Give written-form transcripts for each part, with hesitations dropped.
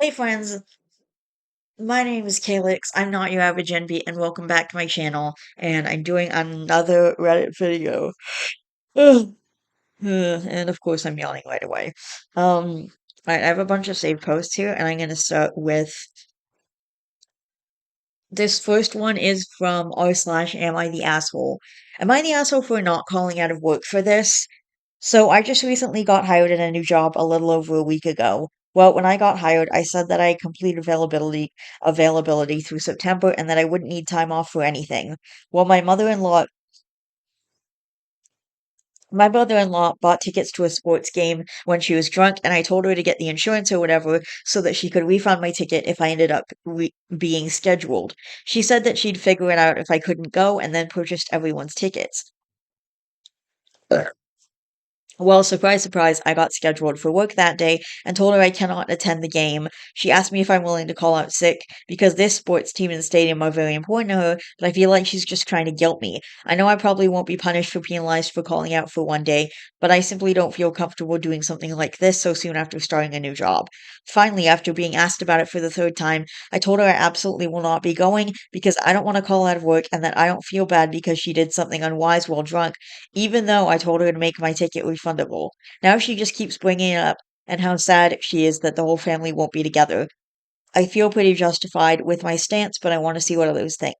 Hey friends, my name is Calyx. I'm not your average NB, and welcome back to my channel. And I'm doing another Reddit video. Ugh. And of course, I'm yawning right away. I have a bunch of saved posts here, and I'm gonna start with this first one is from r/slash am I the asshole? Am I the asshole for not calling out of work for this? So I just recently got hired at a new job a little over a week ago. Well, when I got hired, I said that I had complete availability through September and that I wouldn't need time off for anything. Well, my mother-in-law bought tickets to a sports game when she was drunk, and I told her to get the insurance or whatever so that she could refund my ticket if I ended up being scheduled. She said that she'd figure it out if I couldn't go and then purchased everyone's tickets. Well, surprise, surprise, I got scheduled for work that day and told her I cannot attend the game. She asked me if I'm willing to call out sick because this sports team and stadium are very important to her, but I feel like she's just trying to guilt me. I know I probably won't be punished or penalized for calling out for one day, but I simply don't feel comfortable doing something like this so soon after starting a new job. Finally, after being asked about it for the third time, I told her I absolutely will not be going because I don't want to call out of work and that I don't feel bad because she did something unwise while drunk even though I told her to make my ticket refundable. Now she just keeps bringing it up and how sad she is that the whole family won't be together. I feel pretty justified with my stance, but I want to see what others think.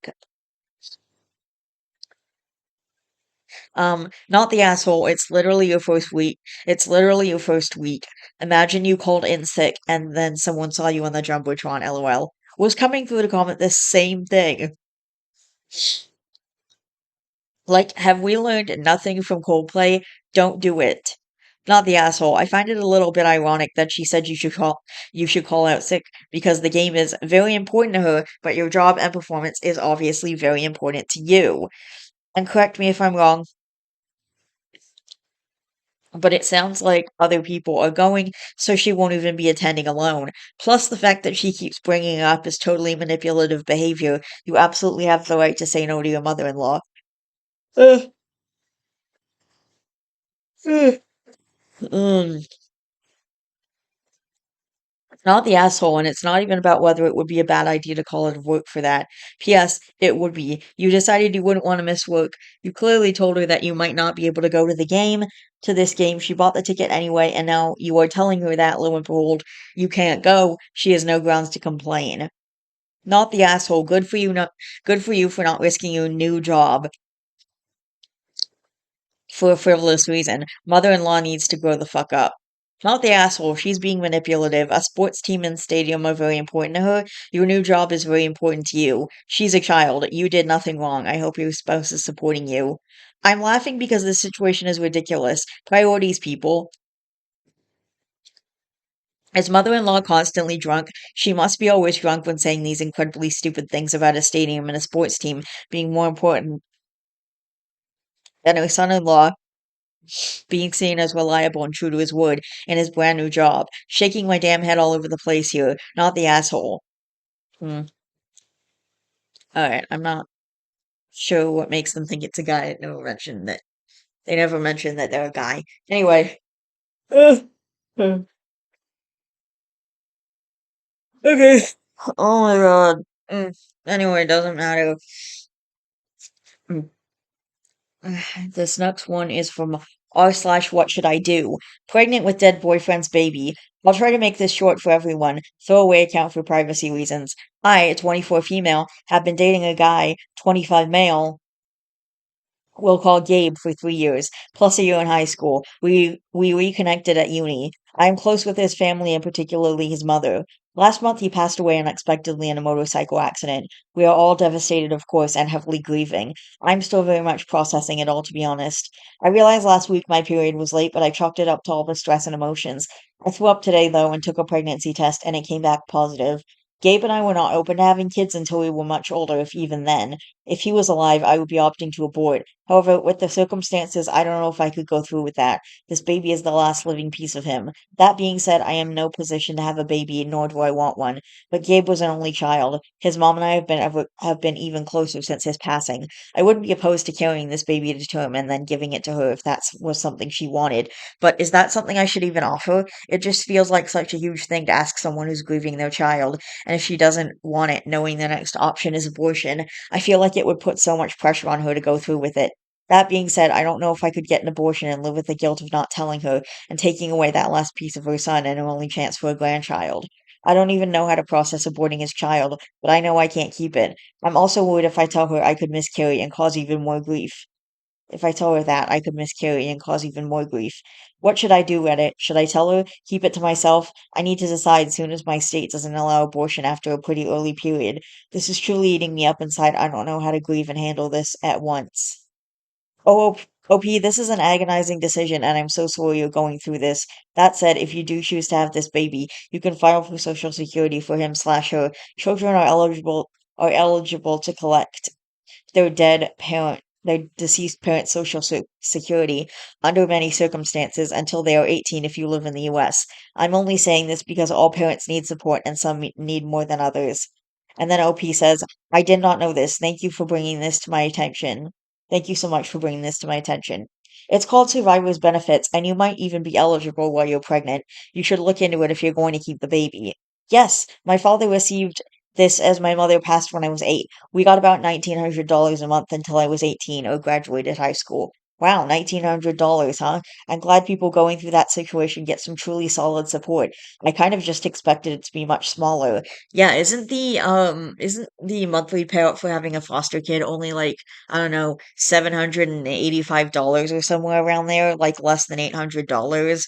Not the asshole. It's literally your first week. It's literally your first week. Imagine you called in sick and then someone saw you on the Jumbotron, lol. Was coming through to comment the same thing. Like, have we learned nothing from Coldplay? Don't do it. Not the asshole. I find it a little bit ironic that she said you should call out sick because the game is very important to her, but your job and performance is obviously very important to you. And correct me if I'm wrong, but it sounds like other people are going, so she won't even be attending alone. Plus, the fact that she keeps bringing it up is totally manipulative behavior. You absolutely have the right to say no to your mother-in-law. Ugh, ugh, mm. Not the asshole, and it's not even about whether it would be a bad idea to call it work for that. P.S. It would be. You decided you wouldn't want to miss work. You clearly told her that you might not be able to go to this game. She bought the ticket anyway, and now you are telling her that, lo and behold, you can't go. She has no grounds to complain. Not the asshole. Good for you for not risking your new job for a frivolous reason. Mother-in-law needs to grow the fuck up. Not the asshole. She's being manipulative. A sports team and stadium are very important to her. Your new job is very important to you. She's a child. You did nothing wrong. I hope your spouse is supporting you. I'm laughing because this situation is ridiculous. Priorities, people. Is mother-in-law constantly drunk? She must be always drunk when saying these incredibly stupid things about a stadium and a sports team being more important than her son-in-law being seen as reliable and true to his word in his brand new job. Shaking my damn head all over the place here, not the asshole. Hmm. Alright, I'm not sure what makes them think it's a guy. They never mentioned that they're a guy. Anyway. Ugh. Okay. Oh my god. Anyway, it doesn't matter. Mm. This next one is from r/slash what should I do? Pregnant with dead boyfriend's baby. I'll try to make this short for everyone. Throwaway account for privacy reasons. I, a 24 female, have been dating a guy, 25 male, we'll call Gabe for 3 years, plus a year in high school. We reconnected at uni. I am close with his family and particularly his mother. Last month he passed away unexpectedly in a motorcycle accident. We are all devastated, of course, and heavily grieving. I'm still very much processing it all, to be honest. I realized last week my period was late, but I chalked it up to all the stress and emotions. I threw up today, though, and took a pregnancy test, and it came back positive. Gabe and I were not open to having kids until we were much older, if even then. If he was alive, I would be opting to abort. However, with the circumstances, I don't know if I could go through with that. This baby is the last living piece of him. That being said, I am in no position to have a baby, nor do I want one. But Gabe was an only child. His mom and I have been even closer since his passing. I wouldn't be opposed to carrying this baby to term and then giving it to her if that was something she wanted. But is that something I should even offer? It just feels like such a huge thing to ask someone who's grieving their child. And if she doesn't want it, knowing the next option is abortion, I feel like it would put so much pressure on her to go through with it. That being said, I don't know if I could get an abortion and live with the guilt of not telling her and taking away that last piece of her son and her only chance for a grandchild. I don't even know how to process aborting his child, but I know I can't keep it. I'm also worried if I tell her I could miscarry and cause even more grief. If I tell her that, I could miscarry and cause even more grief. What should I do, Reddit? Should I tell her? Keep it to myself? I need to decide soon as my state doesn't allow abortion after a pretty early period. This is truly eating me up inside. I don't know how to grieve and handle this at once. Oh, OP, this is an agonizing decision, and I'm so sorry you're going through this. That said, if you do choose to have this baby, you can file for Social Security for him slash her. Children are eligible to collect their deceased parent's security under many circumstances until they are 18 if you live in the US. I'm only saying this because all parents need support and some need more than others. And then OP says, I did not know this. Thank you for bringing this to my attention. Thank you so much for bringing this to my attention. It's called survivor's benefits, and you might even be eligible while you're pregnant. You should look into it if you're going to keep the baby. Yes, my father received this as my mother passed when I was 8. We got about $1,900 a month until I was 18 or graduated high school. Wow, $1,900, huh? I'm glad people going through that situation get some truly solid support. I kind of just expected it to be much smaller. Yeah, isn't the monthly payout for having a foster kid only like, I don't know, $785 or somewhere around there, like less than $800?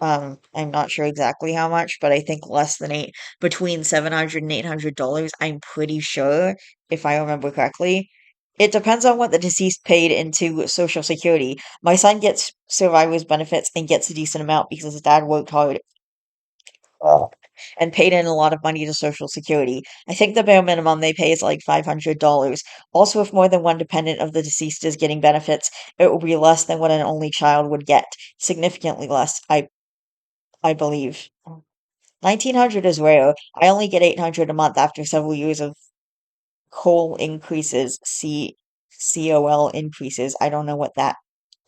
I'm not sure exactly how much, but I think less than between 700 and $800, I'm pretty sure, if I remember correctly. It depends on what the deceased paid into Social Security. My son gets survivor's benefits and gets a decent amount because his dad worked hard and paid in a lot of money to Social Security. I think the bare minimum they pay is like $500. Also, if more than one dependent of the deceased is getting benefits, it will be less than what an only child would get. Significantly less, I believe. 1900 is rare. I only get 800 a month after several years of coal increases, COL increases. I don't know what that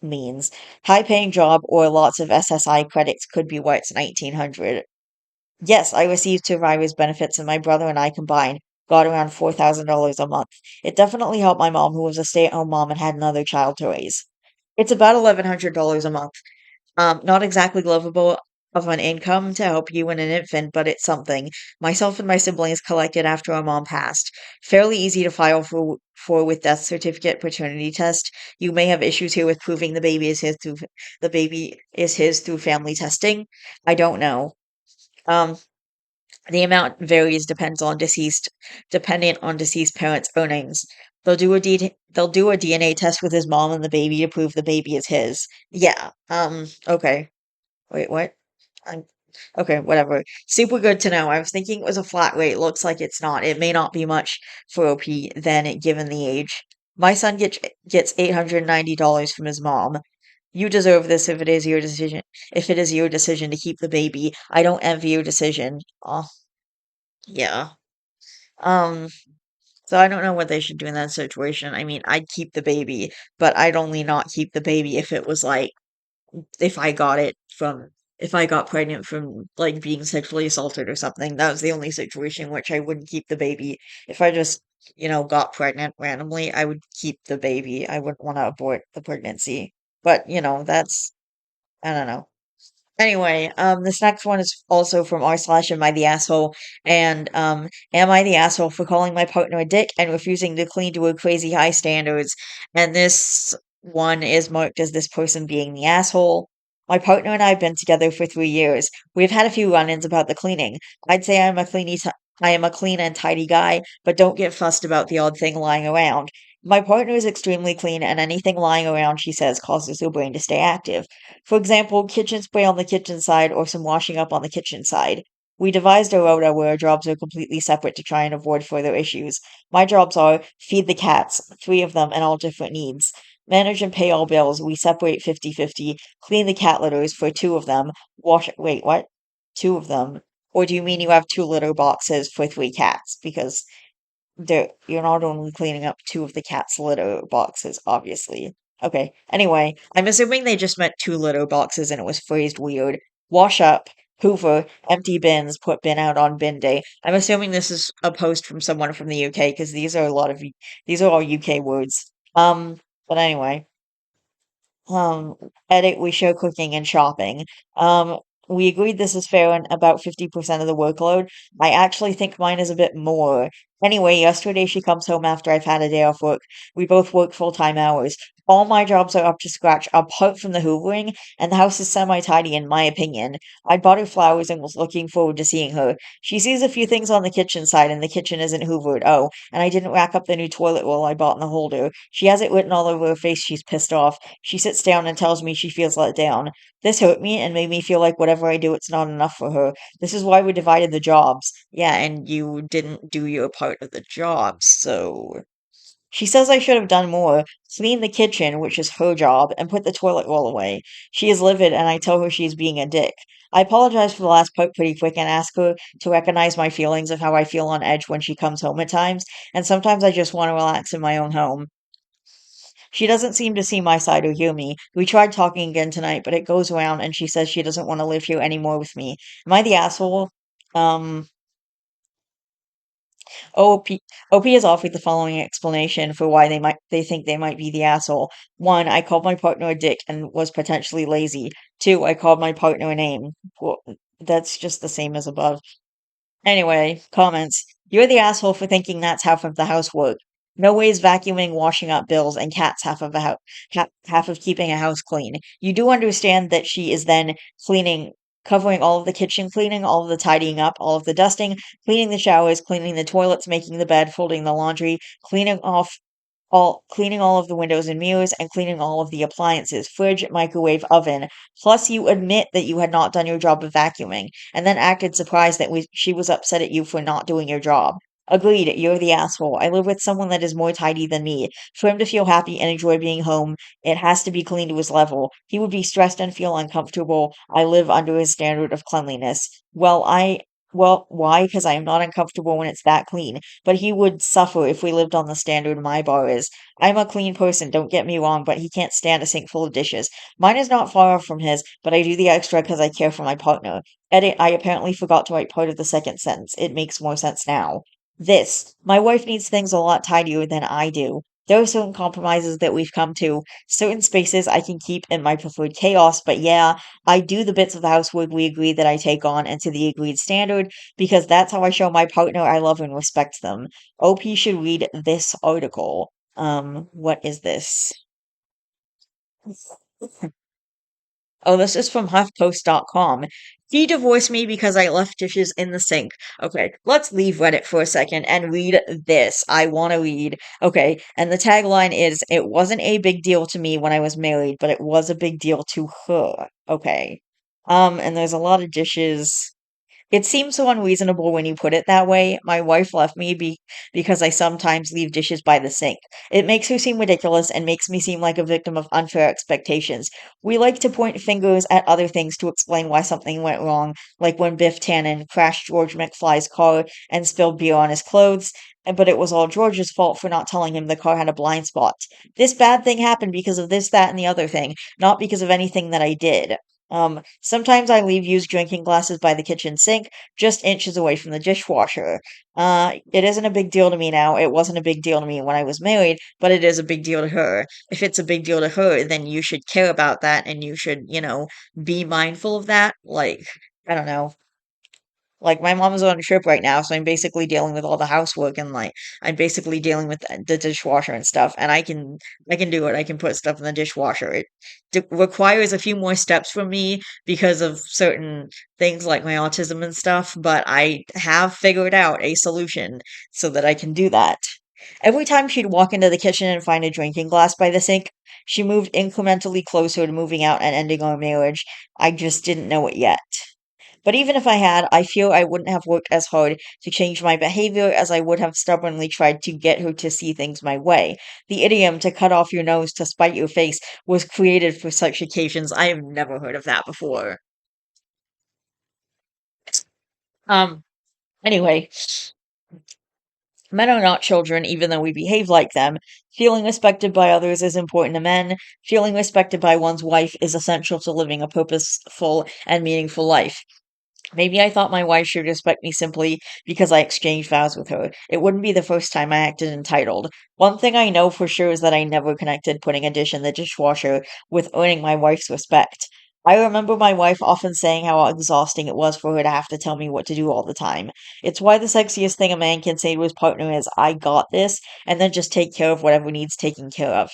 means. High paying job or lots of SSI credits could be why it's 1900. Yes, I received survivor's benefits and my brother and I combined got around $4,000 a month. It definitely helped my mom, who was a stay-at-home mom and had another child to raise. It's about $1,100 a month. Not exactly livable of an income to help you and an infant, but it's something. Myself and my siblings collected after our mom passed. Fairly easy to file for with death certificate paternity test. You may have issues here with proving the baby is his through family testing. I don't know. Um, the amount varies dependent on deceased parents' earnings. They'll do a DNA test with his mom and the baby to prove the baby is his. Yeah. Okay. Wait, what? I'm okay, whatever. Super good to know. I was thinking it was a flat rate. Looks like it's not. It may not be much for OP then, given the age. My son gets $890 from his mom. You deserve this if it is your decision. If it is your decision to keep the baby, I don't envy your decision. Oh, yeah. Um, so I don't know what they should do in that situation. I mean, I'd keep the baby, but I'd only not keep the baby if it was like if I got it from if I got pregnant from like being sexually assaulted or something. That was the only situation in which I wouldn't keep the baby. If I just, got pregnant randomly, I would keep the baby. I wouldn't want to abort the pregnancy. But, that's I don't know. Anyway, this next one is also from r slash am I the asshole? And am I the asshole for calling my partner a dick and refusing to clean to her crazy high standards? And this one is marked as this person being the asshole. My partner and I have been together for 3 years. We've had a few run-ins about the cleaning. I'd say I am a clean and tidy guy, but don't get fussed about the odd thing lying around. My partner is extremely clean, and anything lying around, she says, causes her brain to stay active. For example, kitchen spray on the kitchen side or some washing up on the kitchen side. We devised a rota where our jobs are completely separate to try and avoid further issues. My jobs are feed the cats, three of them and all different needs. Manage and pay all bills. We separate 50-50. Clean the cat litters for two of them. Wait, what? Two of them? Or do you mean you have two litter boxes for three cats? Because you're not only cleaning up two of the cat's litter boxes, obviously. Okay. Anyway, I'm assuming they just meant two litter boxes and it was phrased weird. Wash up, hoover, empty bins, put bin out on bin day. I'm assuming this is a post from someone from the UK because these are all UK words. But anyway. Um, Edit, we show cooking and shopping. Um, we agreed this is fair and about 50% of the workload. I actually think mine is a bit more. Anyway, yesterday she comes home after I've had a day off work. We both work full-time hours. All my jobs are up to scratch, apart from the hoovering, and the house is semi-tidy in my opinion. I bought her flowers and was looking forward to seeing her. She sees a few things on the kitchen side, and the kitchen isn't hoovered. Oh, and I didn't rack up the new toilet roll I bought in the holder. She has it written all over her face she's pissed off. She sits down and tells me she feels let down. This hurt me and made me feel like whatever I do, it's not enough for her. This is why we divided the jobs. Yeah, and you didn't do your part of the job, so. She says I should have done more, clean the kitchen, which is her job, and put the toilet roll away. She is livid, and I tell her she is being a dick. I apologize for the last part pretty quick and ask her to recognize my feelings of how I feel on edge when she comes home at times, and sometimes I just want to relax in my own home. She doesn't seem to see my side or hear me. We tried talking again tonight, but it goes around and she says she doesn't want to live here anymore with me. Am I the asshole? Um, OP OP has offered the following explanation for why they think they might be the asshole. One, I called my partner a dick and was potentially lazy. Two, I called my partner a name. Well, that's just the same as above. Anyway, comments. You're the asshole for thinking that's half of the housework. No way is vacuuming, washing up bills, and cats half of a half of keeping a house clean. You do understand that she is then cleaning, covering all of the kitchen cleaning, all of the tidying up, all of the dusting, cleaning the showers, cleaning the toilets, making the bed, folding the laundry, cleaning all of the windows and mirrors and cleaning all of the appliances, fridge, microwave, oven. Plus, you admit that you had not done your job of vacuuming, and then acted surprised that she was upset at you for not doing your job. Agreed, you're the asshole. I live with someone that is more tidy than me. For him to feel happy and enjoy being home, it has to be clean to his level. He would be stressed and feel uncomfortable. I live under his standard of cleanliness. Why? Because I am not uncomfortable when it's that clean. But he would suffer if we lived on the standard my bar is. I'm a clean person, don't get me wrong, but he can't stand a sink full of dishes. Mine is not far off from his, but I do the extra because I care for my partner. Edit, I apparently forgot to write part of the second sentence. It makes more sense now. This. My wife needs things a lot tidier than I do. There are certain compromises that we've come to, certain spaces I can keep in my preferred chaos, but yeah, I do the bits of the housework we agree that I take on and to the agreed standard because that's how I show my partner I love and respect them. OP should read this article. What is this? Oh, this is from HuffPost.com. He divorced me because I left dishes in the sink. Okay, let's leave Reddit for a second and read this. I want to read. Okay, and the tagline is it wasn't a big deal to me when I was married, but it was a big deal to her. Okay. And there's a lot of dishes. It seems so unreasonable when you put it that way. My wife left me because I sometimes leave dishes by the sink. It makes her seem ridiculous and makes me seem like a victim of unfair expectations. We like to point fingers at other things to explain why something went wrong, like when Biff Tannen crashed George McFly's car and spilled beer on his clothes, but it was all George's fault for not telling him the car had a blind spot. This bad thing happened because of this, that, and the other thing, not because of anything that I did. Sometimes I leave used drinking glasses by the kitchen sink, just inches away from the dishwasher. It isn't a big deal to me now. It wasn't a big deal to me when I was married, but it is a big deal to her. If it's a big deal to her, then you should care about that and you should, be mindful of that. Like, I don't know. Like my mom's on a trip right now, so I'm basically dealing with all the housework and like I'm basically dealing with the dishwasher and stuff. And I can do it. I can put stuff in the dishwasher. It requires a few more steps from me because of certain things like my autism and stuff, but I have figured out a solution so that I can do that. Every time she'd walk into the kitchen and find a drinking glass by the sink, she moved incrementally closer to moving out and ending our marriage. I just didn't know it yet. But even if I had, I feel I wouldn't have worked as hard to change my behavior as I would have stubbornly tried to get her to see things my way. The idiom to cut off your nose to spite your face was created for such occasions. I have never heard of that before. Um, anyway, men are not children, even though we behave like them. Feeling respected by others is important to men. Feeling respected by one's wife is essential to living a purposeful and meaningful life. Maybe I thought my wife should respect me simply because I exchanged vows with her. It wouldn't be the first time I acted entitled. One thing I know for sure is that I never connected putting a dish in the dishwasher with earning my wife's respect. I remember my wife often saying how exhausting it was for her to have to tell me what to do all the time. It's why the sexiest thing a man can say to his partner is, I got this, and then just take care of whatever needs taking care of.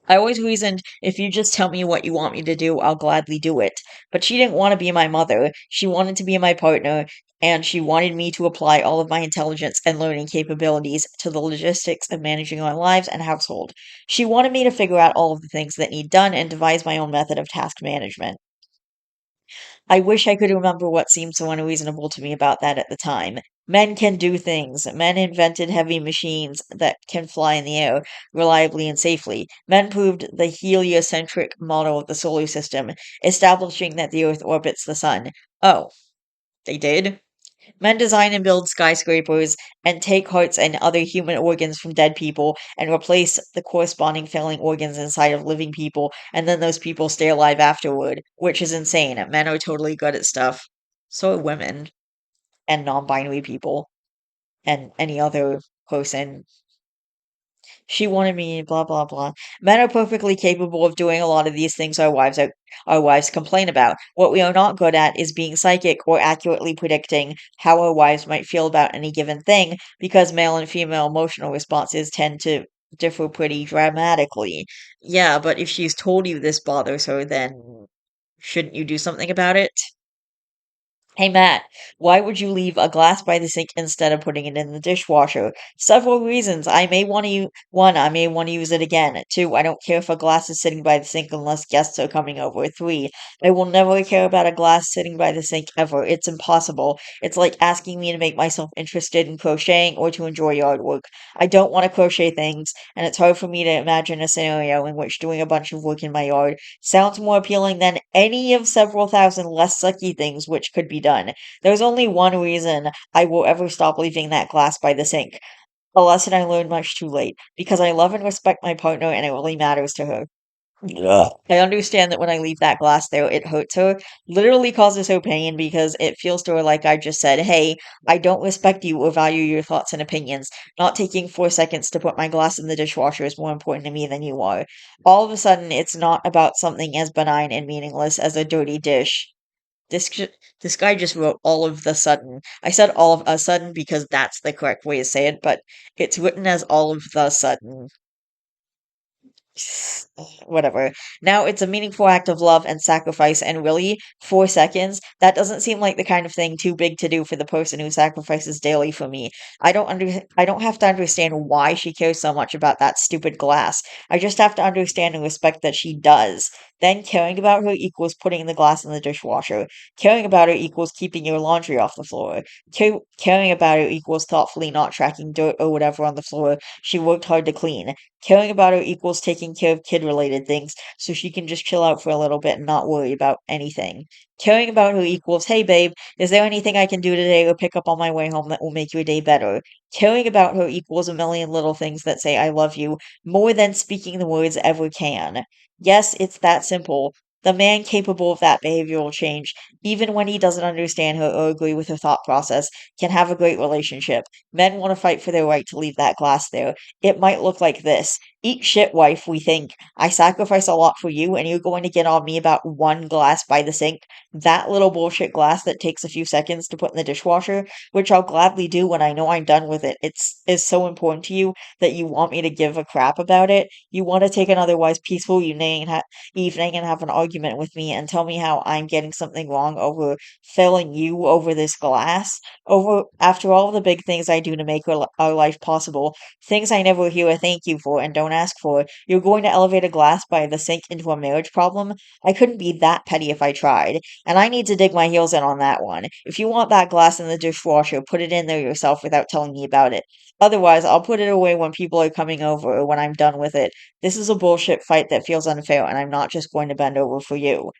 I always reasoned, if you just tell me what you want me to do, I'll gladly do it. But she didn't want to be my mother. She wanted to be my partner, and she wanted me to apply all of my intelligence and learning capabilities to the logistics of managing our lives and household. She wanted me to figure out all of the things that need done and devise my own method of task management. I wish I could remember what seemed so unreasonable to me about that at the time. Men can do things. Men invented heavy machines that can fly in the air reliably and safely. Men proved the heliocentric model of the solar system, establishing that the Earth orbits the sun. Oh, they did? Men design and build skyscrapers and take hearts and other human organs from dead people and replace the corresponding failing organs inside of living people, and then those people stay alive afterward, which is insane. Men are totally good at stuff. So are women and non binary people and any other person. She wanted me, blah blah blah. Men are perfectly capable of doing a lot of these things our wives complain about. What we are not good at is being psychic or accurately predicting how our wives might feel about any given thing, because male and female emotional responses tend to differ pretty dramatically. Yeah, but if she's told you this bothers her, then shouldn't you do something about it? Hey Matt, why would you leave a glass by the sink instead of putting it in the dishwasher? Several reasons. I may want to use it again. Two, I don't care if a glass is sitting by the sink unless guests are coming over. Three, I will never care about a glass sitting by the sink ever. It's impossible. It's like asking me to make myself interested in crocheting or to enjoy yard work. I don't want to crochet things, and it's hard for me to imagine a scenario in which doing a bunch of work in my yard sounds more appealing than any of several thousand less sucky things which could be done. There's only one reason I will ever stop leaving that glass by the sink. A lesson I learned much too late, because I love and respect my partner and it really matters to her. Ugh. I understand that when I leave that glass there, it hurts her, literally causes her pain because it feels to her like I just said, hey, I don't respect you or value your thoughts and opinions. Not taking 4 seconds to put my glass in the dishwasher is more important to me than you are. All of a sudden, it's not about something as benign and meaningless as a dirty dish. This ju- this guy just wrote all of the sudden. I said all of a sudden because that's the correct way to say it, but it's written as all of the sudden. Whatever. Now it's a meaningful act of love and sacrifice, and really, 4 seconds? That doesn't seem like the kind of thing too big to do for the person who sacrifices daily for me. I don't have to understand why she cares so much about that stupid glass. I just have to understand and respect that she does. Then caring about her equals putting the glass in the dishwasher. Caring about her equals keeping your laundry off the floor. Caring about her equals thoughtfully not tracking dirt or whatever on the floor she worked hard to clean. Caring about her equals taking care of kid related things so she can just chill out for a little bit and not worry about anything. Caring about her equals, hey babe, is there anything I can do today or pick up on my way home that will make your day better? Caring about her equals a million little things that say I love you more than speaking the words ever can. Yes, it's that simple. The man capable of that behavioral change, even when he doesn't understand her or agree with her thought process, can have a great relationship. Men want to fight for their right to leave that glass there. It might look like this. Eat shit, wife, we think. I sacrifice a lot for you, and you're going to get on me about one glass by the sink. That little bullshit glass that takes a few seconds to put in the dishwasher, which I'll gladly do when I know I'm done with it. It's is so important to you that you want me to give a crap about it. You want to take an otherwise peaceful evening and have an argument with me and tell me how I'm getting something wrong over failing you over this glass. Over after all the big things I do to make our life possible, things I never hear a thank you for and don't ask for. You're going to elevate a glass by the sink into a marriage problem? I couldn't be that petty if I tried. And I need to dig my heels in on that one. If you want that glass in the dishwasher, put it in there yourself without telling me about it. Otherwise, I'll put it away when people are coming over or when I'm done with it. This is a bullshit fight that feels unfair, and I'm not just going to bend over for you.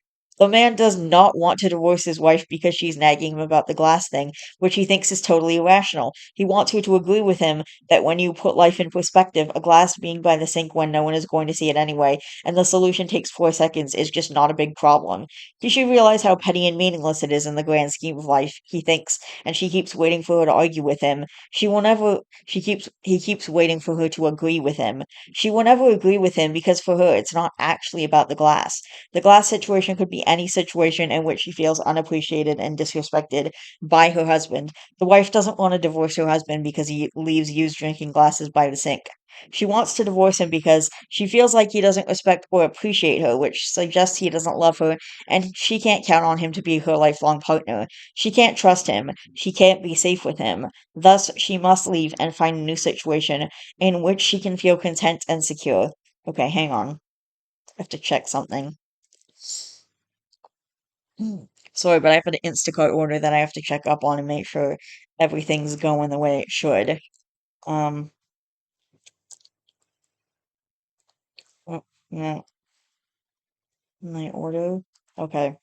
The man does not want to divorce his wife because she's nagging him about the glass thing, which he thinks is totally irrational. He wants her to agree with him that when you put life in perspective, a glass being by the sink when no one is going to see it anyway, and the solution takes 4 seconds, is just not a big problem. He should realize how petty and meaningless it is in the grand scheme of life, he thinks, and she keeps waiting for her to argue with him. She will never he keeps waiting for her to agree with him. She will never agree with him because for her it's not actually about the glass. The glass situation could be any situation in which she feels unappreciated and disrespected by her husband. The wife doesn't want to divorce her husband because he leaves used drinking glasses by the sink. She wants to divorce him because she feels like he doesn't respect or appreciate her, which suggests he doesn't love her, and she can't count on him to be her lifelong partner. She can't trust him. She can't be safe with him. Thus, she must leave and find a new situation in which she can feel content and secure. Okay, hang on. I have to check something. Sorry, but I have an Instacart order that I have to check up on and make sure everything's going the way it should. Um, no, my order. Okay,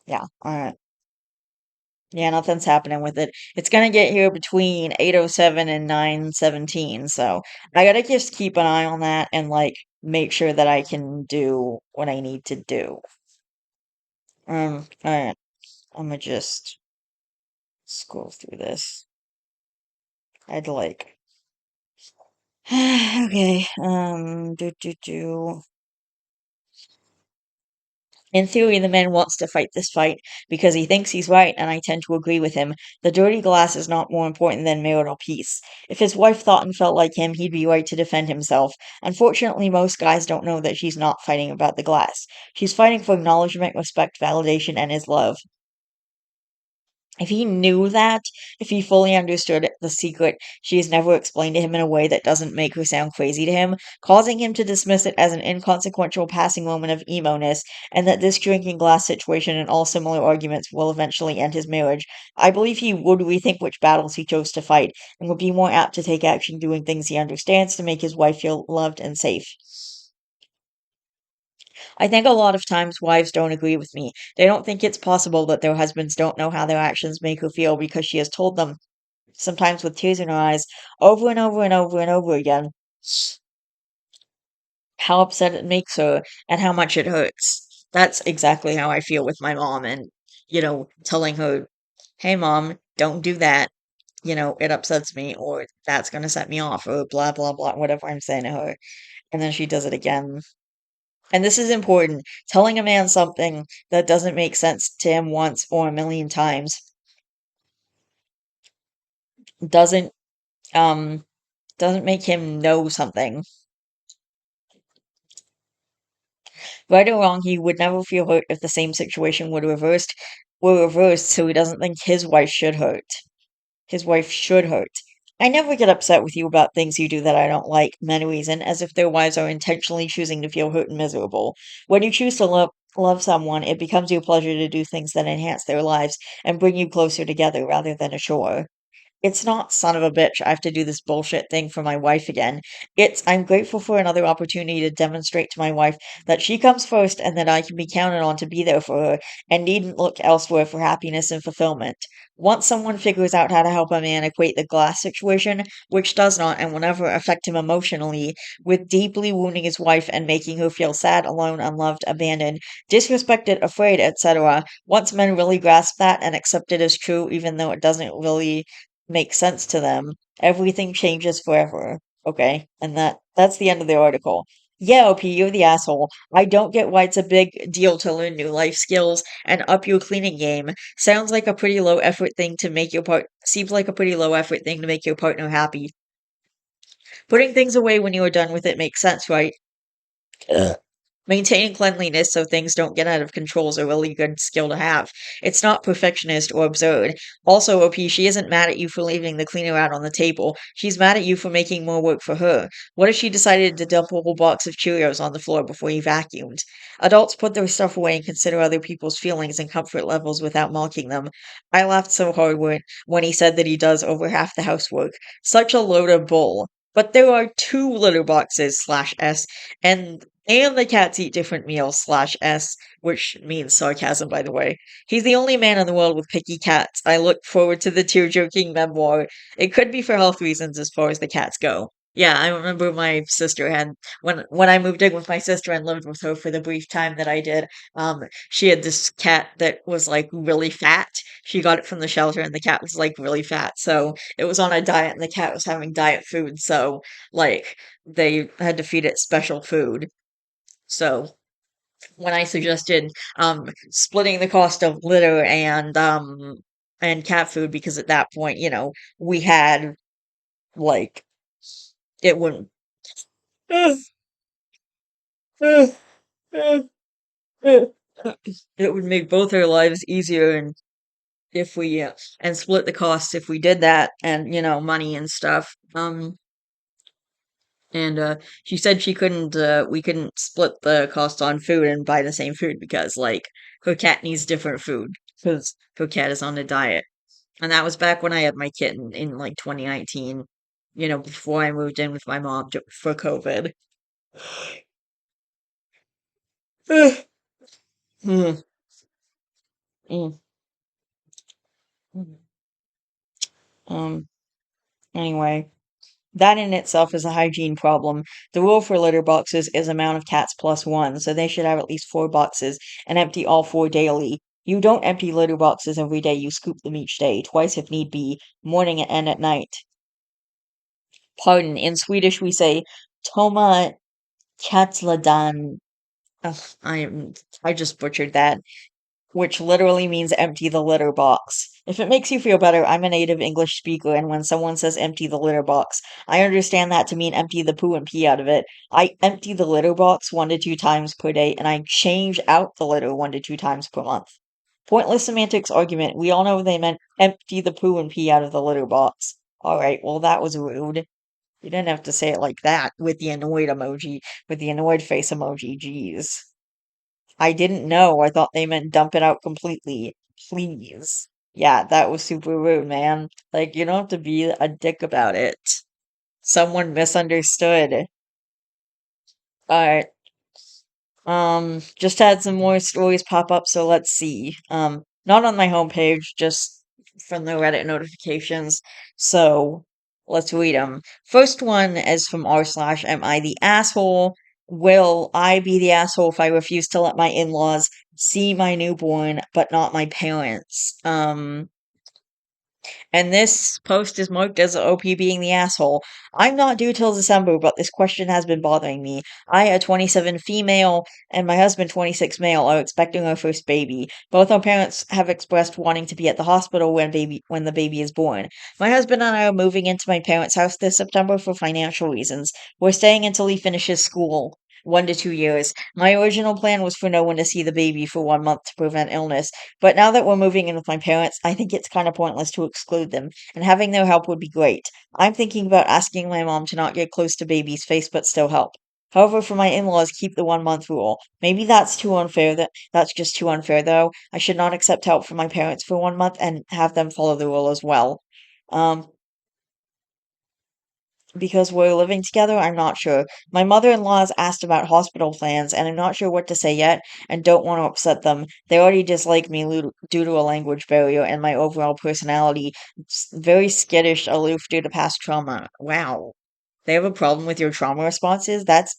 yeah, all right. Yeah, nothing's happening with it. It's gonna get here between 8:07 and 9:17, so I gotta just keep an eye on that and like make sure that I can do what I need to do. All right. I'm gonna just scroll through this. I'd like. Okay. In theory, the man wants to fight this fight because he thinks he's right, and I tend to agree with him. The dirty glass is not more important than marital peace. If his wife thought and felt like him, he'd be right to defend himself. Unfortunately, most guys don't know that she's not fighting about the glass. She's fighting for acknowledgement, respect, validation, and his love. If he knew that, if he fully understood the secret she has never explained to him in a way that doesn't make her sound crazy to him, causing him to dismiss it as an inconsequential passing moment of emo-ness, and that this drinking glass situation and all similar arguments will eventually end his marriage, I believe he would rethink which battles he chose to fight, and would be more apt to take action doing things he understands to make his wife feel loved and safe. I think a lot of times wives don't agree with me. They don't think it's possible that their husbands don't know how their actions make her feel because she has told them, sometimes with tears in her eyes, over and over and over and over again, how upset it makes her and how much it hurts. That's exactly how I feel with my mom and, telling her, hey, mom, don't do that. It upsets me or that's going to set me off or blah, blah, blah, whatever I'm saying to her. And then she does it again. And this is important. Telling a man something that doesn't make sense to him once or a million times doesn't um doesn't make him know something. Right or wrong, he would never feel hurt if the same situation were reversed, so he doesn't think his wife should hurt. His wife should hurt. I never get upset with you about things you do that I don't like, men reason, as if their wives are intentionally choosing to feel hurt and miserable. When you choose to love someone, it becomes your pleasure to do things that enhance their lives and bring you closer together rather than ashore. It's not son of a bitch, I have to do this bullshit thing for my wife again. It's I'm grateful for another opportunity to demonstrate to my wife that she comes first and that I can be counted on to be there for her and needn't look elsewhere for happiness and fulfillment. Once someone figures out how to help a man equate the glass situation, which does not and will never affect him emotionally, with deeply wounding his wife and making her feel sad, alone, unloved, abandoned, disrespected, afraid, etc., once men really grasp that and accept it as true, even though it doesn't really make sense to them, everything changes forever. Okay? And that's the end of the article. Yeah, OP, you're the asshole. I don't get why it's a big deal to learn new life skills and up your cleaning game. Sounds like a pretty low effort thing to make your part seems like a pretty low effort thing to make your partner happy. Putting things away when you are done with it makes sense, right? Ugh. Maintaining cleanliness so things don't get out of control is a really good skill to have. It's not perfectionist or absurd. Also, OP, she isn't mad at you for leaving the cleaner out on the table. She's mad at you for making more work for her. What if she decided to dump a whole box of Cheerios on the floor before you vacuumed? Adults put their stuff away and consider other people's feelings and comfort levels without mocking them. I laughed so hard when he said that he does over half the housework. Such a load of bull. But there are two litter boxes slash S, and the cats eat different meals slash S, which means sarcasm, by the way. He's the only man in the world with picky cats. I look forward to the tear-jerking memoir. It could be for health reasons as far as the cats go. Yeah, I remember my sister had when I moved in with my sister and lived with her for the brief time that I did. She had this cat that was like really fat. She got it from the shelter, and the cat was like really fat. So it was on a diet, and the cat was having diet food. So like they had to feed it special food. So when I suggested splitting the cost of litter and cat food, because at that point, we had like it wouldn't it would make both our lives easier, and if we and split the cost if we did that, and money and stuff. And she said she couldn't we couldn't split the cost on food and buy the same food because like her cat needs different food because her cat is on a diet. And that was back when I had my kitten in like 2019, before I moved in with my mom for COVID. Mm, mm, mm. um, anyway, that in itself is a hygiene problem. The rule for litter boxes is amount of cats plus one, so they should have at least four boxes and empty all four daily. You don't empty litter boxes every day, you scoop them each day, twice if need be, morning and at night. Pardon, in Swedish we say Toma katsladan. Ugh, I just butchered that, which literally means empty the litter box. If it makes you feel better, I'm a native English speaker, and when someone says empty the litter box, I understand that to mean empty the poo and pee out of it. I empty the litter box 1 to 2 times per day, and I change out the litter 1 to 2 times per month. Pointless semantics argument. We all know they meant empty the poo and pee out of the litter box. Alright, well, that was rude. You didn't have to say it like that with the annoyed emoji, with the annoyed face emoji. Jeez. I didn't know. I thought they meant dump it out completely. Please. Yeah, that was super rude, man. Like, you don't have to be a dick about it. Someone misunderstood. Alright. Just had some more stories pop up, so let's see. Not on my homepage, just from the Reddit notifications. So let's read them. First one is from r slash am I the asshole? Will I be the asshole if I refuse to let my in-laws see my newborn, but not my parents? And this post is marked as OP being the asshole. I'm not due till December, but this question has been bothering me. I, a 27 female, and my husband, 26 male, are expecting our first baby. Both our parents have expressed wanting to be at the hospital when the baby is born. My husband and I are moving into my parents' house this September for financial reasons. We're staying until he finishes school. 1 to 2 years. My original plan was for no one to see the baby for 1 month to prevent illness, but now that we're moving in with my parents, I think it's kind of pointless to exclude them, and having their help would be great. I'm thinking about asking my mom to not get close to baby's face but still help. However, for my in-laws, keep the 1 month rule. Maybe that's too unfair. That's just too unfair, though. I should not accept help from my parents for 1 month and have them follow the rule as well. Um, because we're living together, I'm not sure. My mother-in-law has asked about hospital plans, and I'm not sure what to say yet, and don't want to upset them. They already dislike me due to a language barrier and my overall personality. Very skittish, aloof due to past trauma. Wow. They have a problem with your trauma responses? That's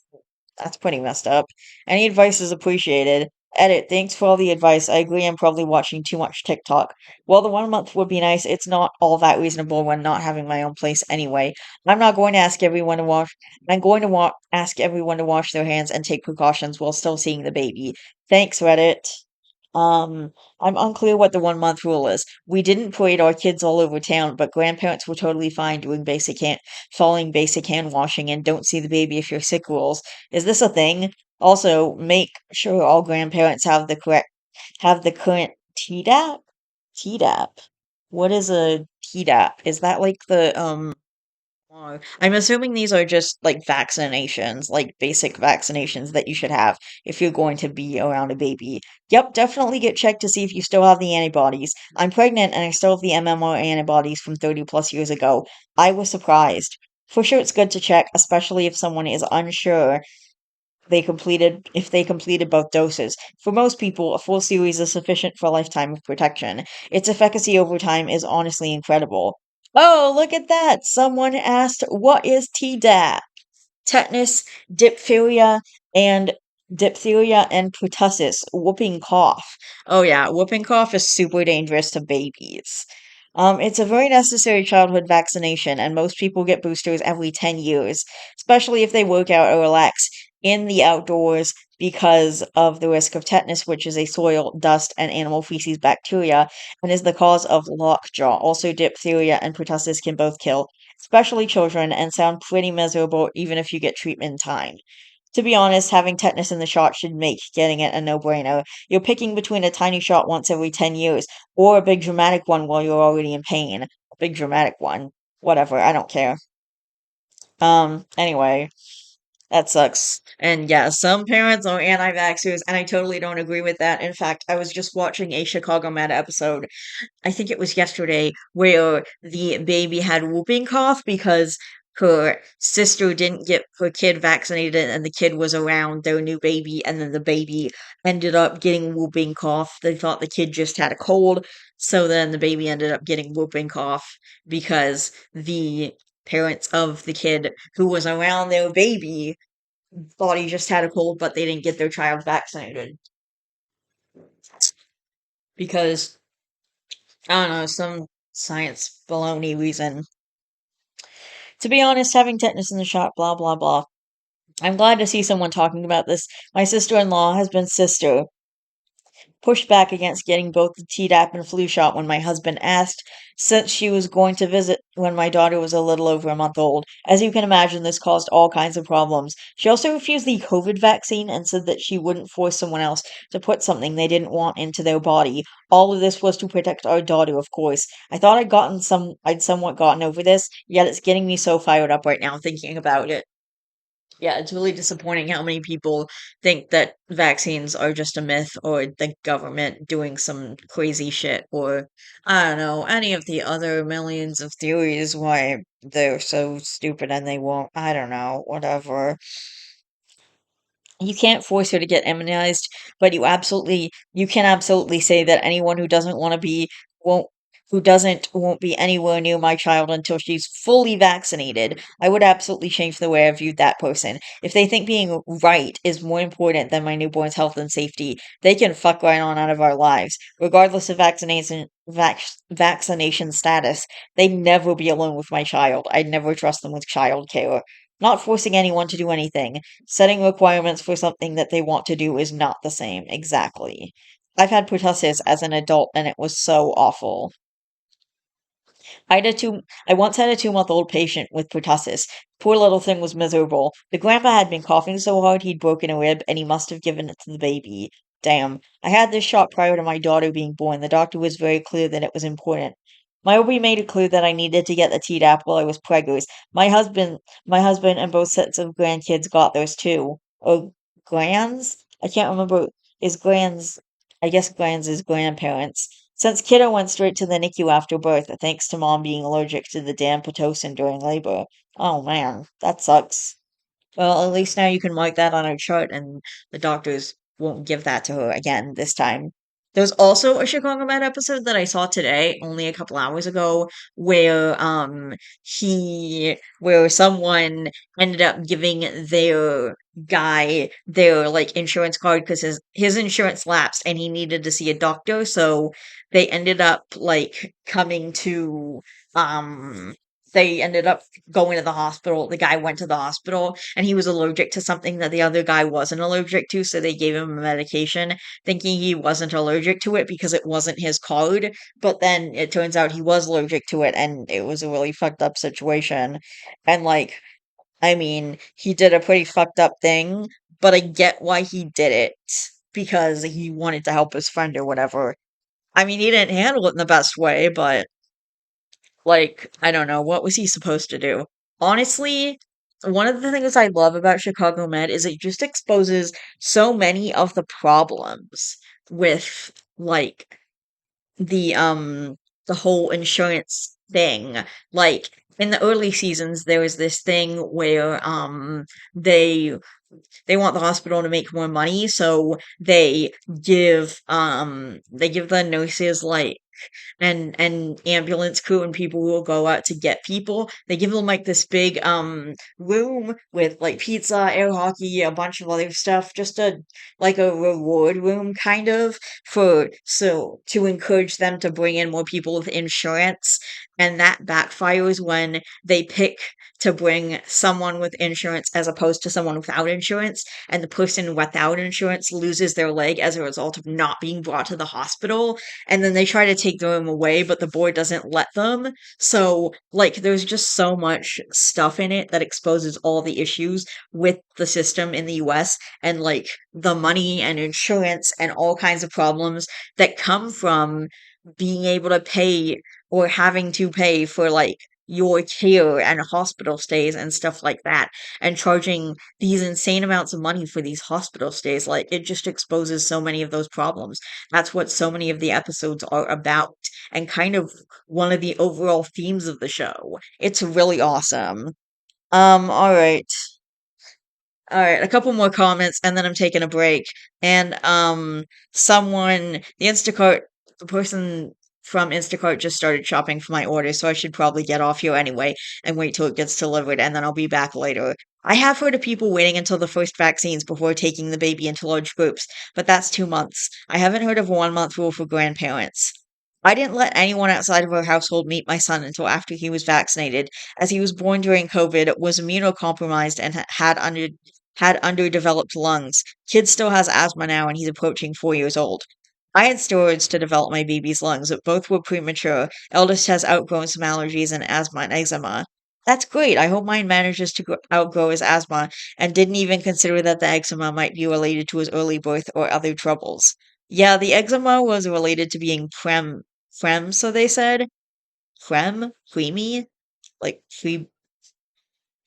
pretty messed up. Any advice is appreciated. Edit. Thanks for all the advice. I agree I'm probably watching too much TikTok. While the 1 month would be nice, it's not all that reasonable when not having my own place anyway. I'm not going to ask everyone to wash I'm going to ask everyone to wash their hands and take precautions while still seeing the baby. Thanks, Reddit. Um, I'm unclear what the 1 month rule is. We didn't parade our kids all over town, but grandparents were totally fine following basic hand washing and don't see the baby if you're sick rules. Is this a thing? Also, make sure all grandparents have the current TDAP. TDAP. What is a TDAP? Is that like the I'm assuming these are just like vaccinations, like basic vaccinations that you should have if you're going to be around a baby. Yep, definitely get checked to see if you still have the antibodies. I'm pregnant and I still have the MMR antibodies from 30 plus years ago. I was surprised. For sure, it's good to check, especially if someone is unsure if they completed both doses. For most people, a full series is sufficient for a lifetime of protection. Its efficacy over time is honestly incredible. Oh, look at that! Someone asked, what is Tdap? Tetanus, diphtheria, and pertussis, whooping cough. Oh yeah, whooping cough is super dangerous to babies. It's a very necessary childhood vaccination, and most people get boosters every 10 years, especially if they work out or relax in the outdoors because of the risk of tetanus, which is a soil, dust, and animal feces bacteria, and is the cause of lockjaw. Also, diphtheria and pertussis can both kill, especially children, and sound pretty miserable even if you get treatment in time. To be honest, having tetanus in the shot should make getting it a no-brainer. You're picking between a tiny shot once every 10 years or a big dramatic one while you're already in pain. A big dramatic one. Whatever, I don't care. Anyway, that sucks. And yeah, some parents are anti-vaxxers, and I totally don't agree with that. In fact, I was just watching a Chicago Med episode, I think it was yesterday, where the baby had whooping cough because her sister didn't get her kid vaccinated and the kid was around their new baby, and then the baby ended up getting whooping cough. They thought the kid just had a cold, so then the baby ended up getting whooping cough because the parents of the kid who was around their baby thought he just had a cold, but they didn't get their child vaccinated because I don't know, some science baloney reason. To be honest, having tetanus in the shot, blah, blah, blah. I'm glad to see someone talking about this. My sister in law has been pushed back against getting both the Tdap and flu shot when my husband asked, since she was going to visit when my daughter was a little over a month old. As you can imagine, this caused all kinds of problems. She also refused the COVID vaccine and said that she wouldn't force someone else to put something they didn't want into their body. All of this was to protect our daughter, of course. I thought I'd somewhat gotten over this, yet it's getting me so fired up right now thinking about it. Yeah, it's really disappointing how many people think that vaccines are just a myth or the government doing some crazy shit or I don't know, any of the other millions of theories why they're so stupid and they won't. I don't know, whatever. You can't force her to get immunized, but you can absolutely say that anyone who doesn't want to be won't who doesn't won't be anywhere near my child until she's fully vaccinated. I would absolutely change the way I viewed that person. If they think being right is more important than my newborn's health and safety, they can fuck right on out of our lives. Regardless of vaccination status, they'd never be alone with my child. I'd never trust them with child care. Not forcing anyone to do anything. Setting requirements for something that they want to do is not the same. Exactly. I've had pertussis as an adult and it was so awful. I once had a 2-month old patient with pertussis. Poor little thing was miserable. The grandpa had been coughing so hard he'd broken a rib and he must have given it to the baby. Damn. I had this shot prior to my daughter being born. The doctor was very clear that it was important. My OB made it clear that I needed to get the Tdap while I was preggers. My husband and both sets of grandkids got those too. Or grands? I can't remember. Is grands, I guess grands is grandparents. Since kiddo went straight to the NICU after birth, thanks to mom being allergic to the damn Pitocin during labor. Oh man, that sucks. Well, at least now you can mark that on her chart and the doctors won't give that to her again this time. There's also a Chicago Med episode that I saw today, only a couple hours ago, where where someone ended up giving their guy their like insurance card because his insurance lapsed and he needed to see a doctor, so they ended up like coming to um they ended up going to the hospital. The guy went to the hospital and he was allergic to something that the other guy wasn't allergic to, so they gave him a medication thinking he wasn't allergic to it because it wasn't his card. But then it turns out he was allergic to it and it was a really fucked up situation. And like, I mean, he did a pretty fucked up thing, but I get why he did it because he wanted to help his friend or whatever. I mean, he didn't handle it in the best way, but like, I don't know, what was he supposed to do? Honestly, one of the things I love about Chicago Med is it just exposes so many of the problems with like the whole insurance thing. Like in the early seasons there was this thing where they they want the hospital to make more money, so they give the nurses like and ambulance crew and people who will go out to get people. They give them like this big room with like pizza, air hockey, a bunch of other stuff, just a like a reward room kind of for so to encourage them to bring in more people with insurance. And that backfires when they pick to bring someone with insurance as opposed to someone without insurance, and the person without insurance loses their leg as a result of not being brought to the hospital, and then they try to take them away, but the board doesn't let them. So, like, there's just so much stuff in it that exposes all the issues with the system in the US and, like, the money and insurance and all kinds of problems that come from being able to pay or having to pay for, like, your care and hospital stays and stuff like that, and charging these insane amounts of money for these hospital stays. Like, it just exposes so many of those problems. That's what so many of the episodes are about, and kind of one of the overall themes of the show. It's really awesome. All right. All right, a couple more comments and then I'm taking a break. And the person from Instacart just started shopping for my order, so I should probably get off here anyway and wait till it gets delivered and then I'll be back later. I have heard of people waiting until the first vaccines before taking the baby into large groups, but that's 2 months. I haven't heard of a 1 month rule for grandparents. I didn't let anyone outside of our household meet my son until after he was vaccinated, as he was born during COVID, was immunocompromised, and had underdeveloped lungs. Kid still has asthma now, and he's approaching 4 years old. I had steroids to develop my baby's lungs, but both were premature. Eldest has outgrown some allergies and asthma and eczema. That's great. I hope mine manages to outgrow his asthma and didn't even consider that the eczema might be related to his early birth or other troubles. Yeah, the eczema was related to being so they said. Creamy? Like,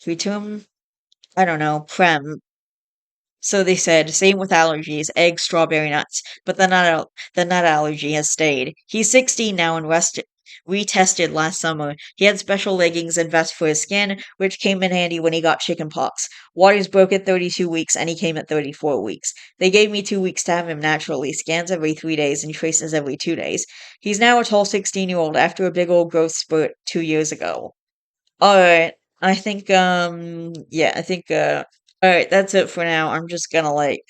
preterm? I don't know, So they said, same with allergies, eggs, strawberry nuts, but the nut allergy has stayed. He's 16 now and retested last summer. He had special leggings and vest for his skin, which came in handy when he got chicken pox. Waters broke at 32 weeks and he came at 34 weeks. They gave me 2 weeks to have him naturally, scans every 3 days and traces every 2 days. He's now a tall 16-year-old after a big old growth spurt 2 years ago. Alright. Alright, that's it for now. I'm just gonna like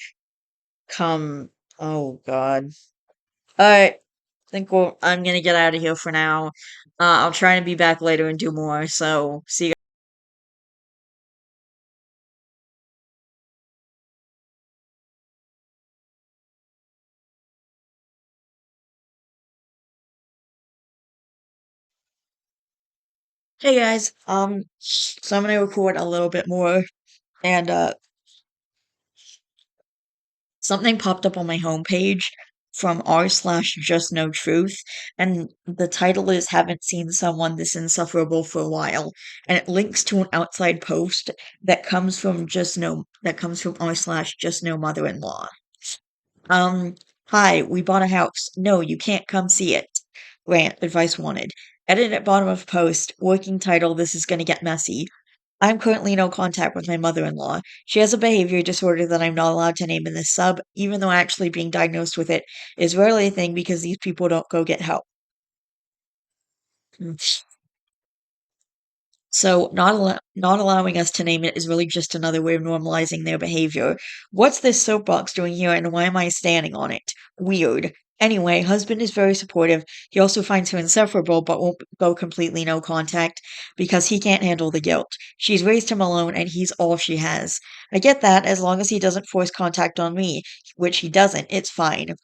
come. Oh God. Alright, I'm gonna get out of here for now. I'll try and be back later and do more. So, see you. Hey guys. So I'm gonna record a little bit more, and something popped up on my homepage from r/just no truth, and the title is "Haven't Seen Someone This Insufferable for a While," and it links to an outside post that comes from r/just no mother-in-law. Hi, we bought a house. No, you can't come see it. Rant, advice wanted. Edit at bottom of post, working title, this is gonna get messy. I'm currently no contact with my mother-in-law. She has a behavior disorder that I'm not allowed to name in this sub, even though actually being diagnosed with it is rarely a thing because these people don't go get help. Mm. So not allowing us to name it is really just another way of normalizing their behavior. What's this soapbox doing here and why am I standing on it? Weird. Anyway, husband is very supportive. He also finds her insufferable but won't go completely no contact because he can't handle the guilt. She's raised him alone and he's all she has. I get that as long as he doesn't force contact on me, which he doesn't, it's fine.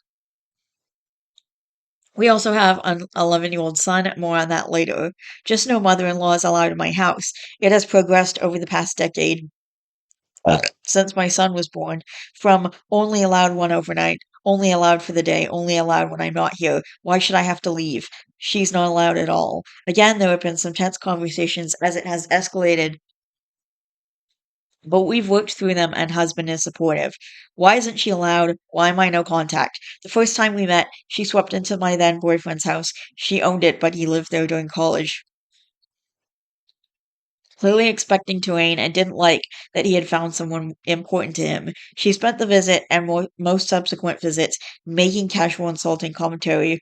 We also have an 11-year-old son, more on that later. Just no mother-in-law is allowed in my house. It has progressed over the past decade. since my son was born, from only allowed one overnight, only allowed for the day, only allowed when I'm not here. Why should I have to leave? She's not allowed at all. Again, there have been some tense conversations as it has escalated, but we've worked through them and husband is supportive. Why isn't she allowed? Why am I no contact? The first time we met, she swept into my then boyfriend's house. She owned it, but he lived there during college. Clearly expecting to rain and didn't like that he had found someone important to him. She spent the visit and most subsequent visits making casual insulting commentary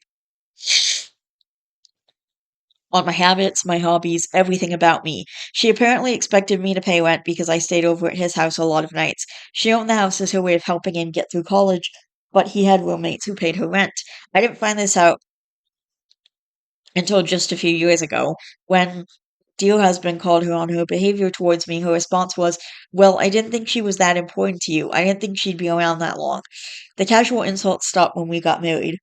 on my habits, my hobbies, everything about me. She apparently expected me to pay rent because I stayed over at his house a lot of nights. She owned the house as her way of helping him get through college, but he had roommates who paid her rent. I didn't find this out until just a few years ago when dear husband called her on her behavior towards me. Her response was, "Well, I didn't think she was that important to you. I didn't think she'd be around that long." The casual insults stopped when we got married.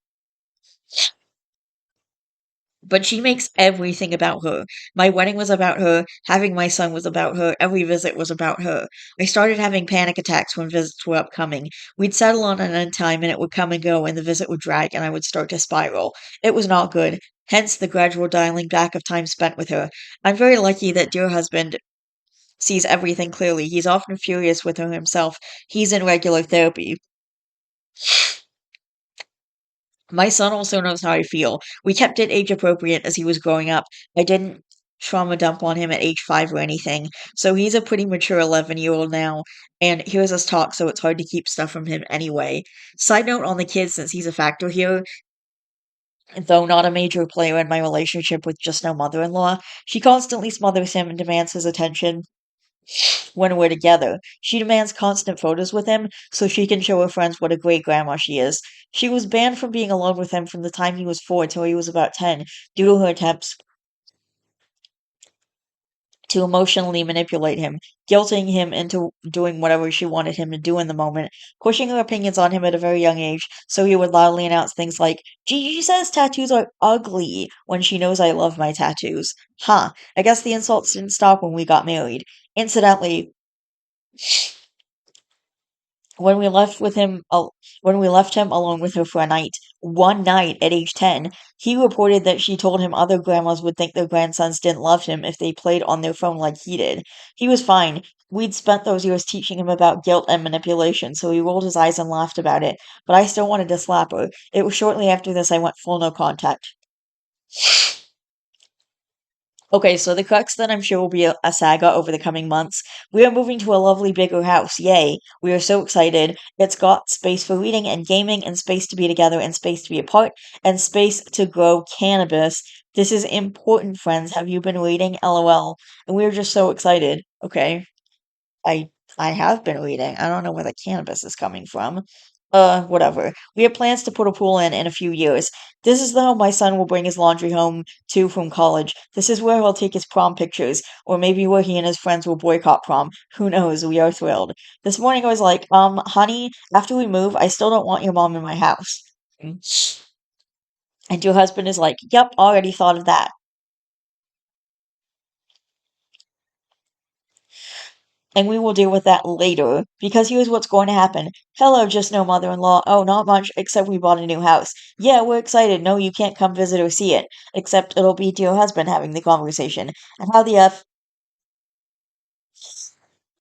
But she makes everything about her. My wedding was about her, having my son was about her, every visit was about her. I started having panic attacks when visits were upcoming. We'd settle on an end time and it would come and go, and the visit would drag, and I would start to spiral. It was not good. Hence the gradual dialing back of time spent with her. I'm very lucky that dear husband sees everything clearly. He's often furious with her himself. He's in regular therapy. My son also knows how I feel. We kept it age appropriate as he was growing up. I didn't trauma dump on him at age 5 or anything. So he's a pretty mature 11-year-old now and hears us talk, so it's hard to keep stuff from him anyway. Side note on the kids, since he's a factor here, though not a major player in my relationship with just no mother in law, she constantly smothers him and demands his attention when we're together. She demands constant photos with him so she can show her friends what a great grandma she is. She was banned from being alone with him from the time he was 4 till he was about 10 due to her attempts to emotionally manipulate him, guilting him into doing whatever she wanted him to do in the moment, pushing her opinions on him at a very young age, so he would loudly announce things like, "Gigi says tattoos are ugly," when she knows I love my tattoos. Huh, I guess the insults didn't stop when we got married. Incidentally, when we left with him when we left him alone with her for a night, one night at age 10, he reported that she told him other grandmas would think their grandsons didn't love him if they played on their phone like he did. He was fine. We'd spent those years teaching him about guilt and manipulation, so he rolled his eyes and laughed about it, but I still wanted to slap her. It was shortly after this I went full no contact. Okay, so the crux that I'm sure will be a saga over the coming months. We are moving to a lovely bigger house. Yay. We are so excited. It's got space for reading and gaming, and space to be together, and space to be apart, and space to grow cannabis. This is important, friends. Have you been reading? LOL. And we're just so excited. Okay. I I have been reading. I don't know where the cannabis is coming from. Whatever. We have plans to put a pool in a few years. This is the home my son will bring his laundry home to from college. This is where he'll take his prom pictures, or maybe where he and his friends will boycott prom. Who knows? We are thrilled. This morning I was like, honey, after we move, I still don't want your mom in my house. And your husband is like, yep, already thought of that. And we will deal with that later, because here's what's going to happen. Hello, just no mother-in-law. Oh, not much, except we bought a new house. Yeah, we're excited. No, you can't come visit or see it. Except it'll be to your husband having the conversation. And how the F...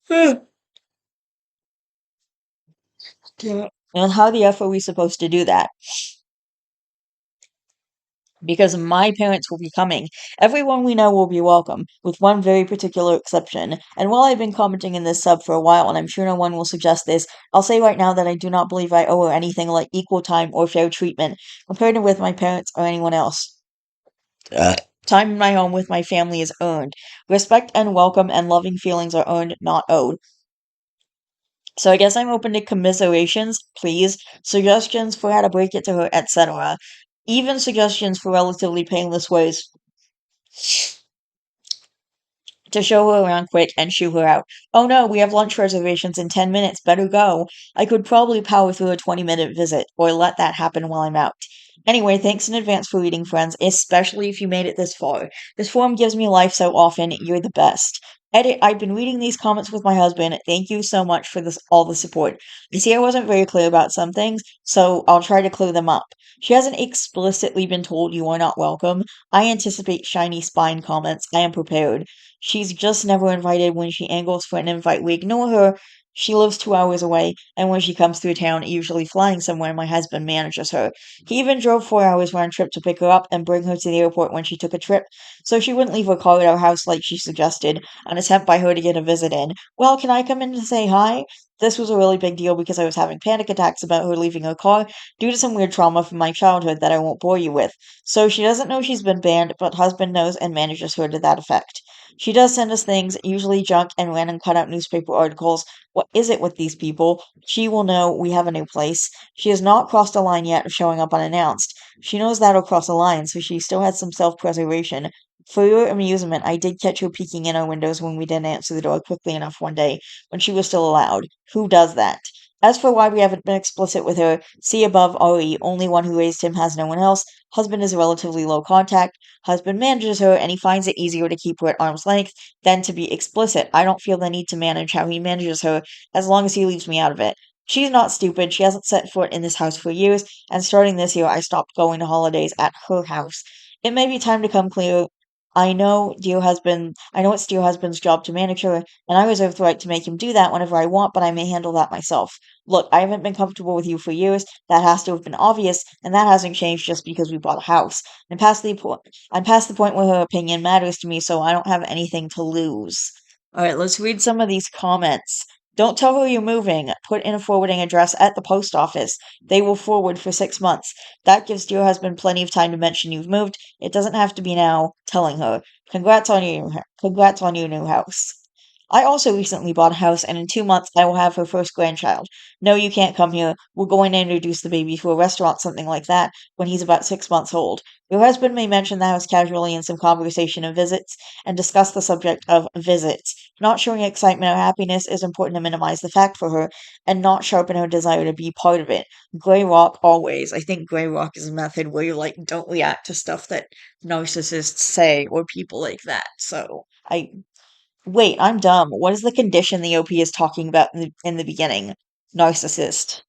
And how the F are we supposed to do that? Because my parents will be coming. Everyone we know will be welcome, with one very particular exception. And while I've been commenting in this sub for a while, and I'm sure no one will suggest this, I'll say right now that I do not believe I owe her anything like equal time or fair treatment, compared to with my parents or anyone else. Time in my home with my family is earned. Respect and welcome and loving feelings are earned, not owed. So I guess I'm open to commiserations, please, suggestions for how to break it to her, etc. Even suggestions for relatively painless ways to show her around quick and shoo her out. Oh no, we have lunch reservations in 10 minutes, better go. I could probably power through a 20-minute visit, or let that happen while I'm out. Anyway, thanks in advance for reading, friends, especially if you made it this far. This forum gives me life so often, you're the best. Edit, I've been reading these comments with my husband. Thank you so much for this all the support. You see, I wasn't very clear about some things, so I'll try to clear them up. She hasn't explicitly been told you are not welcome. I anticipate shiny spine comments. I am prepared. She's just never invited when she angles for an invite. We ignore her. She lives 2 hours away, and when she comes through town, usually flying somewhere, my husband manages her. He even drove 4 hours round trip to pick her up and bring her to the airport when she took a trip, so she wouldn't leave her car at our house like she suggested, an attempt by her to get a visit in. Well, can I come in to say hi? This was a really big deal because I was having panic attacks about her leaving her car due to some weird trauma from my childhood that I won't bore you with. So she doesn't know she's been banned, but husband knows and manages her to that effect. She does send us things, usually junk and random cutout newspaper articles. What is it with these people? She will know we have a new place. She has not crossed a line yet of showing up unannounced. She knows that'll cross a line, so she still has some self-preservation. For your amusement, I did catch her peeking in our windows when we didn't answer the door quickly enough one day, when she was still allowed. Who does that? As for why we haven't been explicit with her, see above RE, only one who raised him has no one else. Husband is relatively low contact. Husband manages her, and he finds it easier to keep her at arm's length than to be explicit. I don't feel the need to manage how he manages her, as long as he leaves me out of it. She's not stupid. She hasn't set foot in this house for years, and starting this year, I stopped going to holidays at her house. It may be time to come clear. I know it's dear husband's job to manage her, and I reserve the right to make him do that whenever I want, but I may handle that myself. Look, I haven't been comfortable with you for years. That has to have been obvious, and that hasn't changed just because we bought a house. I'm past the point where her opinion matters to me, so I don't have anything to lose. All right, let's read some of these comments. Don't tell her you're moving. Put in a forwarding address at the post office. They will forward for 6 months. That gives your husband plenty of time to mention you've moved. It doesn't have to be now. Telling her, congrats on your new house. I also recently bought a house, and in 2 months I will have her first grandchild. No, you can't come here. We're going to introduce the baby to a restaurant, something like that, when he's about 6 months old. Your husband may mention the house casually in some conversation of visits and discuss the subject of visits. Not showing excitement or happiness is important to minimize the fact for her and not sharpen her desire to be part of it. Gray rock always. I think gray rock is a method where you like don't react to stuff that narcissists say or people like that. So I wait, I'm dumb. What is the condition the OP is talking about in the beginning? Narcissist.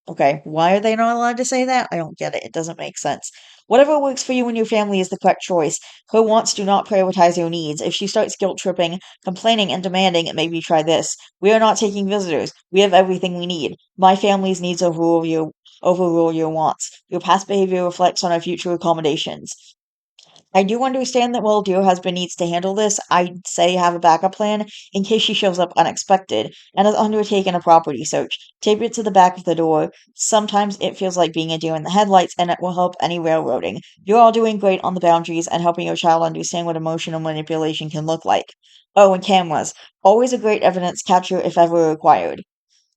Okay, why are they not allowed to say that? I don't get it. It doesn't make sense. Whatever works for you and your family is the correct choice. Her wants do not prioritize your needs. If she starts guilt tripping, complaining, and demanding, maybe try this. We are not taking visitors. We have everything we need. My family's needs overrule your wants. Your past behavior reflects on our future accommodations. I do understand that while dear husband needs to handle this, I'd say have a backup plan in case she shows up unexpected and has undertaken a property search. Tape it to the back of the door. Sometimes it feels like being a deer in the headlights, and it will help any railroading. You're all doing great on the boundaries and helping your child understand what emotional manipulation can look like. Oh, and cameras. Always a great evidence capture if ever required.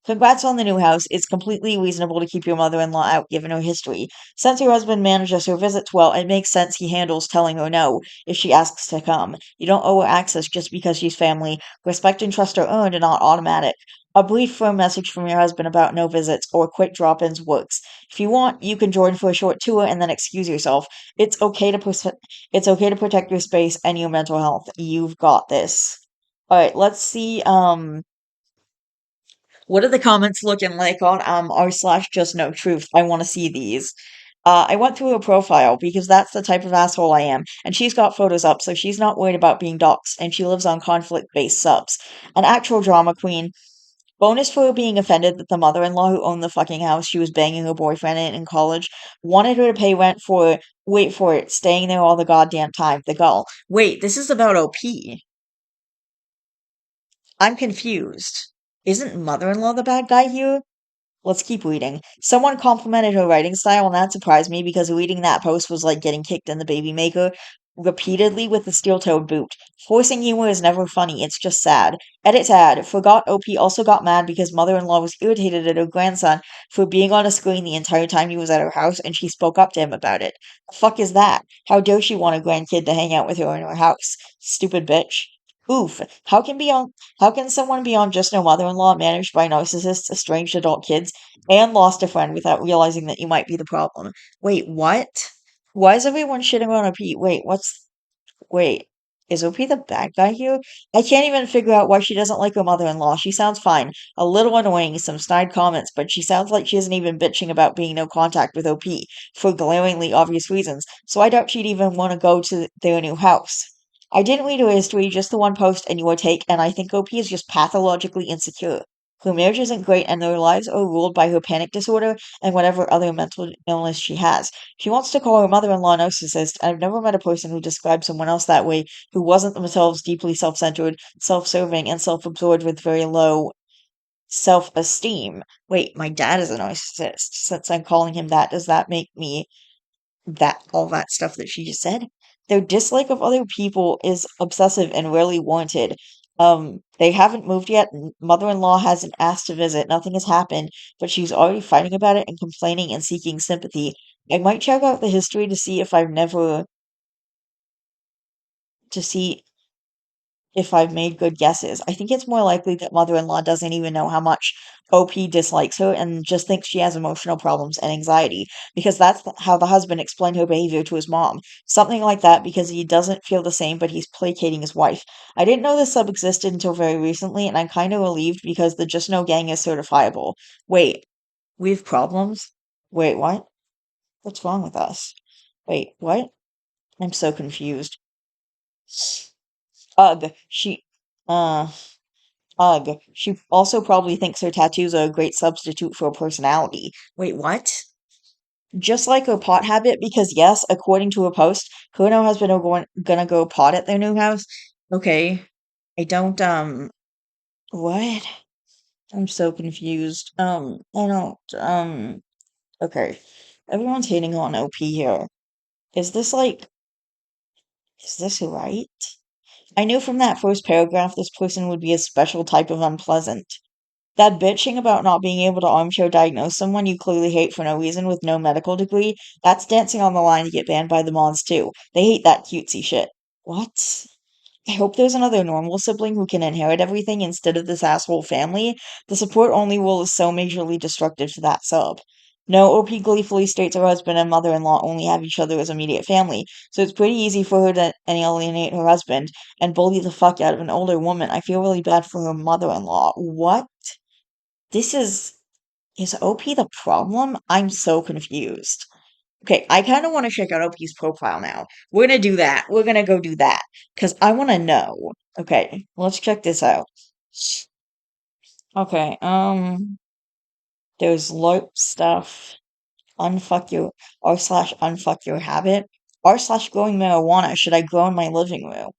Congrats on the new house. It's completely reasonable to keep your mother-in-law out given her history. Since your husband manages her visits well, it makes sense he handles telling her no if she asks to come. You don't owe her access just because she's family. Respect and trust are earned and not automatic. A brief firm message from your husband about no visits or quick drop-ins works. If you want, you can join for a short tour and then excuse yourself. It's okay to protect your space and your mental health. You've got this. All right, let's see. What are the comments looking like on r slash just no truth? I want to see these. I went through her profile because that's the type of asshole I am, and she's got photos up, so she's not worried about being doxxed, and she lives on conflict-based subs. An actual drama queen. Bonus for her being offended that the mother-in-law who owned the fucking house she was banging her boyfriend in college wanted her to pay rent for, wait for it, staying there all the goddamn time. The gall. Wait, this is about OP. I'm confused. Isn't mother-in-law the bad guy here? Let's keep reading. Someone complimented her writing style, and that surprised me because reading that post was like getting kicked in the baby maker repeatedly with a steel-toed boot. Forcing humor is never funny, it's just sad. Edit ad. Forgot OP also got mad because mother-in-law was irritated at her grandson for being on a screen the entire time he was at her house, and she spoke up to him about it. The fuck is that? How dare she want a grandkid to hang out with her in her house? Stupid bitch. Oof. How can someone be on Just No Mother-in-Law managed by narcissists, estranged adult kids, and lost a friend without realizing that you might be the problem? Wait, what? Why is everyone shitting on a Pete? Wait, wait. Is OP the bad guy here? I can't even figure out why she doesn't like her mother-in-law. She sounds fine. A little annoying, some snide comments, but she sounds like she isn't even bitching about being no contact with OP for glaringly obvious reasons, so I doubt she'd even want to go to their new house. I didn't read her history, just the one post and your take, and I think OP is just pathologically insecure. Her marriage isn't great, and their lives are ruled by her panic disorder and whatever other mental illness she has. She wants to call her mother-in-law a narcissist. I've never met a person who describes someone else that way who wasn't themselves deeply self centered, self serving, and self absorbed with very low self esteem. Wait, my dad is a narcissist. Since I'm calling him that, does that make me that all that stuff that she just said? Their dislike of other people is obsessive and rarely warranted. They haven't moved yet. Mother-in-law hasn't asked to visit. Nothing has happened, but she's already fighting about it and complaining and seeking sympathy. I might check out the history to see if I've never to see if I've made good guesses. I think it's more likely that mother-in-law doesn't even know how much OP dislikes her and just thinks she has emotional problems and anxiety because that's how the husband explained her behavior to his mom. Something like that because he doesn't feel the same, but he's placating his wife. I didn't know this sub existed until very recently, and I'm kind of relieved because the Just No gang is certifiable. Wait, we have problems? Wait, what? What's wrong with us? Wait, what? I'm so confused. Ugh, uh, ugh. She also probably thinks her tattoos are a great substitute for a personality. Wait, what? Just like her pot habit, because yes, according to a post, her and her husband are gonna go pot at their new house. Okay. I don't, what? I'm so confused. I don't, okay. Everyone's hating on OP here. Is this like, is this right? I knew from that first paragraph this person would be a special type of unpleasant. That bitching about not being able to armchair diagnose someone you clearly hate for no reason with no medical degree, that's dancing on the line to get banned by the mods too. They hate that cutesy shit. What? I hope there's another normal sibling who can inherit everything instead of this asshole family. The support only rule is so majorly destructive to that sub. No, OP gleefully states her husband and mother in law only have each other as immediate family, so it's pretty easy for her to alienate her husband and bully the fuck out of an older woman. I feel really bad for her mother in law. What? This is OP the problem? I'm so confused. Okay, I kind of want to check out OP's profile now. We're gonna do that. We're gonna go do that because I want to know. Okay, let's check this out. Okay, there's LARP stuff. Unfuck your r/unfuck your habit. R/growing marijuana. Should I grow in my living room?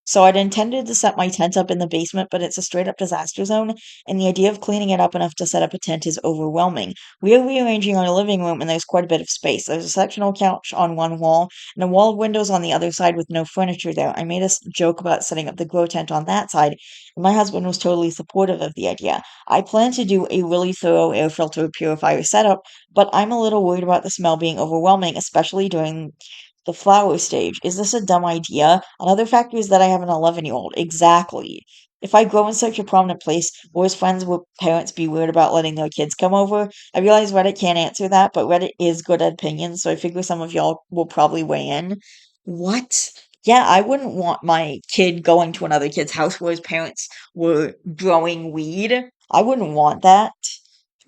So I'd intended to set my tent up in the basement, but it's a straight up disaster zone, and the idea of cleaning it up enough to set up a tent is overwhelming. We are rearranging our living room, and there's quite a bit of space. There's a sectional couch on one wall, and a wall of windows on the other side with no furniture there. I made a joke about setting up the grow tent on that side, and my husband was totally supportive of the idea. I plan to do a really thorough air filter purifier setup, but I'm a little worried about the smell being overwhelming, especially during the flower stage. Is this a dumb idea? Another factor is that I have an 11-year-old. Exactly. If I grow in such a prominent place, will his friends will parents be weird about letting their kids come over? I realize Reddit can't answer that, but Reddit is good at opinions, so I figure some of y'all will probably weigh in. What? Yeah, I wouldn't want my kid going to another kid's house where his parents were growing weed. I wouldn't want that.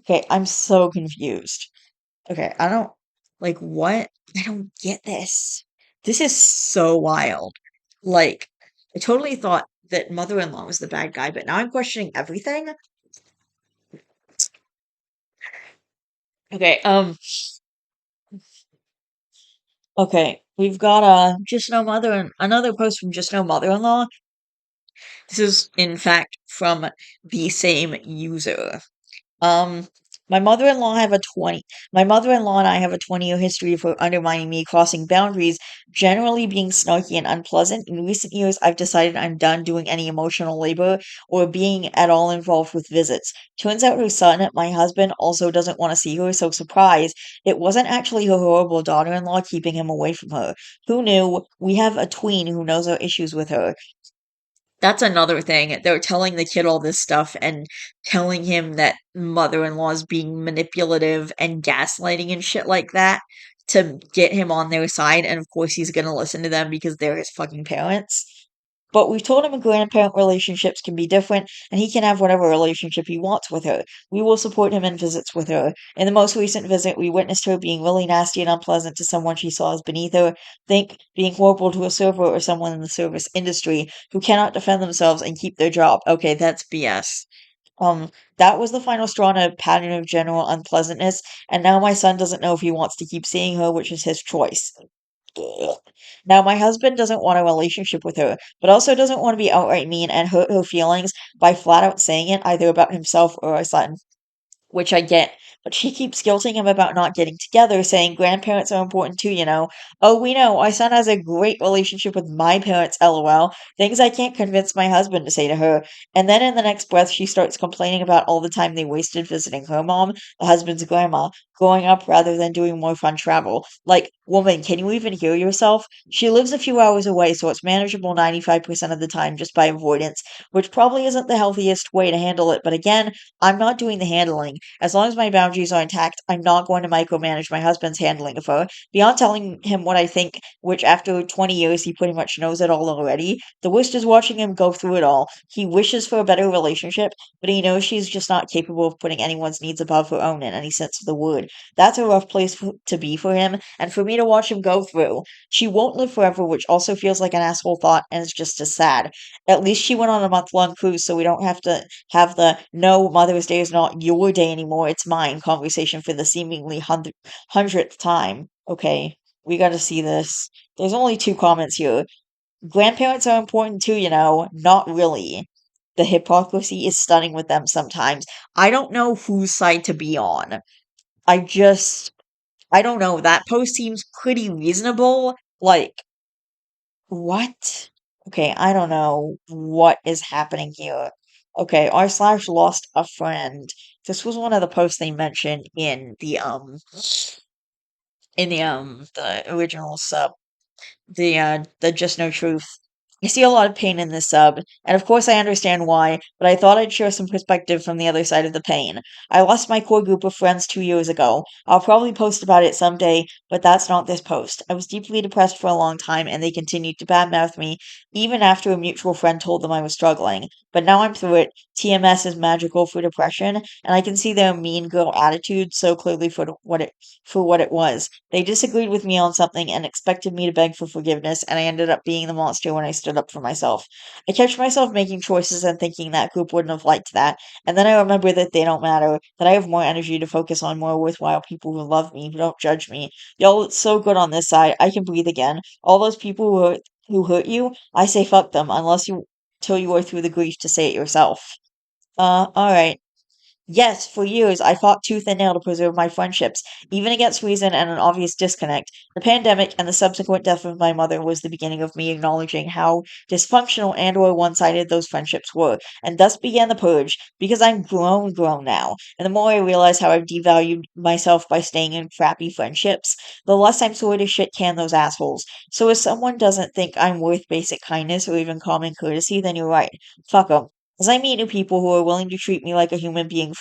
Okay, I'm so confused. Okay, I don't like what? I don't get this. This is so wild. Like, I totally thought that mother-in-law was the bad guy, but now I'm questioning everything. Okay, okay, we've got just no mother and another post from just no mother-in-law. This is in fact from the same user. Um, my mother-in-law have a 20 my mother-in-law and I have a 20-year history of her undermining me, crossing boundaries, generally being snarky and unpleasant. In recent years, I've decided I'm done doing any emotional labor or being at all involved with visits. Turns out her son, my husband, also doesn't want to see her, so surprise, it wasn't actually her horrible daughter-in-law keeping him away from her. Who knew? We have a tween who knows our issues with her. That's another thing. They're telling the kid all this stuff and telling him that mother-in-law is being manipulative and gaslighting and shit like that to get him on their side. And of course, he's gonna listen to them because they're his fucking parents. But we've told him grandparent relationships can be different, and he can have whatever relationship he wants with her. We will support him in visits with her. In the most recent visit, we witnessed her being really nasty and unpleasant to someone she saw as beneath her. Think being horrible to a server or someone in the service industry who cannot defend themselves and keep their job. Okay, that's BS. Um, that was the final straw in a pattern of general unpleasantness, and now my son doesn't know if he wants to keep seeing her, which is his choice. Ugh. Now, my husband doesn't want a relationship with her, but also doesn't want to be outright mean and hurt her feelings by flat out saying it either about himself or our son, which I get. But she keeps guilting him about not getting together, saying grandparents are important too, you know. Oh, we know. Our son has a great relationship with my parents, lol. Things I can't convince my husband to say to her. And then in the next breath, she starts complaining about all the time they wasted visiting her mom, the husband's grandma, growing up rather than doing more fun travel. Like, woman, can you even hear yourself? She lives a few hours away, so it's manageable 95% of the time just by avoidance, which probably isn't the healthiest way to handle it. But again, I'm not doing the handling. As long as my boundaries are intact, I'm not going to micromanage my husband's handling of her. Beyond telling him what I think, which after 20 years he pretty much knows it all already, the worst is watching him go through it all. He wishes for a better relationship, but he knows she's just not capable of putting anyone's needs above her own in any sense of the word. That's a rough place to be for him, and for me to watch him go through. She won't live forever, which also feels like an asshole thought, and it's just as sad. At least she went on a month-long cruise, so we don't have to have the "no, Mother's Day is not your day anymore, it's mine" conversation for the seemingly hundredth time. Okay, we gotta see this. There's only two comments here. Grandparents are important too, you know. Not really. The hypocrisy is stunning with them sometimes. I don't know whose side to be on. I just, I don't know. That post seems pretty reasonable. Like, what? Okay, I don't know what is happening here. Okay, r slash lost a friend. This was one of the posts they mentioned the original sub, the Just No Truth. I see a lot of pain in this sub, and of course I understand why, but I thought I'd share some perspective from the other side of the pain. I lost my core group of friends 2 years ago. I'll probably post about it someday, but that's not this post. I was deeply depressed for a long time, and they continued to badmouth me, even after a mutual friend told them I was struggling. But now I'm through it. TMS is magical for depression, and I can see their mean girl attitude so clearly for what it was. They disagreed with me on something and expected me to beg for forgiveness, and I ended up being the monster when I stood up for myself. I catch myself making choices and thinking that group wouldn't have liked that, and then I remember that they don't matter, that I have more energy to focus on more worthwhile people who love me, who don't judge me. Y'all, it's so good on this side. I can breathe again. All those people who hurt you, I say fuck them, unless you till you are through the grief to say it yourself. Alright. Yes, for years I fought tooth and nail to preserve my friendships, even against reason and an obvious disconnect. The pandemic and the subsequent death of my mother was the beginning of me acknowledging how dysfunctional and/or one-sided those friendships were, and thus began the purge, because I'm grown now. And the more I realize how I've devalued myself by staying in crappy friendships, the less I'm sore to shit can those assholes. So if someone doesn't think I'm worth basic kindness or even common courtesy, then you're right. Fuck 'em. As I meet new people who are willing to treat me like a human being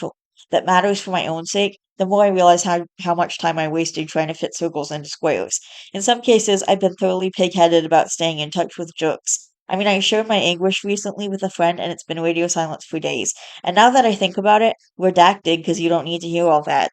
that matters for my own sake, the more I realize how much time I wasted trying to fit circles into squares. In some cases, I've been thoroughly pig-headed about staying in touch with jerks. I mean, I shared my anguish recently with a friend, and it's been radio silence for days. And now that I think about it, redacted because you don't need to hear all that.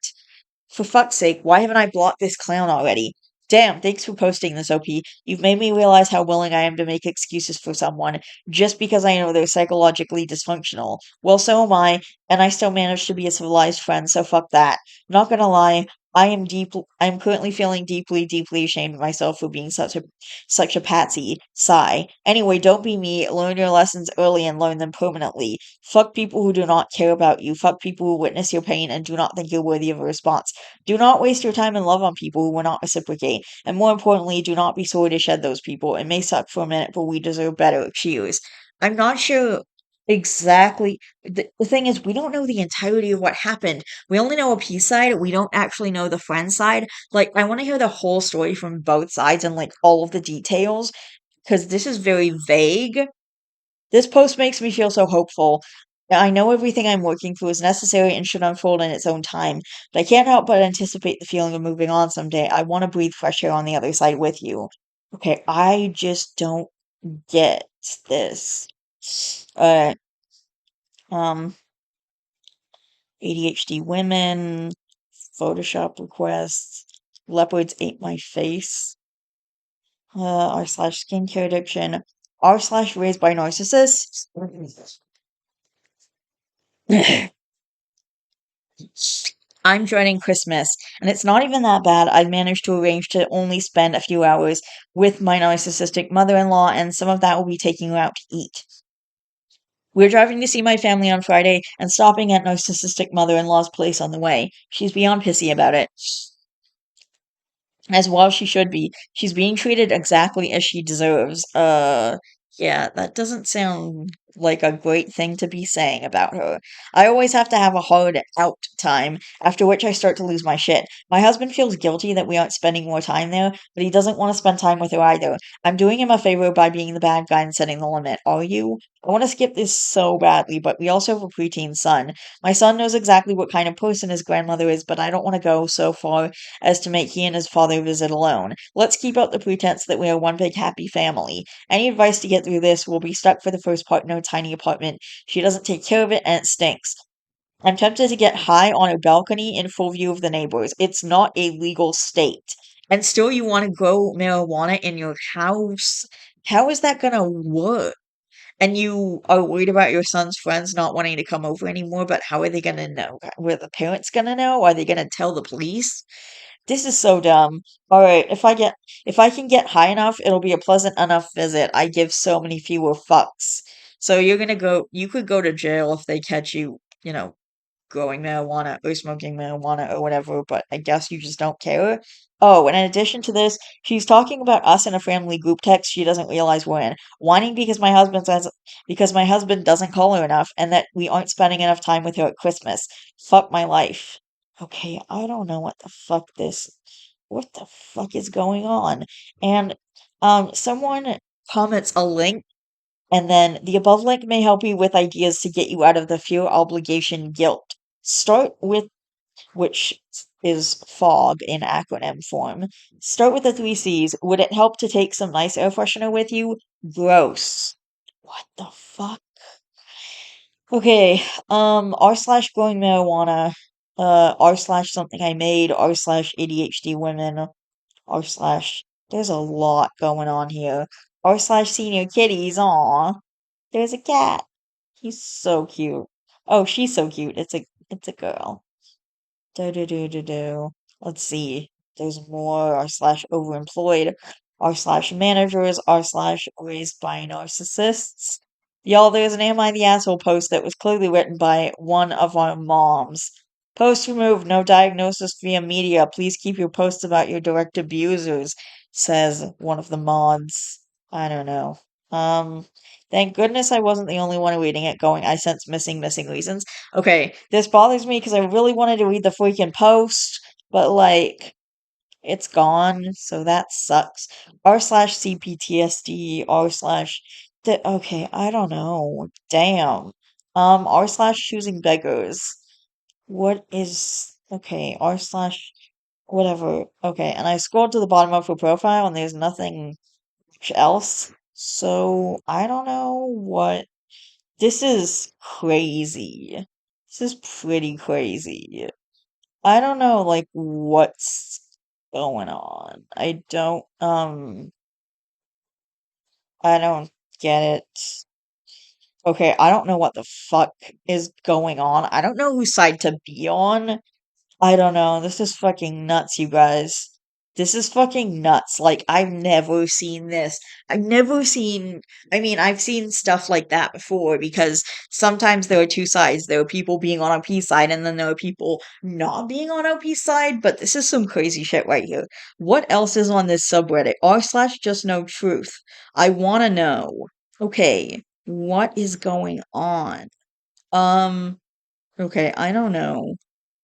For fuck's sake, why haven't I blocked this clown already? Damn, thanks for posting this, OP. You've made me realize how willing I am to make excuses for someone just because I know they're psychologically dysfunctional. Well, so am I, and I still manage to be a civilized friend, so fuck that. Not gonna lie, I am currently feeling deeply ashamed of myself for being such a patsy. Sigh. Anyway, don't be me. Learn your lessons early and learn them permanently. Fuck people who do not care about you. Fuck people who witness your pain and do not think you're worthy of a response. Do not waste your time and love on people who will not reciprocate. And more importantly, do not be sorry to shed those people. It may suck for a minute, but we deserve better. Cheers. I'm not sure exactly. The thing is, we don't know the entirety of what happened. We only know a piece side. We don't actually know the friend side. Like, I want to hear the whole story from both sides and, like, all of the details because this is very vague. This post makes me feel so hopeful. I know everything I'm working through is necessary and should unfold in its own time, but I can't help but anticipate the feeling of moving on someday. I want to breathe fresh air on the other side with you. Okay, I just don't get What's this? Uh, um, ADHD women, Photoshop requests, leopards ate my face, r slash skincare addiction, r slash raised by narcissists. I'm dreading Christmas, and it's not even that bad. I've managed to arrange to only spend a few hours with my narcissistic mother-in-law, and some of that will be taking her out to eat. We're driving to see my family on Friday and stopping at narcissistic mother-in-law's place on the way. She's beyond pissy about it. As well she should be. She's being treated exactly as she deserves. Yeah, that doesn't sound like a great thing to be saying about her. I always have to have a hard out time, after which I start to lose my shit. My husband feels guilty that we aren't spending more time there, but he doesn't want to spend time with her either. I'm doing him a favor by being the bad guy and setting the limit. Are you? I want to skip this so badly, but we also have a preteen son. My son knows exactly what kind of person his grandmother is, but I don't want to go so far as to make he and his father visit alone. Let's keep up the pretense that we are one big happy family. Any advice to get through this? Will be stuck for the first part in her tiny apartment. She doesn't take care of it and it stinks. I'm tempted to get high on a balcony in full view of the neighbors. It's not a legal state. And still you want to grow marijuana in your house? How is that gonna work? And you are worried about your son's friends not wanting to come over anymore, but how are they gonna know? Were the parents gonna know? Are they gonna tell the police? This is so dumb. All right, if I can get high enough, it'll be a pleasant enough visit. I give so many fewer fucks. So you could go to jail if they catch you, growing marijuana or smoking marijuana or whatever, but I guess you just don't care. Oh, and in addition to this, she's talking about us in a family group text she doesn't realize we're in, whining because my husband doesn't call her enough and that we aren't spending enough time with her at Christmas. Fuck my life. Okay, I don't know what the fuck is going on. And someone comments a link and then the above link may help you with ideas to get you out of the fear, obligation, guilt. Start with which is fog in acronym form. Start with the three C's. Would it help to take some nice air freshener with you? Gross. What the fuck? Okay, r slash growing marijuana, r slash something I made, r slash ADHD women, r slash there's a lot going on here. R slash senior kitties, aw. There's a cat. He's so cute. Oh, she's so cute. It's a girl. Do do do do do. Let's see. There's more r slash overemployed, r slash managers, r slash raised by narcissists. Y'all, there's an Am I the Asshole post that was clearly written by one of our moms. Post removed, no diagnosis via media. Please keep your posts about your direct abusers, says one of the mods. I don't know. Um, thank goodness I wasn't the only one reading it going, I sense missing reasons. Okay, this bothers me because I really wanted to read the freaking post, but like it's gone, so that sucks. R slash CPTSD, R slash okay, I don't know. Damn. R slash choosing beggars. What is okay, R slash whatever. Okay, and I scrolled to the bottom of her profile and there's nothing else. So I don't know what this is crazy. This is pretty crazy. I don't know like what's going on. I don't get it. Okay, I don't know what the fuck is going on. I don't know whose side to be on. I don't know. This is fucking nuts, you guys. This is fucking nuts. Like, I've never seen this. I mean, I've seen stuff like that before because sometimes there are two sides. There are people being on OP's side and then there are people not being on OP's side, but this is some crazy shit right here. What else is on this subreddit? R slash just no truth. I wanna know. Okay, what is going on? Um, okay, I don't know.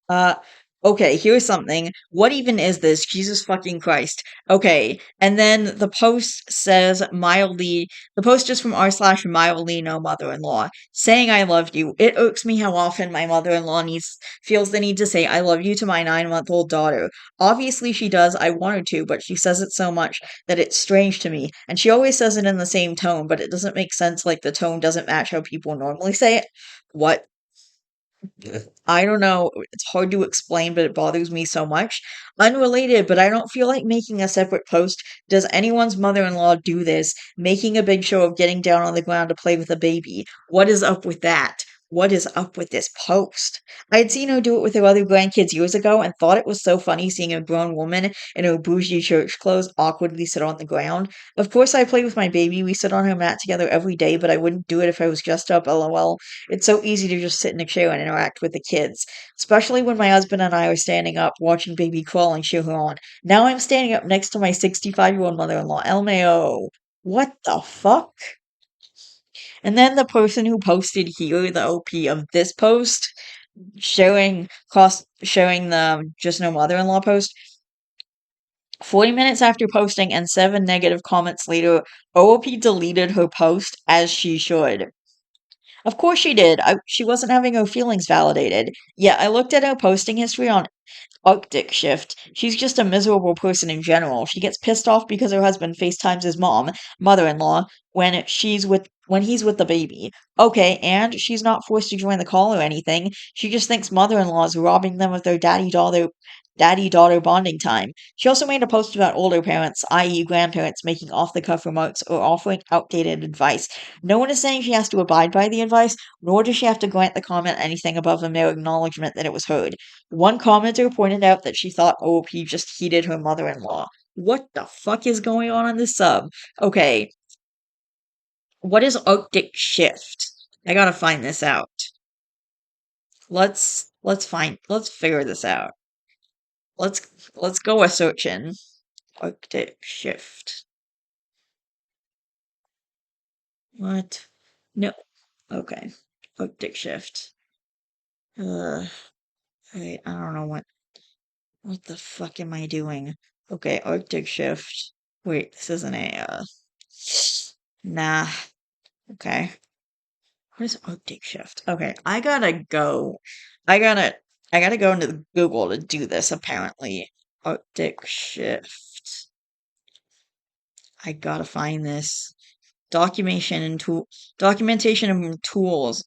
Uh, Okay, here's something. What even is this? Jesus fucking Christ. Okay, and then the post says mildly, the post is from r slash mildly no mother-in-law, saying I love you. It irks me how often my mother-in-law feels the need to say I love you to my 9-month-old daughter. Obviously she does, I want her to, but she says it so much that it's strange to me. And she always says it in the same tone, but it doesn't make sense, like the tone doesn't match how people normally say it. What? I don't know. It's hard to explain, but it bothers me so much. Unrelated, but I don't feel like making a separate post. Does anyone's mother in law do this? Making a big show of getting down on the ground to play with a baby. What is up with that? What is up with this post? I had seen her do it with her other grandkids years ago and thought it was so funny seeing a grown woman in her bougie church clothes awkwardly sit on the ground. Of course, I play with my baby. We sit on her mat together every day, but I wouldn't do it if I was dressed up, lol. It's so easy to just sit in a chair and interact with the kids, especially when my husband and I are standing up watching baby crawl and cheer her on. Now I'm standing up next to my 65-year-old mother-in-law. LMAO. What the fuck? And then the person who posted here, the OP of this post, showing the just no mother-in-law post, 40 minutes after posting and 7 negative comments later, OOP deleted her post as she should. Of course she did. She wasn't having her feelings validated. Yeah, I looked at her posting history on Arctic Shift. She's just a miserable person in general. She gets pissed off because her husband FaceTimes his mother-in-law, when he's with the baby. Okay, and she's not forced to join the call or anything. She just thinks mother-in-law is robbing them of their daddy-daughter bonding time. She also made a post about older parents, i.e. grandparents, making off-the-cuff remarks or offering outdated advice. No one is saying she has to abide by the advice, nor does she have to grant the comment anything above a mere acknowledgement that it was heard. One commenter pointed out that she thought OP just heated her mother-in-law. What the fuck is going on in this sub? Okay, what is Arctic Shift? I gotta find this out. Let's figure this out. Let's let's go a searching. Arctic Shift. What? No. Okay. Arctic Shift. I don't know what the fuck am I doing? Okay, Arctic Shift. Wait, this isn't nah. Okay. What is Arctic Shift? Okay, I gotta go. I gotta I gotta go into Google to do this apparently. Arctic Shift. I gotta find this. Documentation and tools.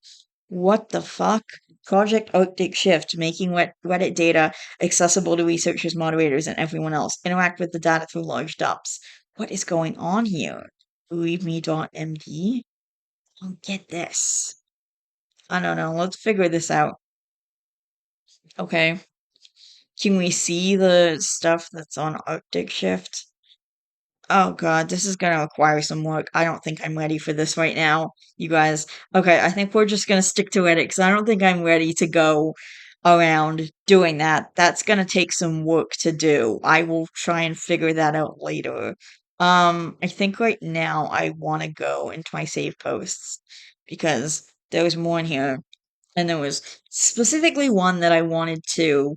What the fuck? Project Arctic Shift, making Reddit data accessible to researchers, moderators, and everyone else. Interact with the data through large dumps. What is going on here? ReadMe.md? I'll get this. I don't know. Let's figure this out. Okay. Can we see the stuff that's on Arctic Shift? Oh god, this is gonna require some work. I don't think I'm ready for this right now, you guys. Okay, I think we're just gonna stick to it because I don't think I'm ready to go around doing that. That's gonna take some work to do. I will try and figure that out later. I think right now I want to go into my save posts because there was more in here, and there was specifically one that I wanted to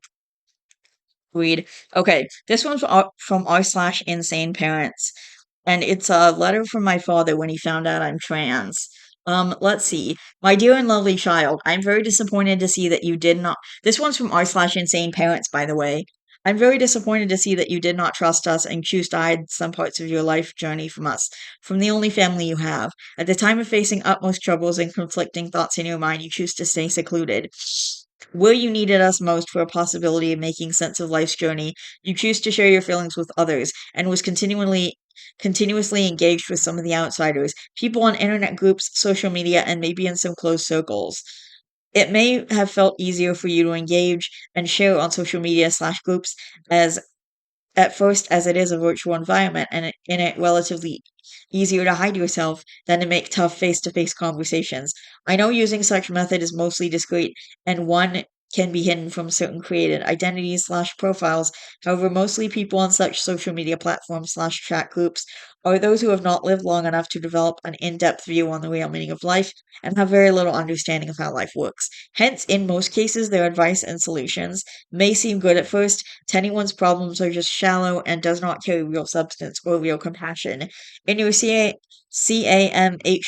read. Okay, this one's from r slash insane parents, and it's a letter from my father when he found out I'm trans. Let's see. My dear and lovely child, I'm very disappointed to see that you did not. This one's from r slash insane parents, by the way. I'm very disappointed to see that you did not trust us and choose to hide some parts of your life journey from us, from the only family you have. At the time of facing utmost troubles and conflicting thoughts in your mind, you choose to stay secluded. Where you needed us most for a possibility of making sense of life's journey, you choose to share your feelings with others, and was continuously engaged with some of the outsiders, people on internet groups, social media, and maybe in some closed circles. It may have felt easier for you to engage and share on social media slash groups as at first as it is a virtual environment and in it relatively easier to hide yourself than to make tough face-to-face conversations. I know using such method is mostly discreet and one can be hidden from certain created identities slash profiles. However, mostly people on such social media platforms slash chat groups are those who have not lived long enough to develop an in depth view on the real meaning of life and have very little understanding of how life works. Hence, in most cases, their advice and solutions may seem good at first. To anyone's problems are just shallow and does not carry real substance or real compassion. In your CAMH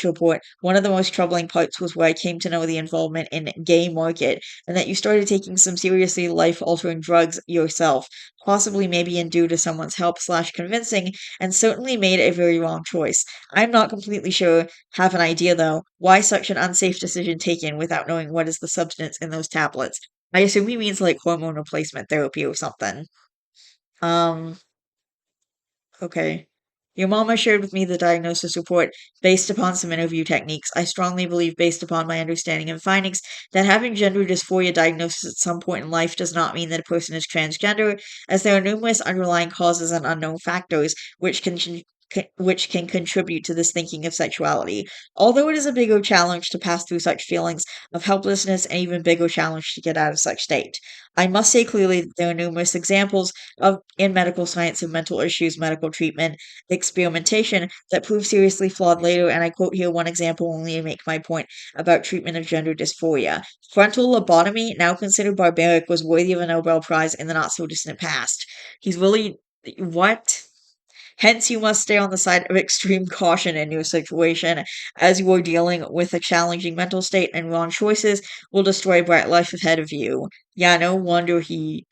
report, one of the most troubling parts was where I came to know the involvement in gay market and that you started taking some seriously life-altering drugs yourself, possibly maybe in due to someone's help slash convincing, and certainly made a very wrong choice. I'm not completely sure, have an idea though, why such an unsafe decision taken without knowing what is the substance in those tablets. I assume he means like hormone replacement therapy or something. Um, Okay. Your mama shared with me the diagnosis report based upon some interview techniques. I strongly believe, based upon my understanding and findings, that having gender dysphoria diagnosis at some point in life does not mean that a person is transgender, as there are numerous underlying causes and unknown factors which can contribute to this thinking of sexuality. Although it is a bigger challenge to pass through such feelings of helplessness and even bigger challenge to get out of such state. I must say clearly that there are numerous examples of in medical science of mental issues, medical treatment, experimentation that prove seriously flawed later, and I quote here one example only to make my point about treatment of gender dysphoria. Frontal lobotomy, now considered barbaric, was worthy of a Nobel Prize in the not so distant past. He's really what? Hence, you must stay on the side of extreme caution in your situation, as you are dealing with a challenging mental state and wrong choices will destroy a bright life ahead of you. Yeah, no wonder he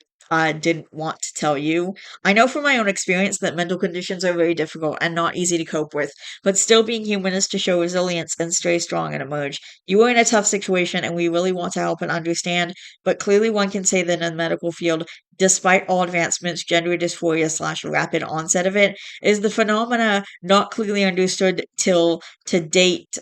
didn't want to tell you. I know from my own experience that mental conditions are very difficult and not easy to cope with, but still being human is to show resilience and stay strong and emerge. You are in a tough situation and we really want to help and understand, but clearly one can say that in the medical field, despite all advancements, gender dysphoria slash rapid onset of it is the phenomena not clearly understood till to date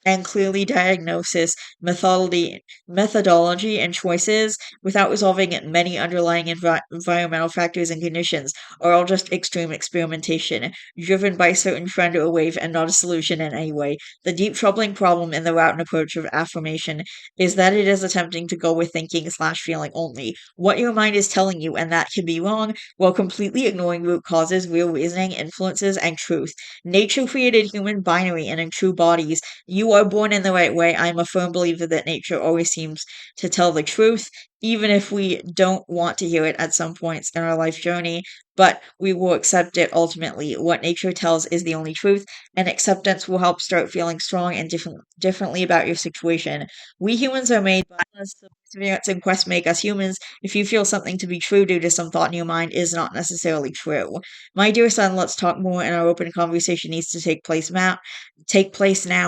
and clearly diagnosis, methodology, and choices without resolving many underlying environmental factors and conditions are all just extreme experimentation, driven by a certain trend or wave and not a solution in any way. The deep troubling problem in the route and approach of affirmation is that it is attempting to go with thinking slash feeling only. What your mind is telling you, and that can be wrong, while completely ignoring root causes, real reasoning, influences, and truth. Nature created human binary and in true bodies you are born in the right way. I'm a firm believer that nature always seems to tell the truth, even if we don't want to hear it at some points in our life journey, but we will accept it ultimately. What nature tells is the only truth, and acceptance will help start feeling strong and differently about your situation. We humans are made by us, so perseverance and quest make us humans. If you feel something to be true due to some thought in your mind is not necessarily true. My dear son, let's talk more, and our open conversation needs to take place now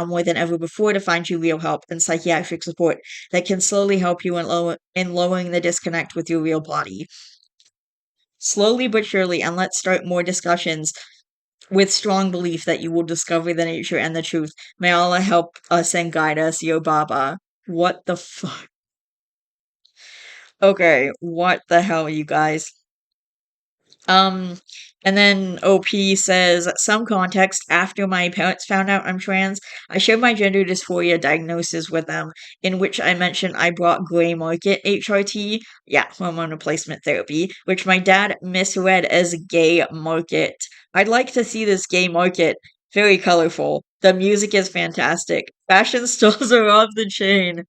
more than ever before to find you real help and psychiatric support that can slowly help you in lowering the disconnect with your real body. Slowly but surely, and let's start more discussions with strong belief that you will discover the nature and the truth. May Allah help us and guide us, Yo Baba. What the fuck? Okay, what the hell, you guys? Um, and then OP says, some context after my parents found out I'm trans, I shared my gender dysphoria diagnosis with them, in which I mentioned I brought gray market HRT, yeah, hormone replacement therapy, which my dad misread as gay market. I'd like to see this gay market. Very colorful. The music is fantastic. Fashion stores are off the chain.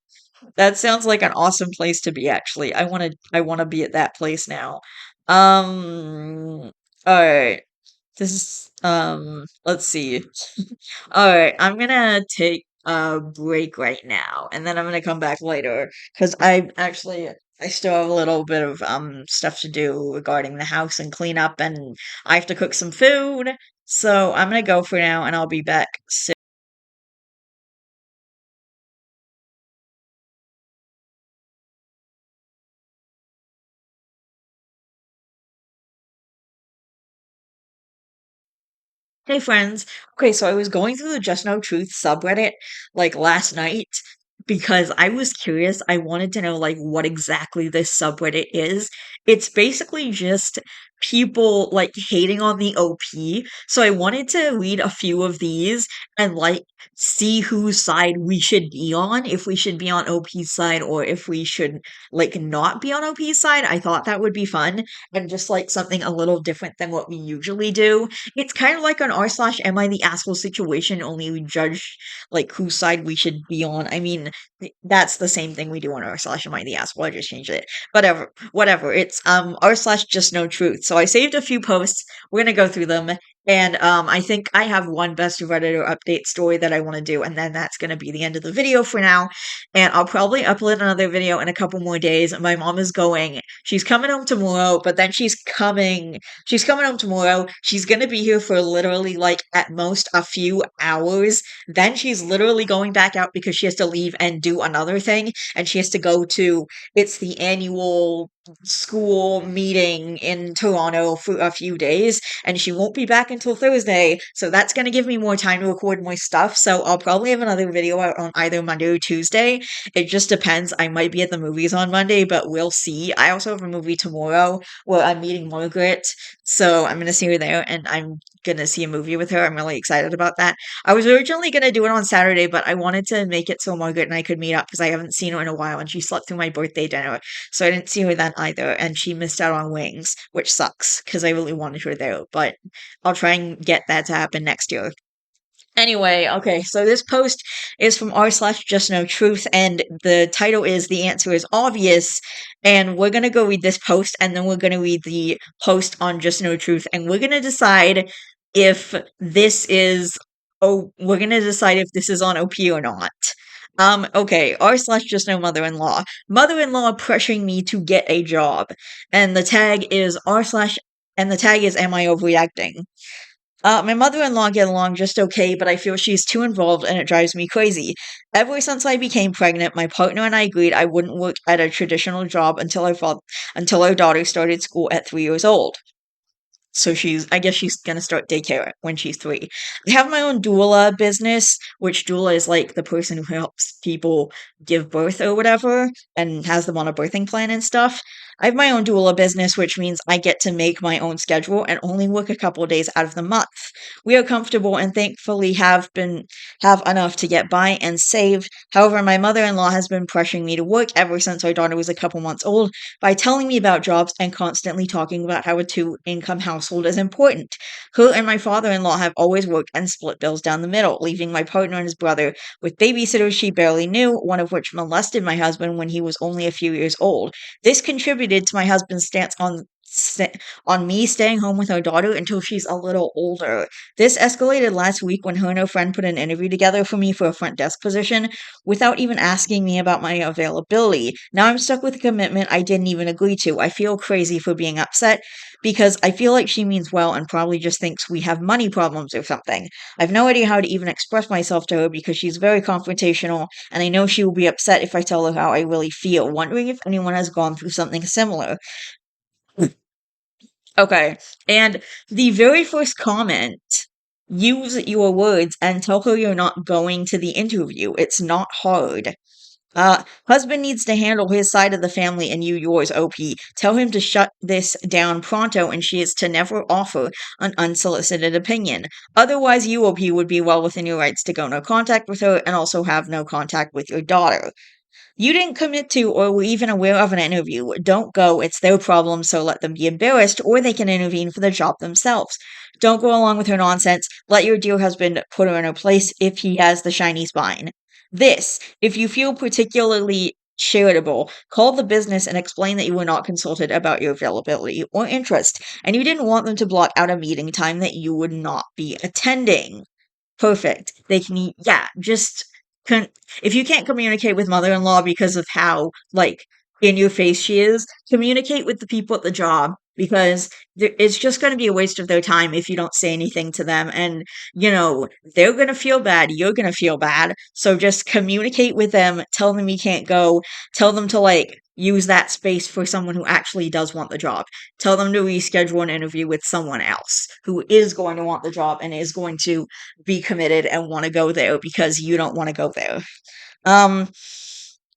That sounds like an awesome place to be, actually. I wanna be at that place now. Alright. This is let's see. Alright, I'm gonna take a break right now, and then I'm gonna come back later. Because I still have a little bit of stuff to do regarding the house and clean up, and I have to cook some food. So I'm gonna go for now and I'll be back soon. Hey friends. Okay, so I was going through the Just Know Truth subreddit like last night because I was curious. I wanted to know like what exactly this subreddit is. It's basically just people like hating on the OP. So I wanted to read a few of these and like see whose side we should be on, if we should be on OP's side or if we should like not be on OP's side. I thought that would be fun and just like something a little different than what we usually do. It's kind of like an r slash am I the asshole situation, only we judge like whose side we should be on. I mean, that's the same thing we do on r slash am I the asshole. I just changed it. Whatever. It's r slash just no truth. So I saved a few posts. We're gonna go through them. And I think I have one best of Redditor update story that I want to do, and then that's going to be the end of the video for now. And I'll probably upload another video in a couple more days. My mom is going. She's coming home tomorrow, but then she's coming home tomorrow. She's going to be here for literally like at most a few hours. Then she's literally going back out because she has to leave and do another thing, and she has to go to it's the annual school meeting in Toronto for a few days, and she won't be back until Thursday, so that's going to give me more time to record more stuff. So I'll probably have another video out on either Monday or Tuesday. It just depends. I might be at the movies on Monday, but we'll see. I also have a movie tomorrow where I'm meeting Margaret, so I'm going to see her there, and I'm going to see a movie with her. I'm really excited about that. I was originally going to do it on Saturday, but I wanted to make it so Margaret and I could meet up because I haven't seen her in a while, and she slept through my birthday dinner, so I didn't see her then either, and she missed out on Wings, which sucks because I really wanted her there, but I'll try and get that to happen next year. Anyway, okay, so this post is from r slash just no truth, and the title is The Answer is Obvious, and we're gonna go read this post, and then we're gonna read the post on just no truth, and we're gonna decide if this is we're gonna decide if this is on OP or not. Okay, r slash just no mother-in-law. Mother-in-law pressuring me to get a job. And the tag is r slash and the tag is am I overreacting? My mother-in-law get along just okay, but I feel she's too involved and it drives me crazy. Ever since I became pregnant, my partner and I agreed I wouldn't work at a traditional job until our daughter started school at 3 years old. So I guess she's gonna start daycare when she's 3. I have my own doula business, which doula is like the person who helps people give birth or whatever and has them on a birthing plan and stuff. I have my own doula business, which means I get to make my own schedule and only work a couple of days out of the month. We are comfortable and thankfully have enough to get by and save. However, my mother-in-law has been pressuring me to work ever since our daughter was a couple months old by telling me about jobs and constantly talking about how a two-income household is important. Her and my father-in-law have always worked and split bills down the middle, leaving my partner and his brother with babysitters she barely knew, one of which molested my husband when he was only a few years old. This contributed to my husband's stance on me staying home with our daughter until she's a little older. This escalated last week when her and her friend put an interview together for me for a front desk position without even asking me about my availability. Now I'm stuck with a commitment I didn't even agree to. I feel crazy for being upset because I feel like she means well and probably just thinks we have money problems or something. I have no idea how to even express myself to her because she's very confrontational and I know she will be upset if I tell her how I really feel, wondering if anyone has gone through something similar. Okay, and the very first comment, use your words and tell her you're not going to the interview. It's not hard. Husband needs to handle his side of the family and you yours, OP. Tell him to shut this down pronto and she is to never offer an unsolicited opinion. Otherwise, you, OP, would be well within your rights to go no contact with her and also have no contact with your daughter. You didn't commit to or were even aware of an interview. Don't go. It's their problem, so let them be embarrassed, or they can intervene for the job themselves. Don't go along with her nonsense. Let your dear husband put her in her place if he has the shiny spine. If you feel particularly charitable, call the business and explain that you were not consulted about your availability or interest, and you didn't want them to block out a meeting time that you would not be attending. Perfect. They can, yeah, just con- if you can't communicate with mother-in-law because of how like in your face she is, communicate with the people at the job because it's just going to be a waste of their time if you don't say anything to them and they're going to feel bad, you're going to feel bad, so just communicate with them, tell them you can't go, tell them to like use that space for someone who actually does want the job. Tell them to reschedule an interview with someone else who is going to want the job and is going to be committed and want to go there because you don't want to go there. Um,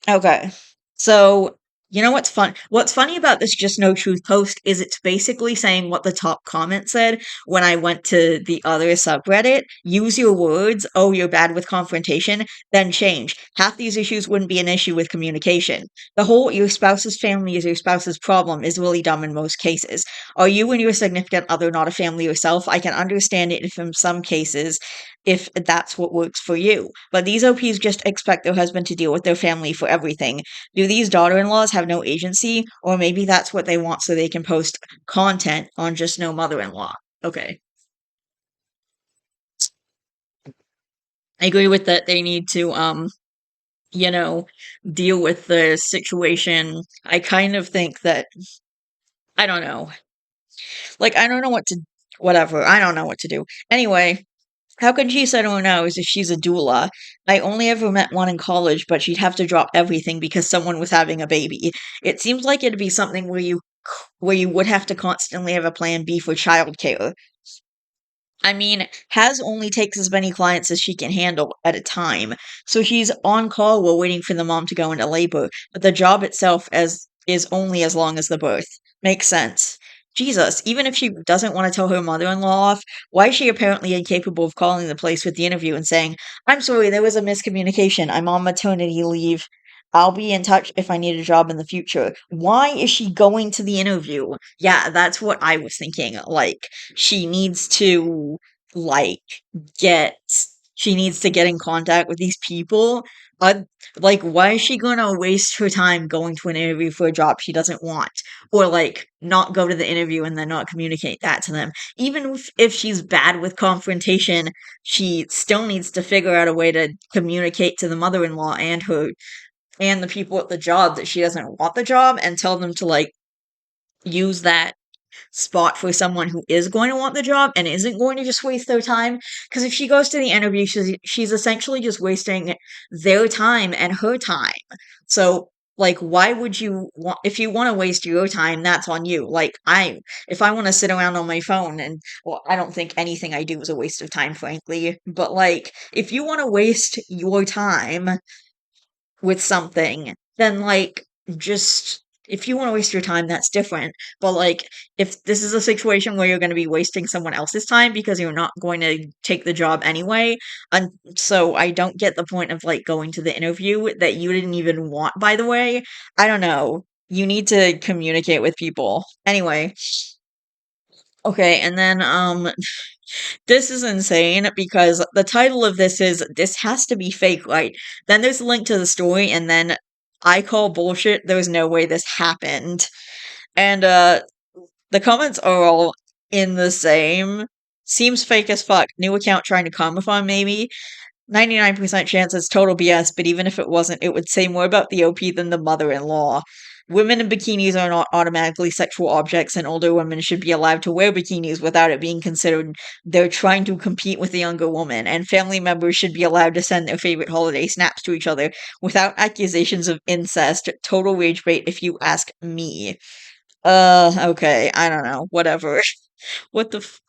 okay. So You know what's fun? What's funny about this Just No Truth post is it's basically saying what the top comment said when I went to the other subreddit. Use your words. Oh, you're bad with confrontation. Then change. Half these issues wouldn't be an issue with communication. The whole your spouse's family is your spouse's problem is really dumb in most cases. Are you and your significant other not a family yourself? I can understand it if in some cases if that's what works for you. But these OPs just expect their husband to deal with their family for everything. Do these daughter-in-laws have no agency? Or maybe that's what they want so they can post content on Just No Mother-in-Law. Okay. I agree with that. They need to, you know, deal with the situation. I kind of think that, I don't know. Like, I don't know what to, whatever. I don't know what to do. Anyway, how can she say no knows if she's a doula? I only ever met one in college, but she'd have to drop everything because someone was having a baby. It seems like it'd be something where you would have to constantly have a plan B for childcare. I mean, Has only takes as many clients as she can handle at a time, so she's on call while waiting for the mom to go into labor, but the job itself as is only as long as the birth. Makes sense. Jesus, even if she doesn't want to tell her mother-in-law off, why is she apparently incapable of calling the place with the interview and saying, "I'm sorry, there was a miscommunication. I'm on maternity leave. I'll be in touch if I need a job in the future." Why is she going to the interview? Yeah, that's what I was thinking. Like, she needs to like get she needs to get in contact with these people. uh, like, why is she gonna waste her time going to an interview for a job she doesn't want, or like not go to the interview and then not communicate that to them? Even if she's bad with confrontation, she still needs to figure out a way to communicate to the mother-in-law and her and the people at the job that she doesn't want the job, and tell them to like use that spot for someone who is going to want the job and isn't going to just waste their time. Because if she goes to the interview, she's essentially just wasting their time and her time. So, like, why would you want, if you want to waste your time, that's on you. If I want to sit around on my phone and, well, I don't think anything I do is a waste of time, frankly. But, like, if you want to waste your time with something, then just if you want to waste your time, that's different. But if this is a situation where you're going to be wasting someone else's time because you're not going to take the job anyway, and so I don't get the point of going to the interview that you didn't even want, by the way. I don't know. You need to communicate with people. Anyway, okay, and then this is insane because the title of this is "This Has to Be Fake," right? Then there's a link to the story, and then I call bullshit. There's no way this happened. And the comments are all in the same. Seems fake as fuck. New account trying to comment on maybe. 99% chance it's total BS, but even if it wasn't, it would say more about the OP than the mother-in-law. Women in bikinis are not automatically sexual objects, and older women should be allowed to wear bikinis without it being considered they're trying to compete with a younger woman, and family members should be allowed to send their favorite holiday snaps to each other without accusations of incest. Total rage bait if you ask me. Okay, I don't know, whatever.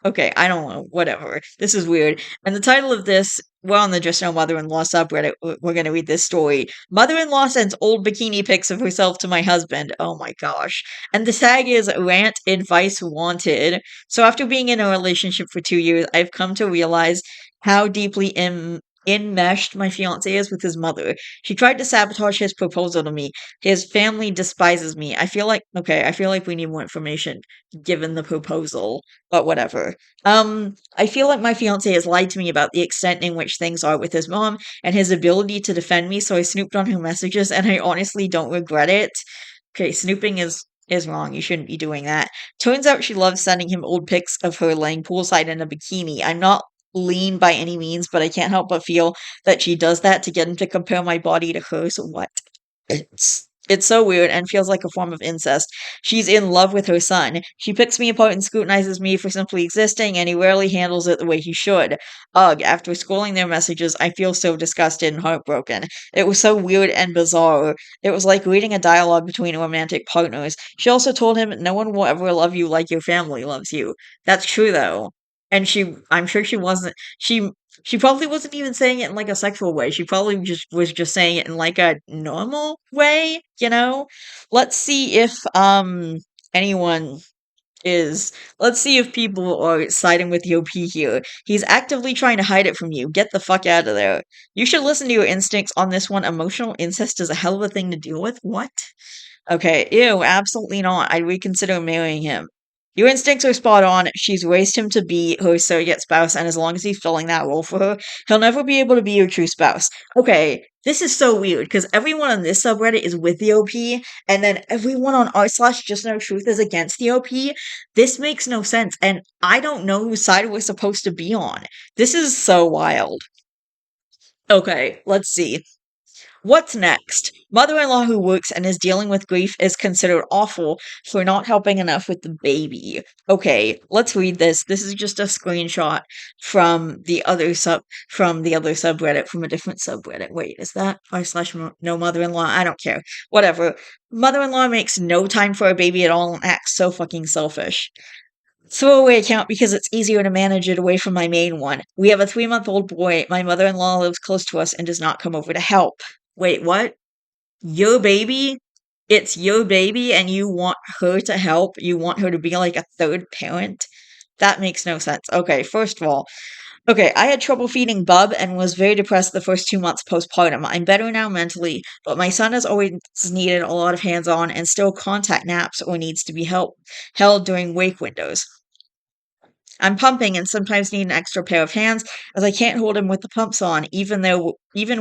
Okay, I don't know, whatever. This is weird. And the title of this, well, on the Just No Mother-in-Law subreddit, we're gonna read this story. Mother-in-law sends old bikini pics of herself to my husband. Oh my gosh. And the tag is rant advice wanted. So after being in a relationship for 2 years, I've come to realize how deeply enmeshed my fiance is with his mother. She tried to sabotage his proposal to me. His family despises me. I feel like we need more information given the proposal, but whatever. I feel like my fiance has lied to me about the extent in which things are with his mom and his ability to defend me, so I snooped on her messages and I honestly don't regret it. Okay, snooping is wrong. You shouldn't be doing that. Turns out she loves sending him old pics of her laying poolside in a bikini. I'm not lean by any means, but I can't help but feel that she does that to get him to compare my body to hers. What? It's so weird and feels like a form of incest. She's in love with her son. She picks me apart and scrutinizes me for simply existing, and he rarely handles it the way he should. Ugh, after scrolling their messages, I feel so disgusted and heartbroken. It was so weird and bizarre. It was like reading a dialogue between romantic partners. She also told him, "No one will ever love you like your family loves you." That's true, though. And I'm sure she wasn't, she She probably wasn't even saying it in like a sexual way. She probably just was just saying it in like a normal way, you know? Let's see if anyone is let's see if people are siding with the OP here. He's actively trying to hide it from you. Get the fuck out of there. You should listen to your instincts on this one. Emotional incest is a hell of a thing to deal with. What? Okay, ew, absolutely not. I'd reconsider marrying him. Your instincts are spot on. She's raised him to be her surrogate spouse, and as long as he's filling that role for her, he'll never be able to be your true spouse. Okay, this is so weird because everyone on this subreddit is with the OP, and then everyone on r slash just no truth is against the OP. This makes no sense, and I don't know whose side we're supposed to be on. This is so wild. Okay, let's see. What's next? Mother in law who works and is dealing with grief is considered awful for not helping enough with the baby. Okay, let's read this. This is just a screenshot from the other subreddit from a different subreddit. Wait, is that r slash no mother in law? I don't care. Whatever. Mother in law makes no time for a baby at all and acts so fucking selfish. Throwaway account because it's easier to manage it away from my main one. We have a 3-month-old boy. My mother in law lives close to us and does not come over to help. Wait, what? Your baby? It's your baby and you want her to help? You want her to be like a third parent? That makes no sense. Okay, first of all, okay, I had trouble feeding Bub and was very depressed the first 2 months postpartum. I'm better now mentally, but my son has always needed a lot of hands on and still contact naps or needs to be held during wake windows. I'm pumping and sometimes need an extra pair of hands as I can't hold him with the pumps on, even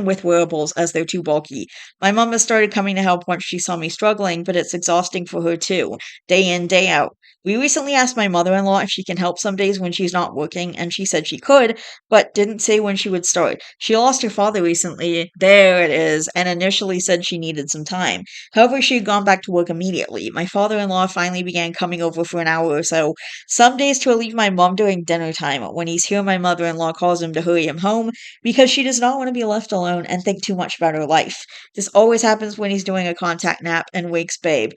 with wearables as they're too bulky. My mom has started coming to help once she saw me struggling, but it's exhausting for her too, day in, day out. We recently asked my mother-in-law if she can help some days when she's not working, and she said she could, but didn't say when she would start. She lost her father recently, there it is, and initially said she needed some time. However, she had gone back to work immediately. My father-in-law finally began coming over for an hour or so, some days to relieve my mom during dinner time. When he's here, my mother in law calls him to hurry him home because she does not want to be left alone and think too much about her life. This always happens when he's doing a contact nap and wakes babe.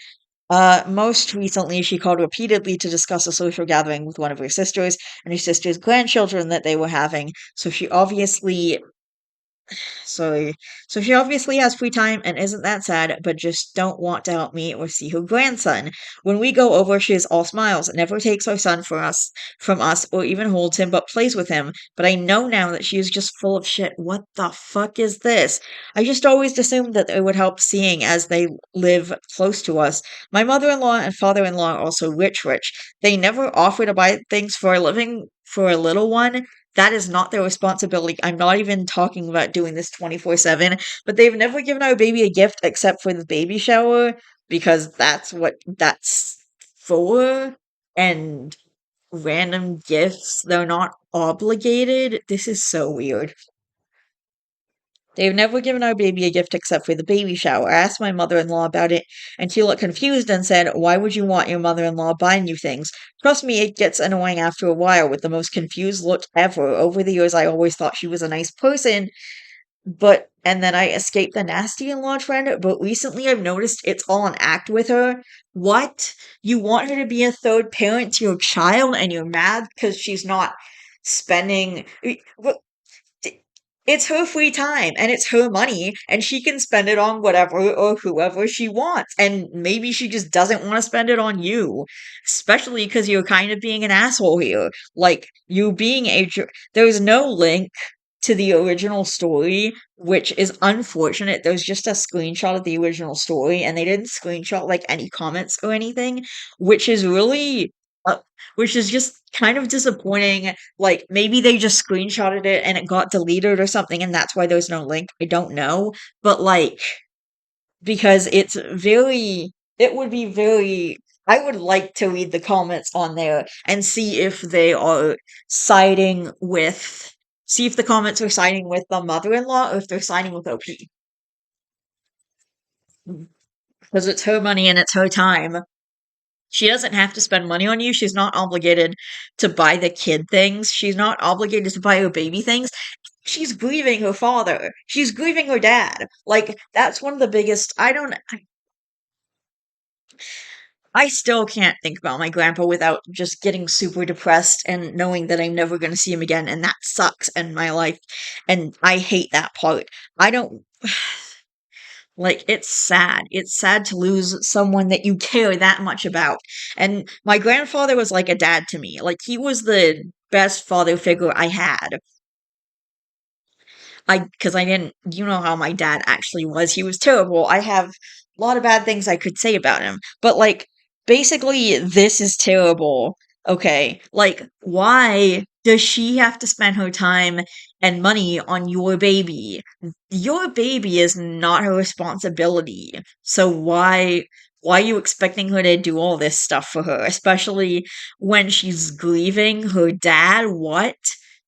Most recently, she called repeatedly to discuss a social gathering with one of her sisters and her sister's grandchildren that they were having. So so she obviously has free time and isn't that sad, but just don't want to help me or see her grandson. When we go over, she is all smiles, never takes our son from us or even holds him, but plays with him. But I know now that she is just full of shit. What the fuck is this? I just always assumed that it would help seeing as they live close to us. My mother-in-law and father-in-law are also rich. They never offer to buy things for a living for a little one. That is not their responsibility. I'm not even talking about doing this 24/7, but they've never given our baby a gift except for the baby shower because that's what that's for. And random gifts, they're not obligated. This is so weird. They've never given our baby a gift except for the baby shower. I asked my mother in law about it, and she looked confused and said, "Why would you want your mother in law buying you things?" Trust me, it gets annoying after a while with the most confused look ever. Over the years, I always thought she was a nice person, and then I escaped the nasty in law trend, but recently I've noticed it's all an act with her. What? You want her to be a third parent to your child, and you're mad because she's not spending. D- It's her free time and it's her money, and she can spend it on whatever or whoever she wants. And maybe she just doesn't want to spend it on you, especially because you're kind of being an asshole here. Like, you being there's no link to the original story, which is unfortunate. There's just a screenshot of the original story, and they didn't screenshot like any comments or anything, which is really. Uh, which is just kind of disappointing. Like, maybe they just screenshotted it and it got deleted or something, and that's why there's no link. I don't know. But, like, because it would be very, I would like to read the comments on there and see if they are siding with, see if the comments are siding with the mother in law or if they're siding with OP. Because it's her money and it's her time. She doesn't have to spend money on you. She's not obligated to buy the kid things. She's not obligated to buy her baby things. She's grieving her father. She's grieving her dad. Like, that's one of the biggest. I still can't think about my grandpa without just getting super depressed and knowing that I'm never going to see him again, and that sucks in my life. And I hate that part. I don't like it's sad. It's sad to lose someone that you care that much about. And my grandfather was like a dad to me. Like he was the best father figure I had. Because I didn't, you know how my dad actually was. He was terrible. I have a lot of bad things I could say about him. But, like, basically, this is terrible. Okay. Like, why does she have to spend her time and money on your baby? Your baby is not her responsibility. So why are you expecting her to do all this stuff for her? Especially when she's grieving her dad? What?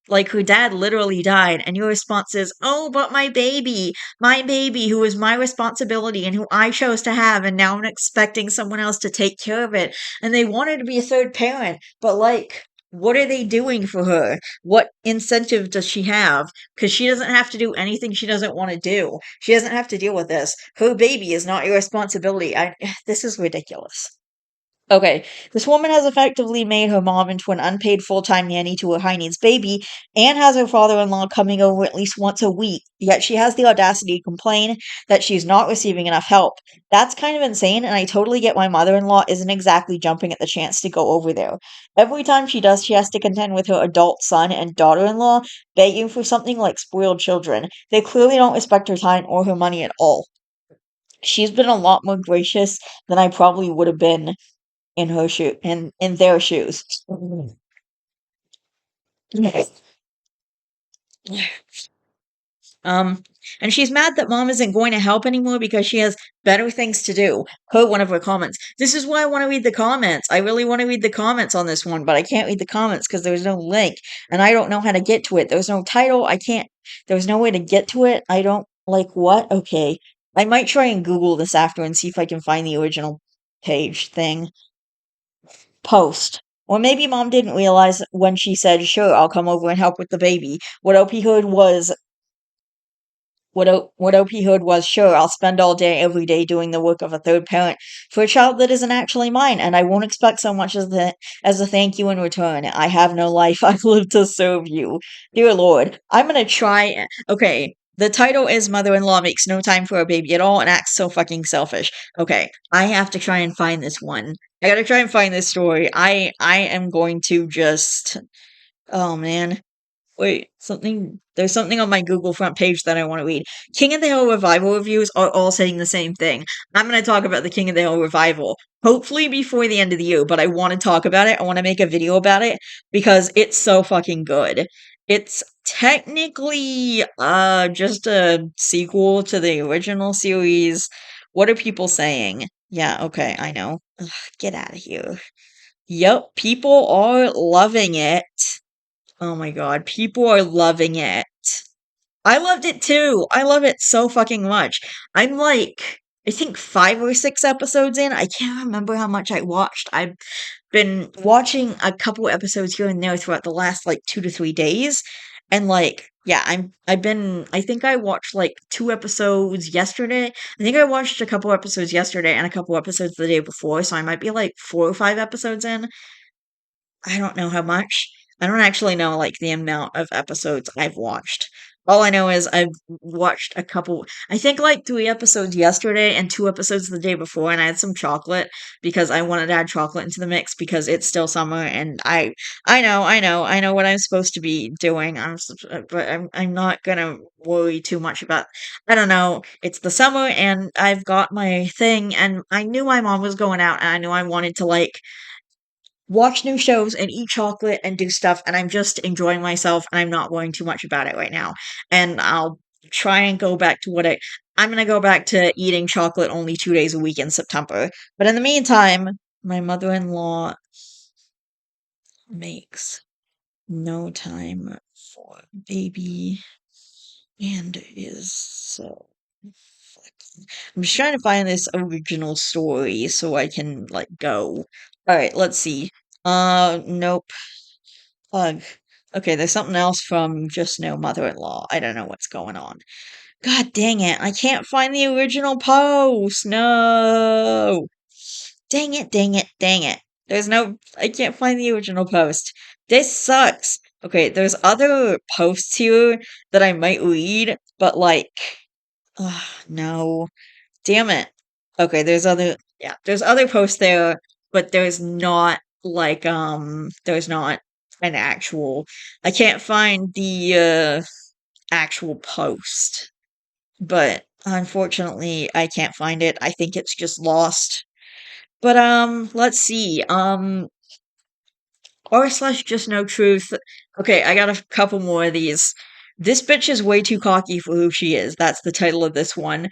Like her dad literally died, and your response is, "Oh, but my baby, who is my responsibility and who I chose to have, and now I'm expecting someone else to take care of it." And they want her to be a third parent, but like, what are they doing for her? What incentive does she have? Because she doesn't have to do anything she doesn't want to do. She doesn't have to deal with this. Her baby is not your responsibility. This is ridiculous. Okay, this woman has effectively made her mom into an unpaid full-time nanny to her high needs baby and has her father-in-law coming over at least once a week, yet she has the audacity to complain that she's not receiving enough help. That's kind of insane, and I totally get why mother-in-law isn't exactly jumping at the chance to go over there. Every time she does, she has to contend with her adult son and daughter-in-law begging for something like spoiled children. They clearly don't respect her time or her money at all. She's been a lot more gracious than I probably would have been in their shoes. Um, and she's mad that mom isn't going to help anymore because she has better things to do. Per one of her comments. This is why I want to read the comments. I really want to read the comments on this one, but I can't read the comments because there's no link and I don't know how to get to it. There's no title. There's no way to get to it. I don't like what? Okay. I might try and Google this after and see if I can find the original page thing. Post. Or maybe mom didn't realize when she said, "Sure, I'll come over and help with the baby." What OP heard was, "Sure, I'll spend all day every day doing the work of a third parent for a child that isn't actually mine, and I won't expect so much as a thank you in return. I have no life. I've lived to serve you." Dear Lord, I'm gonna try. Okay, the title is "Mother-in-law makes no time for a baby at all and acts so fucking selfish." Okay, I have to try and find this one. I gotta try and find this story. I am going to just. Oh man. Wait, there's something on my Google front page that I want to read. King of the Hill revival reviews are all saying the same thing. I'm going to talk about the King of the Hill revival, hopefully before the end of the year, but I want to talk about it. I want to make a video about it because it's so fucking good. It's technically just a sequel to the original series. What are people saying? Yeah, okay, I know. Ugh, get out of here. Yep, people are loving it. Oh my god, people are loving it. I loved it too. I love it so fucking much. I'm like, I think 5 or 6 episodes in. I can't remember how much I watched. I've been watching a couple episodes here and there throughout the last like 2 to 3 days. And like, yeah, I think I watched like 2 episodes yesterday. I think I watched a couple episodes yesterday and a couple episodes the day before. So I might be like 4 or 5 episodes in. I don't know how much. I don't actually know, like, the amount of episodes I've watched. All I know is I've watched a couple I think, like, 3 episodes yesterday and 2 episodes the day before, and I had some chocolate because I wanted to add chocolate into the mix because it's still summer, and I know what I'm supposed to be doing, but I'm not gonna worry too much about I don't know, it's the summer, and I've got my thing, and I knew my mom was going out, and I knew I wanted to, like, watch new shows and eat chocolate and do stuff, and I'm just enjoying myself, and I'm not worrying too much about it right now. And I'll try and go back to I'm gonna go back to eating chocolate only 2 days a week in September. But in the meantime, my mother-in-law makes no time for baby and is so I'm just trying to find this original story so I can like go. All right, let's see. Nope. Ugh. Okay, there's something else from Just No Mother-in-Law. I don't know what's going on. God dang it. I can't find the original post. No. Dang it, dang it, dang it. I can't find the original post. This sucks. Okay, there's other posts here that I might read, but like, no. Damn it. Okay, there's other posts there, but there's not an actual, I can't find the, actual post. But unfortunately, I can't find it. I think it's just lost. But let's see. R slash just no truth. Okay, I got a couple more of these. This bitch is way too cocky for who she is. That's the title of this one.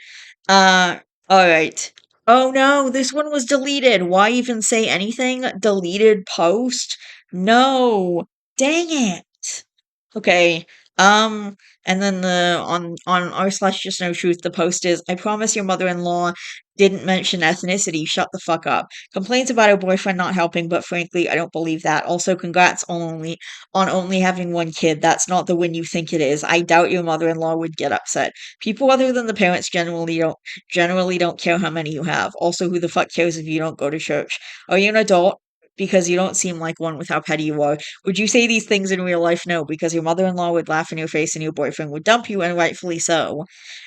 Uh, alright. Oh no, this one was deleted. Why even say anything? Deleted post? No. Dang it. Okay. Um, and then on r slash just no truth, the post is, I promise your mother-in-law didn't mention ethnicity. Shut the fuck up. Complains about her boyfriend not helping, but frankly, I don't believe that. Also, congrats on only having one kid. That's not the win you think it is. I doubt your mother-in-law would get upset. People other than the parents generally don't care how many you have. Also, who the fuck cares if you don't go to church? Are you an adult? Because you don't seem like one with how petty you are. Would you say these things in real life? No, because your mother-in-law would laugh in your face and your boyfriend would dump you, and rightfully so.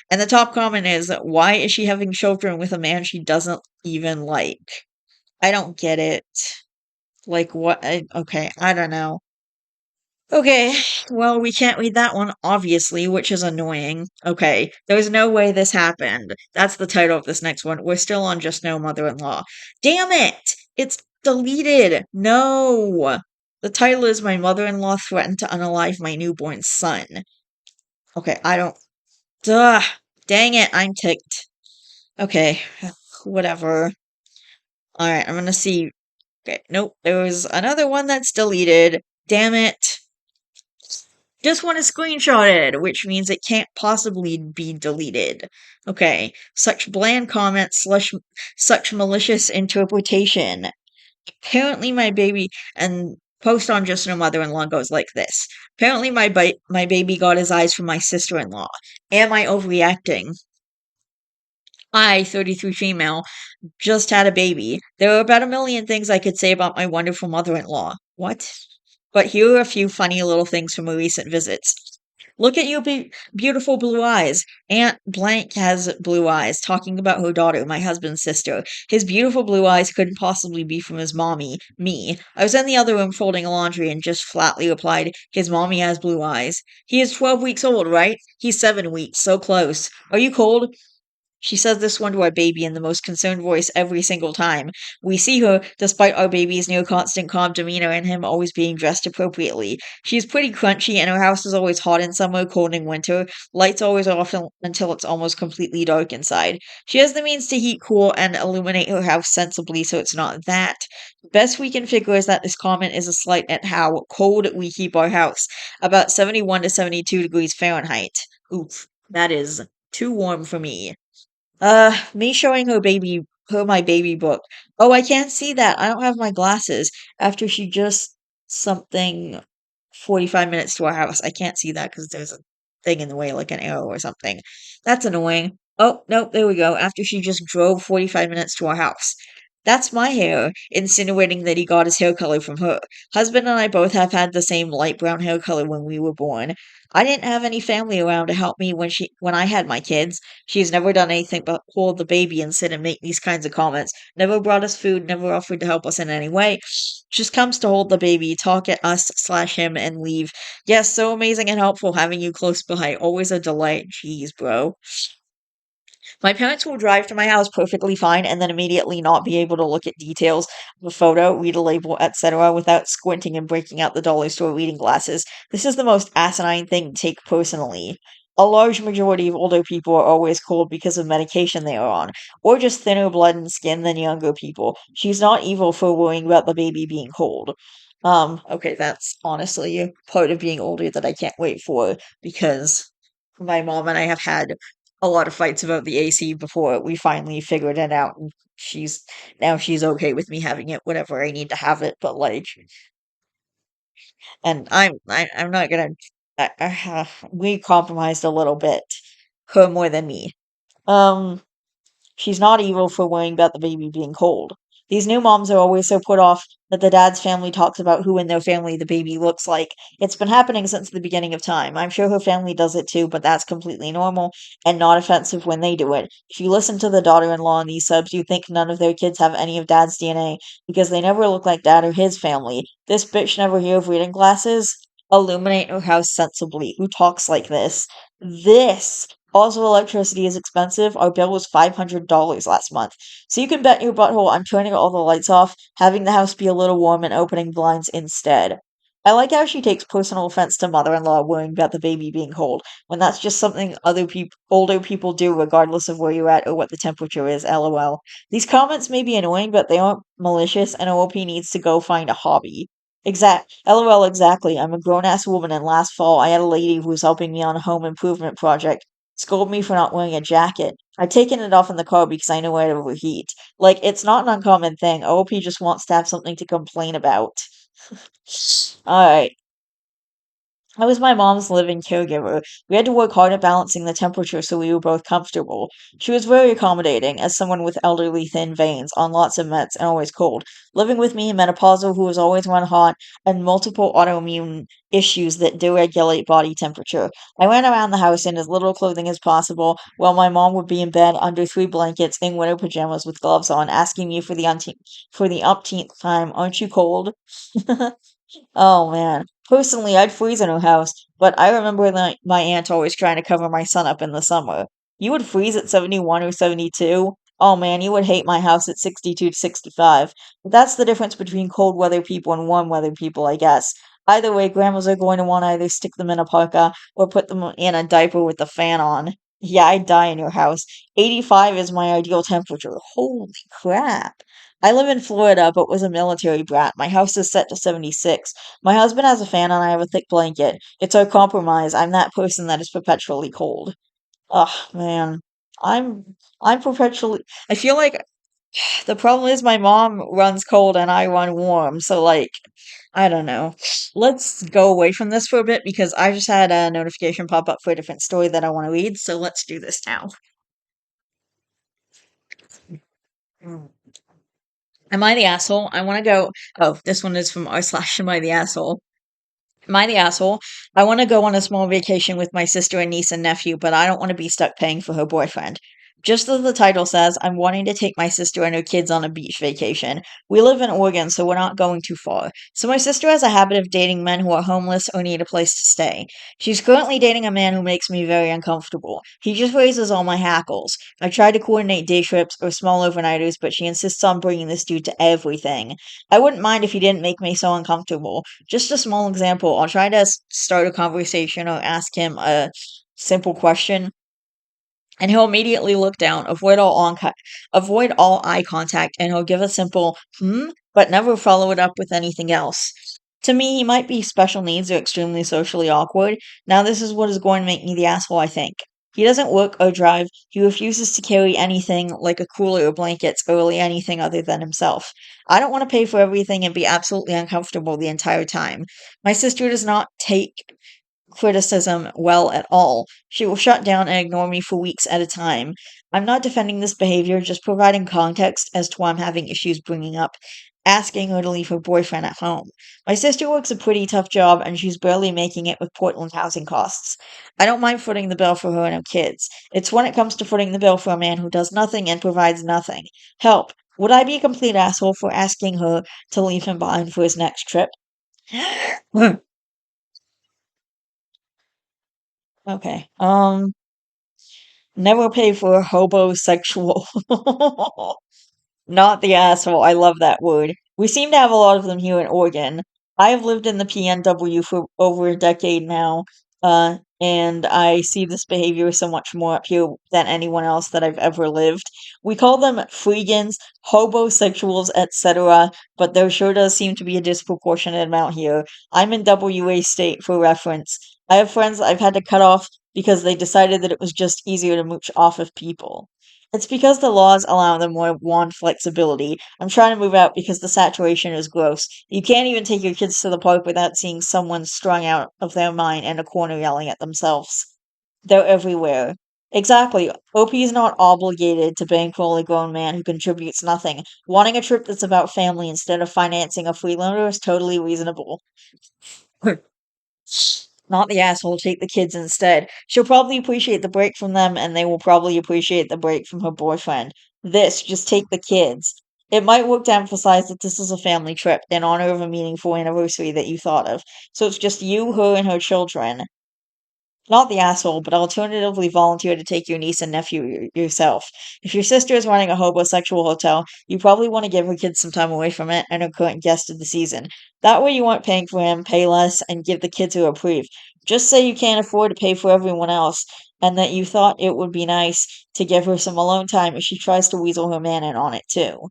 And the top comment is, why is she having children with a man she doesn't even like? I don't get it. Like, what? Okay, I don't know. Okay, well, we can't read that one, obviously, which is annoying. Okay, there's no way this happened. That's the title of this next one. We're still on Just No Mother-in-Law. Damn it! It's deleted! No! The title is My Mother-in-Law Threatened to Unalive My Newborn Son. Okay, I don't. Duh! Dang it, I'm ticked. Okay, whatever. Alright, I'm gonna see. Okay, nope, there was another one that's deleted. Damn it. This one is screenshotted, which means it can't possibly be deleted. Okay, such bland comments, such malicious interpretation. Apparently, my baby and post on Just No Mother-in-Law goes like this. Apparently, my baby got his eyes from my sister-in-law. Am I overreacting? I, 33 female, just had a baby. There are about a million things I could say about my wonderful mother-in-law. What? But here are a few funny little things from my recent visits. Look at you, beautiful blue eyes. Aunt Blank has blue eyes, talking about her daughter, my husband's sister. His beautiful blue eyes couldn't possibly be from his mommy, me. I was in the other room folding laundry and just flatly replied, his mommy has blue eyes. He is 12 weeks old, right? He's 7 weeks, so close. Are you cold? She says this one to our baby in the most concerned voice every single time. We see her, despite our baby's near constant calm demeanor and him always being dressed appropriately. She's pretty crunchy, and her house is always hot in summer, cold in winter. Lights always off until it's almost completely dark inside. She has the means to heat, cool, and illuminate her house sensibly, so it's not that. The best we can figure is that this comment is a slight at how cold we keep our house, about 71 to 72 degrees Fahrenheit. Oof, that is too warm for me. Me showing her my baby book. Oh, I can't see that. I don't have my glasses. After she just something 45 minutes to our house. I can't see that because there's a thing in the way, like an arrow or something. That's annoying. Oh, no, there we go. After she just drove 45 minutes to our house. That's my hair, insinuating that he got his hair color from her. Husband and I both have had the same light brown hair color when we were born. I didn't have any family around to help me when I had my kids. She's never done anything but hold the baby and sit and make these kinds of comments. Never brought us food, never offered to help us in any way. Just comes to hold the baby, talk at us slash him, and leave. Yes, so amazing and helpful having you close by. Always a delight. Jeez, bro. My parents will drive to my house perfectly fine and then immediately not be able to look at details of a photo, read a label, etc., without squinting and breaking out the dollar store reading glasses. This is the most asinine thing to take personally. A large majority of older people are always cold because of medication they are on, or just thinner blood and skin than younger people. She's not evil for worrying about the baby being cold. Okay, that's honestly a part of being older that I can't wait for because my mom and I have had a lot of fights about the AC before we finally figured it out, and she's okay with me having it whenever I need to have it, but, like, and I'm not gonna we compromised a little bit, her more than me. Um, she's not evil for worrying about the baby being cold. These new moms are always so put off that the dad's family talks about who in their family the baby looks like. It's been happening since the beginning of time. I'm sure her family does it too, but that's completely normal and not offensive when they do it. If you listen to the daughter-in-law in these subs, you think none of their kids have any of dad's DNA because they never look like dad or his family. This bitch never hear of reading glasses? Illuminate her house sensibly. Who talks like this? This. Also, electricity is expensive. Our bill was $500 last month. So you can bet your butthole I'm turning all the lights off, having the house be a little warm, and opening blinds instead. I like how she takes personal offense to mother-in-law worrying about the baby being cold, when that's just something older people do regardless of where you're at or what the temperature is, lol. These comments may be annoying, but they aren't malicious, and OP needs to go find a hobby. LOL, exactly. I'm a grown-ass woman, and last fall I had a lady who was helping me on a home improvement project scold me for not wearing a jacket. I'd taken it off in the car because I knew I'd overheat. Like, it's not an uncommon thing. OP just wants to have something to complain about. Alright. I was my mom's living caregiver. We had to work hard at balancing the temperature so we were both comfortable. She was very accommodating, as someone with elderly thin veins, on lots of meds, and always cold. Living with me, a menopausal who was always run hot, and multiple autoimmune issues that deregulate body temperature. I ran around the house in as little clothing as possible, while my mom would be in bed under three blankets in winter pajamas with gloves on, asking me for the umpteenth time, "Aren't you cold?" Oh man. Personally, I'd freeze in her house, but I remember my aunt always trying to cover my son up in the summer. You would freeze at 71 or 72? Oh man, you would hate my house at 62 to 65. But that's the difference between cold weather people and warm weather people, I guess. Either way, grandmas are going to want to either stick them in a parka or put them in a diaper with the fan on. Yeah, I'd die in your house. 85 is my ideal temperature. Holy crap. I live in Florida, but was a military brat. My house is set to 76. My husband has a fan and I have a thick blanket. It's our compromise. I'm that person that is perpetually cold. Ugh, man. I'm perpetually I feel like the problem is my mom runs cold and I run warm. So like I don't know. Let's go away from this for a bit because I just had a notification pop up for a different story that I want to read. So let's do this now. Mm. Am I the asshole? I want to go. Oh, this one is from r slash Am I the asshole? Am I the asshole? I want to go on a small vacation with my sister and niece and nephew, but I don't want to be stuck paying for her boyfriend. Just as the title says, I'm wanting to take my sister and her kids on a beach vacation. We live in Oregon, so we're not going too far. So my sister has a habit of dating men who are homeless or need a place to stay. She's currently dating a man who makes me very uncomfortable. He just raises all my hackles. I tried to coordinate day trips or small overnighters, but she insists on bringing this dude to everything. I wouldn't mind if he didn't make me so uncomfortable. Just a small example. I'll try to start a conversation or ask him a simple question, and he'll immediately look down, avoid all eye contact, and he'll give a simple but never follow it up with anything else. To me, he might be special needs or extremely socially awkward. Now, this is what is going to make me the asshole, I think. He doesn't work or drive. He refuses to carry anything like a cooler or blankets or really anything other than himself. I don't want to pay for everything and be absolutely uncomfortable the entire time. My sister does not take criticism well at all. She will shut down and ignore me for weeks at a time. I'm not defending this behavior, just providing context as to why I'm having issues bringing up asking her to leave her boyfriend at home. My sister works a pretty tough job and she's barely making it with Portland housing costs. I don't mind footing the bill for her and her kids. It's when it comes to footing the bill for a man who does nothing and provides nothing. Help. Would I be a complete asshole for asking her to leave him behind for his next trip? Okay. Never pay for a hobosexual. Not the asshole. I love that word. We seem to have a lot of them here in Oregon. I have lived in the PNW for over a decade now, and I see this behavior so much more up here than anyone else that I've ever lived. We call them freegans, hobosexuals, etc., but there sure does seem to be a disproportionate amount here. I'm in WA state for reference. I have friends I've had to cut off because they decided that it was just easier to mooch off of people. It's because the laws allow them more wand flexibility. I'm trying to move out because the saturation is gross. You can't even take your kids to the park without seeing someone strung out of their mind in a corner yelling at themselves. They're everywhere. Exactly. OP is not obligated to bankroll a grown man who contributes nothing. Wanting a trip that's about family instead of financing a freeloader is totally reasonable. Not the asshole, take the kids instead. She'll probably appreciate the break from them, and they will probably appreciate the break from her boyfriend. Just take the kids. It might work to emphasize that this is a family trip in honor of a meaningful anniversary that you thought of. So it's just you, her, and her children. Not the asshole, but alternatively volunteer to take your niece and nephew yourself. If your sister is running a homosexual hotel, you probably want to give her kids some time away from it and her current guest of the season. That way you aren't paying for him, pay less, and give the kids a reprieve. Just say you can't afford to pay for everyone else, and that you thought it would be nice to give her some alone time if she tries to weasel her man in on it too.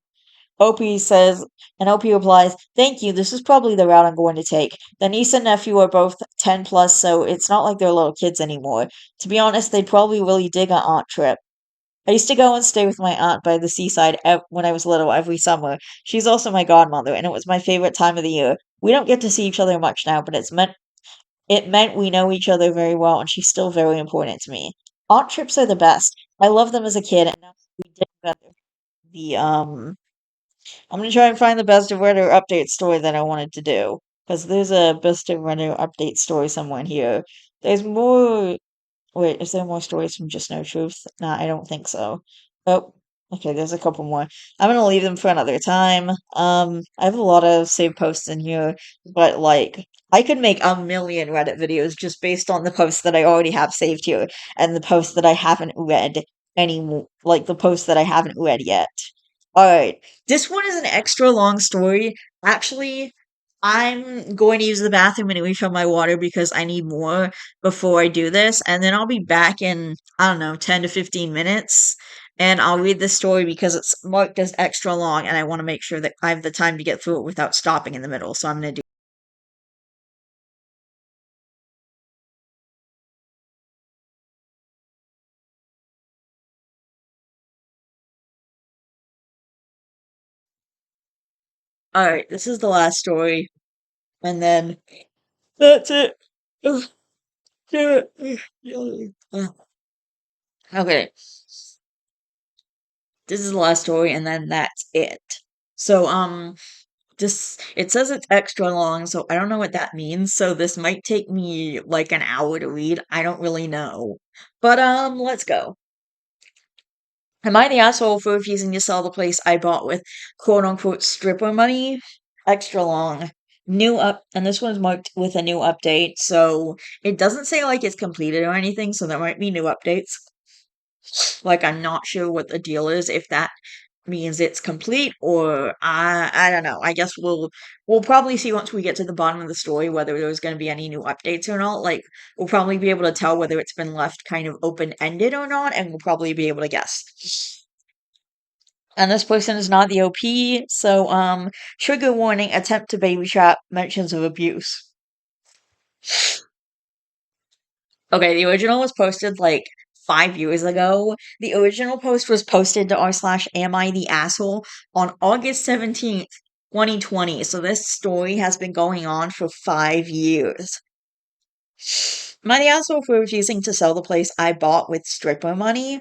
Opie says, and Opie replies, "Thank you, this is probably the route I'm going to take. The niece and nephew are both 10 plus, so it's not like they're little kids anymore. To be honest, they'd probably really dig an aunt trip. I used to go and stay with my aunt by the seaside when I was little every summer. She's also my godmother, and it was my favorite time of the year. We don't get to see each other much now, but it meant we know each other very well, and she's still very important to me. Aunt trips are the best. I loved them as a kid, and now we did better. The I'm gonna try and find the best of Reddit update story that I wanted to do. Because there's a best of Reddit update story somewhere in here. There's more. Wait, is there more stories from Just No Truth? Nah, I don't think so. Oh, okay, there's a couple more. I'm gonna leave them for another time. I have a lot of saved posts in here, but like, I could make a million Reddit videos just based on the posts that I already have saved here and the posts that I haven't read anymore, like the posts that I haven't read yet. Alright, this one is an extra long story. Actually, I'm going to use the bathroom and refill my water because I need more before I do this, and then I'll be back in, I don't know, 10 to 15 minutes, and I'll read this story because it's marked as extra long, and I want to make sure that I have the time to get through it without stopping in the middle, so I'm going to do. Alright, this is the last story, and then that's it. Ugh, damn it. Okay, this is the last story, and then that's it. So, this it says it's extra long, so I don't know what that means. So this might take me like an hour to read. I don't really know. But let's go. Am I the asshole for refusing to sell the place I bought with quote unquote stripper money? Extra long. New up and this one's marked with a new update, so it doesn't say like it's completed or anything, so there might be new updates. Like I'm not sure what the deal is, if that means it's complete or I don't know. I guess we'll probably see once we get to the bottom of the story whether there's going to be any new updates or not. Like we'll probably be able to tell whether it's been left kind of open-ended or not, and we'll probably be able to guess. And this person is not the OP, so trigger warning, attempt to baby trap, mentions of abuse. Okay, the original was posted like 5 years ago. The original post was posted to r slash am I the asshole on August 17th, 2020. So this story has been going on for 5 years. Am I the asshole for refusing to sell the place I bought with stripper money?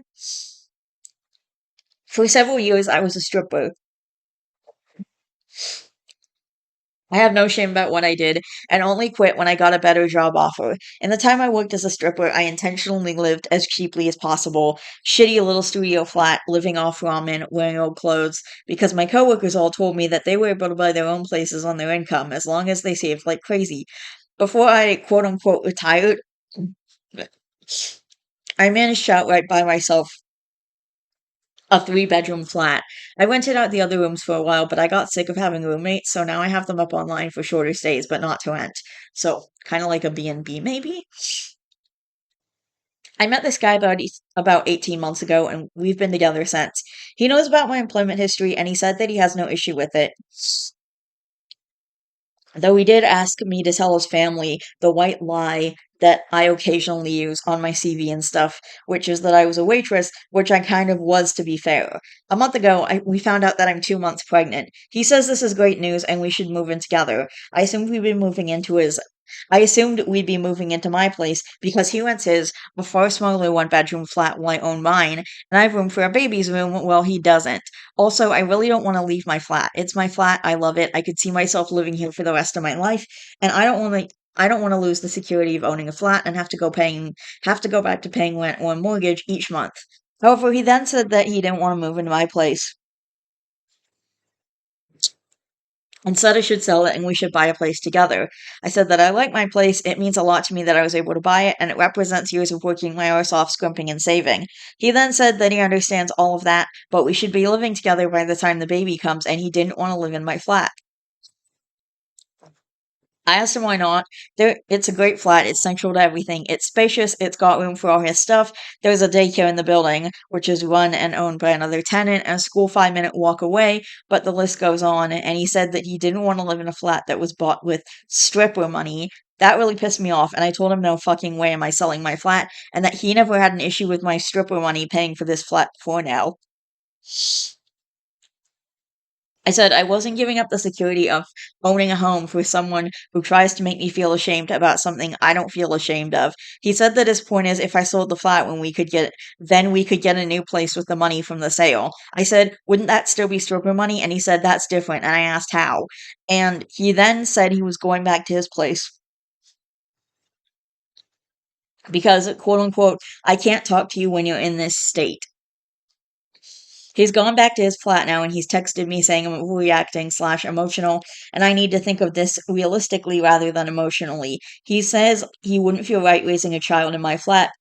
For several years, I was a stripper. I have no shame about what I did and only quit when I got a better job offer. In the time I worked as a stripper, I intentionally lived as cheaply as possible. Shitty little studio flat, living off ramen, wearing old clothes, because my coworkers all told me that they were able to buy their own places on their income as long as they saved like crazy. Before I quote unquote retired, I managed to outright buy myself a 3 bedroom flat. I rented out the other rooms for a while, but I got sick of having roommates, so now I have them up online for shorter stays, but not to rent. So, kind of like a B&B maybe? I met this guy about 18 months ago, and we've been together since. He knows about my employment history, and he said that he has no issue with it. Though he did ask me to tell his family the white lie that I occasionally use on my CV and stuff, which is that I was a waitress, which I kind of was to be fair. A month ago, we found out that I'm 2 months pregnant. He says this is great news and we should move in together. I assume we've been moving into his I assumed we'd be moving into my place because he rents his a far smaller one-bedroom flat while I own mine, and I have room for a baby's room while he doesn't. Also, I really don't want to leave my flat. It's my flat. I love it. I could see myself living here for the rest of my life, and I don't want to lose the security of owning a flat and have to go back to paying rent or a mortgage each month. However, he then said that he didn't want to move into my place and said I should sell it and we should buy a place together. I said that I like my place. It means a lot to me that I was able to buy it, and it represents years of working my arse off, scrimping, and saving. He then said that he understands all of that, but we should be living together by the time the baby comes, and he didn't want to live in my flat. I asked him why not. It's a great flat. It's central to everything. It's spacious. It's got room for all his stuff. There's a daycare in the building, which is run and owned by another tenant, and a school 5 minute walk away. But the list goes on. And he said that he didn't want to live in a flat that was bought with stripper money. That really pissed me off. And I told him no fucking way am I selling my flat, and that he never had an issue with my stripper money paying for this flat before now. I said I wasn't giving up the security of owning a home for someone who tries to make me feel ashamed about something I don't feel ashamed of. He said that his point is if I sold the flat then we could get a new place with the money from the sale. I said, wouldn't that still be stripper money? And he said that's different. And I asked how. And he then said he was going back to his place because quote unquote, I can't talk to you when you're in this state. He's gone back to his flat now and he's texted me saying I'm reacting slash emotional and I need to think of this realistically rather than emotionally. He says he wouldn't feel right raising a child in my flat.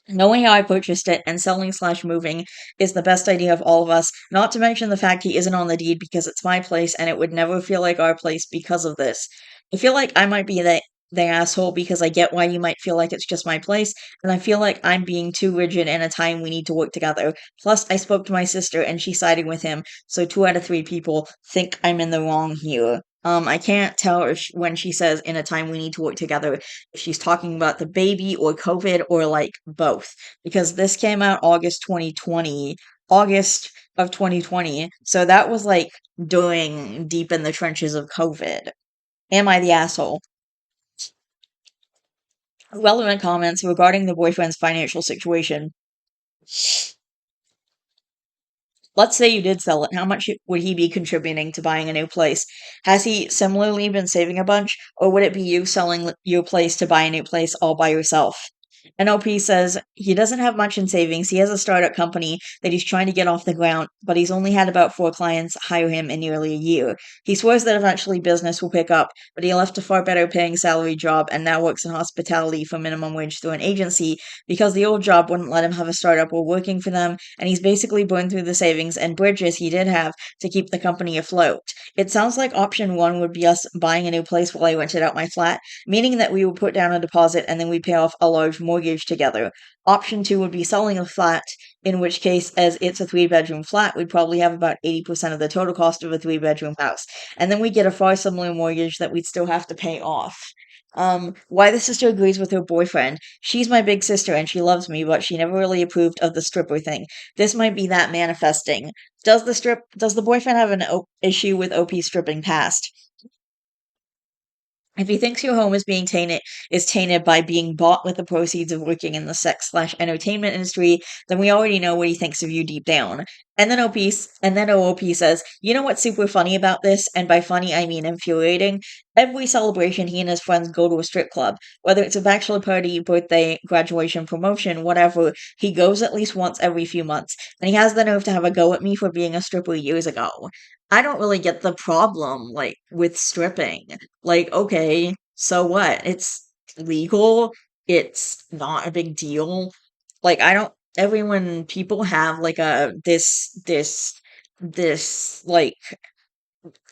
Knowing how I purchased it and selling slash moving is the best idea of all of us, not to mention the fact he isn't on the deed because it's my place and it would never feel like our place because of this. I feel like I might be the asshole because I get why you might feel like it's just my place, and I feel like I'm being too rigid in a time we need to work together. Plus, I spoke to my sister and she sided with him, so 2 out of 3 people think I'm in the wrong here. I can't tell if when she says in a time we need to work together, if she's talking about the baby or COVID or like both. Because this came out August of 2020. So that was like doing deep in the trenches of COVID. Am I the asshole? Relevant comments regarding the boyfriend's financial situation. Let's say you did sell it. How much would he be contributing to buying a new place? Has he similarly been saving a bunch, or would it be you selling your place to buy a new place all by yourself? NOP says he doesn't have much in savings. He has a startup company that he's trying to get off the ground, but he's only had about 4 clients hire him in nearly a year. He swears that eventually business will pick up, but he left a far better paying salary job and now works in hospitality for minimum wage through an agency because the old job wouldn't let him have a startup or working for them, and he's basically burned through the savings and bridges he did have to keep the company afloat. It sounds like option one would be us buying a new place while I rented out my flat, meaning that we would put down a deposit and then we pay off a large mortgage together. Option two would be selling a flat, in which case, as it's a 3 bedroom flat, we'd probably have about 80% of the total cost of a 3 bedroom house. And then we get a far similar mortgage that we'd still have to pay off. Why the sister agrees with her boyfriend. She's my big sister and she loves me, but she never really approved of the stripper thing. This might be that manifesting. Does the boyfriend have an issue with OP stripping past? If he thinks your home is tainted by being bought with the proceeds of working in the sex slash entertainment industry, then we already know what he thinks of you deep down. And then OOP says, you know what's super funny about this? And by funny I mean infuriating. Every celebration he and his friends go to a strip club. Whether it's a bachelor party, birthday, graduation, promotion, whatever, he goes at least once every few months. And he has the nerve to have a go at me for being a stripper years ago. I don't really get the problem, like, with stripping. Like, okay, so what? It's legal. It's not a big deal. Like, I don't everyone people have like a this like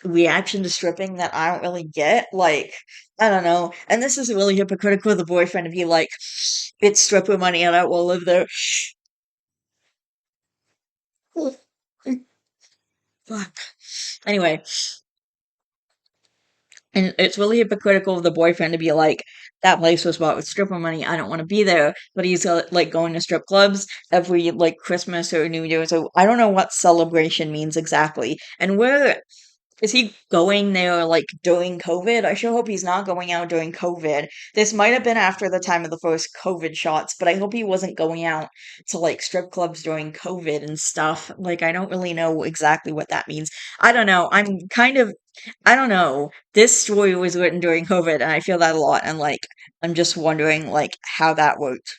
reaction to stripping that I don't really get. Like, I don't know. And this is really hypocritical of the boyfriend to be like, it's stripper money and I will live there. Fuck. Anyway, and it's really hypocritical of the boyfriend to be like, that place was bought with stripper money. I don't want to be there. But he's like going to strip clubs every like Christmas or New Year's. Or I don't know what celebration means exactly. And Is he going there like during COVID? I sure hope he's not going out during COVID. This might have been after the time of the first COVID shots, but I hope he wasn't going out to like strip clubs during COVID and stuff. Like, I don't really know exactly what that means. I don't know. I don't know. This story was written during COVID, and I feel that a lot. And like, I'm just wondering like how that worked.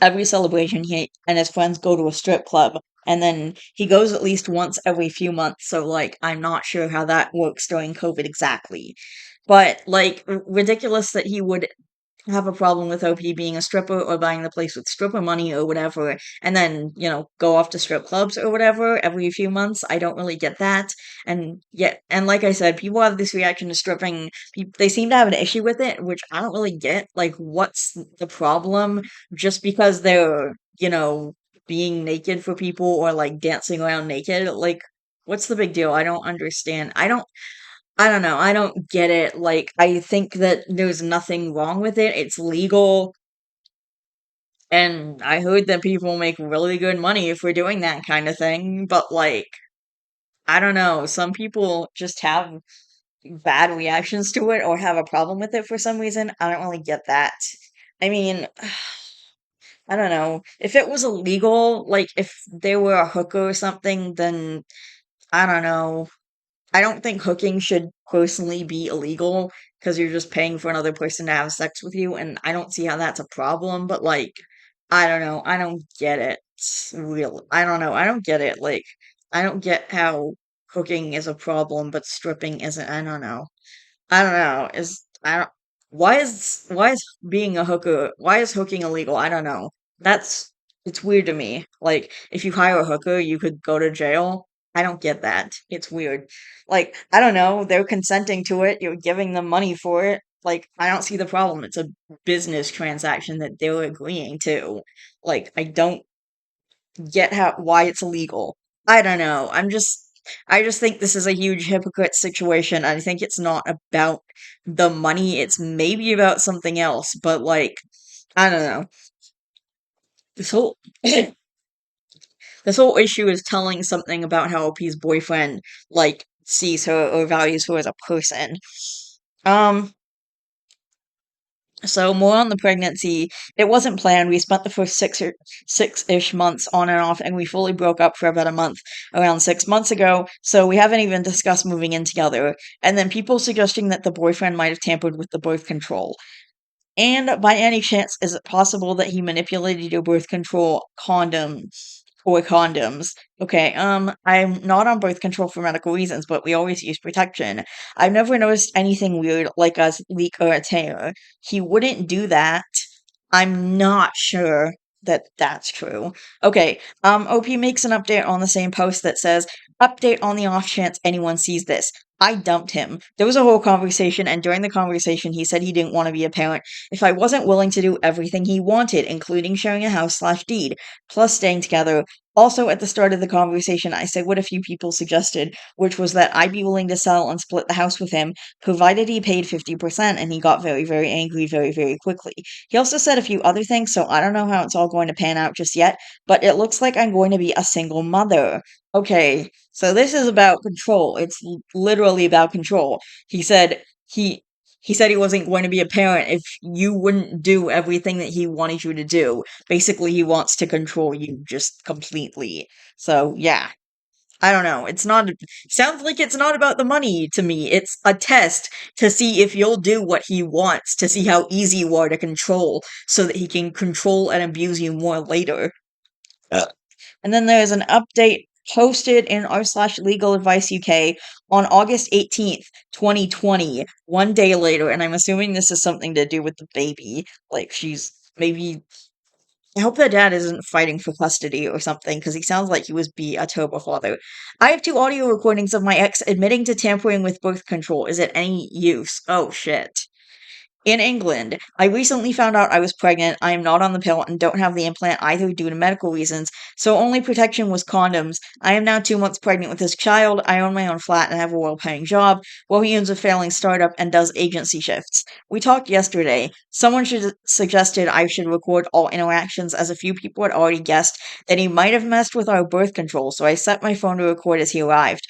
Every celebration, he and his friends go to a strip club, and then he goes at least once every few months. So like, I'm not sure how that works during COVID exactly. But like, ridiculous that he would have a problem with OP being a stripper or buying the place with stripper money or whatever, and then, go off to strip clubs or whatever every few months. I don't really get that. And yet, and like I said, people have this reaction to stripping. They seem to have an issue with it, which I don't really get. Like, what's the problem? Just because they're, being naked for people or like dancing around naked? Like, what's the big deal? I don't understand. I don't know. I don't get it. Like, I think that there's nothing wrong with it. It's legal. And I heard that people make really good money for doing that kind of thing. But, like, I don't know. Some people just have bad reactions to it or have a problem with it for some reason. I don't really get that. I mean, I don't know. If it was illegal, like, if they were a hooker or something, then I don't know. I don't think hooking should personally be illegal because you're just paying for another person to have sex with you, and I don't see how that's a problem, but like, I don't know. I don't get it. It's real. I don't know. I don't get it. Like, I don't get how hooking is a problem, but stripping isn't. I don't know. I don't know. I don't why is being a hooker why is hooking illegal? I don't know. That's it's weird to me. Like, if you hire a hooker, you could go to jail. I don't get that. It's weird. Like, I don't know, they're consenting to it, you're giving them money for it. Like, I don't see the problem. It's a business transaction that they're agreeing to. Like, I don't get how why it's illegal. I don't know. I just think this is a huge hypocrite situation. I think it's not about the money. It's maybe about something else, but like, I don't know. This whole this whole issue is telling something about how OP's boyfriend like sees her or values her as a person. Um So more on the pregnancy. It wasn't planned. We spent the first 6-ish months on and off, and we fully broke up for about a month around 6 months ago. So we haven't even discussed moving in together. And then people suggesting that the boyfriend might have tampered with the birth control. And by any chance, is it possible that he manipulated your birth control condoms? Okay, I'm not on birth control for medical reasons, but we always use protection. I've never noticed anything weird like a leak or a tear. He wouldn't do that. I'm not sure that that's true. Okay, OP makes an update on the same post that says, update on the off chance anyone sees this. I dumped him. There was a whole conversation, and during the conversation, he said he didn't want to be a parent if I wasn't willing to do everything he wanted, including sharing a house/deed, plus staying together. Also, at the start of the conversation, I said what a few people suggested, which was that I'd be willing to sell and split the house with him, provided he paid 50%, and he got very, very angry very, very quickly. He also said a few other things, so I don't know how it's all going to pan out just yet, but it looks like I'm going to be a single mother. Okay, so this is about control. It's literally about control. He said he said he wasn't going to be a parent if you wouldn't do everything that he wanted you to do. Basically, he wants to control you just completely. So, yeah. I don't know. It's not sounds like it's not about the money to me. It's a test to see if you'll do what he wants, to see how easy you are to control so that he can control and abuse you more later. And then there's an update posted in r/legal advice UK on August 18th, 2020, one day later, and I'm assuming this is something to do with the baby. Like, she's maybe I hope the dad isn't fighting for custody or something, because he sounds like he was be a turbo father. I have two audio recordings of my ex admitting to tampering with birth control. Is it any use? Oh shit. In England, I recently found out I was pregnant. I am not on the pill and don't have the implant either due to medical reasons, so only protection was condoms. I am now 2 months pregnant with this child. I own my own flat and have a well paying job, while he owns a failing startup and does agency shifts. We talked yesterday. Someone should suggested I should record all interactions, as a few people had already guessed that he might have messed with our birth control, so I set my phone to record as he arrived.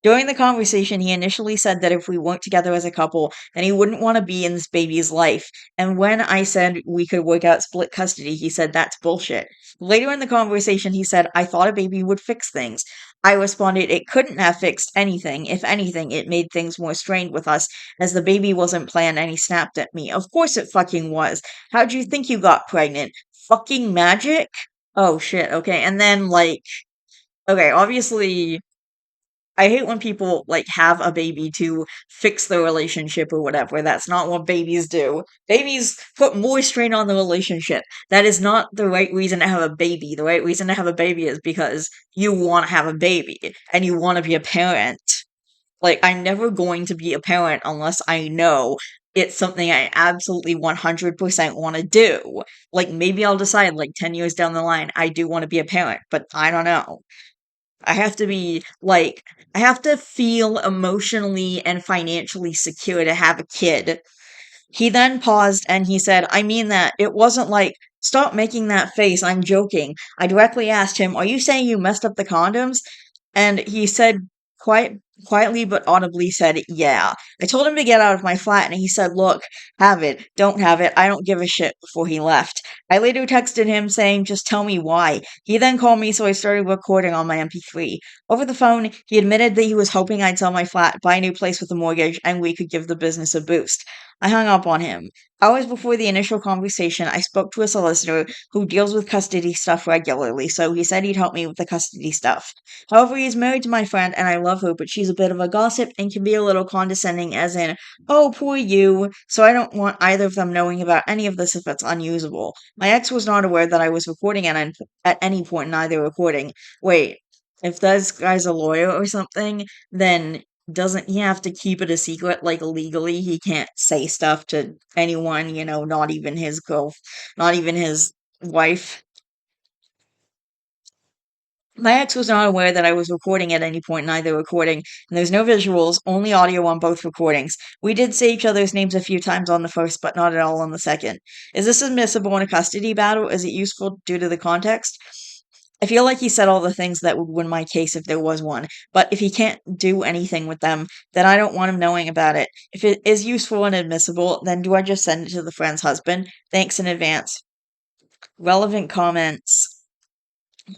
During the conversation, he initially said that if we weren't together as a couple, then he wouldn't want to be in this baby's life. And when I said we could work out split custody, he said that's bullshit. Later in the conversation, he said, I thought a baby would fix things. I responded, it couldn't have fixed anything. If anything, it made things more strained with us, as the baby wasn't planned, and he snapped at me. Of course it fucking was. How'd you think you got pregnant? Fucking magic? Oh shit, okay. And then, like, okay, obviously I hate when people like have a baby to fix the relationship or whatever. That's not what babies do. Babies put more strain on the relationship. That is not the right reason to have a baby. The right reason to have a baby is because you want to have a baby and you want to be a parent. Like, I'm never going to be a parent unless I know it's something I absolutely 100% want to do. Like, maybe I'll decide, like, 10 years down the line, I do want to be a parent, but I don't know. I have to be like, I have to feel emotionally and financially secure to have a kid. He then paused and he said, I mean that. It wasn't like, stop making that face. I'm joking. I directly asked him, are you saying you messed up the condoms? And he said, quite quietly but audibly said, yeah. I told him to get out of my flat and he said, look, have it. Don't have it. I don't give a shit before he left. I later texted him saying, just tell me why. He then called me, so I started recording on my MP3. Over the phone, he admitted that he was hoping I'd sell my flat, buy a new place with a mortgage, and we could give the business a boost. I hung up on him. Hours before the initial conversation, I spoke to a solicitor who deals with custody stuff regularly, so he said he'd help me with the custody stuff. However, he is married to my friend, and I love her, but she's a bit of a gossip and can be a little condescending, as in, oh, poor you, so I don't want either of them knowing about any of this if it's unusable. My ex was not aware that I was recording at any point in either recording. Wait, if this guy's a lawyer or something, then doesn't he have to keep it a secret? Like, legally, he can't say stuff to anyone, not even his not even his wife. My ex was not aware that I was recording at any point in either recording, and there's no visuals, only audio on both recordings. We did say each other's names a few times on the first, but not at all on the second. Is this admissible in a custody battle? Is it useful due to the context? I feel like he said all the things that would win my case if there was one, but if he can't do anything with them, then I don't want him knowing about it. If it is useful and admissible, then do I just send it to the friend's husband? Thanks in advance. Relevant comments.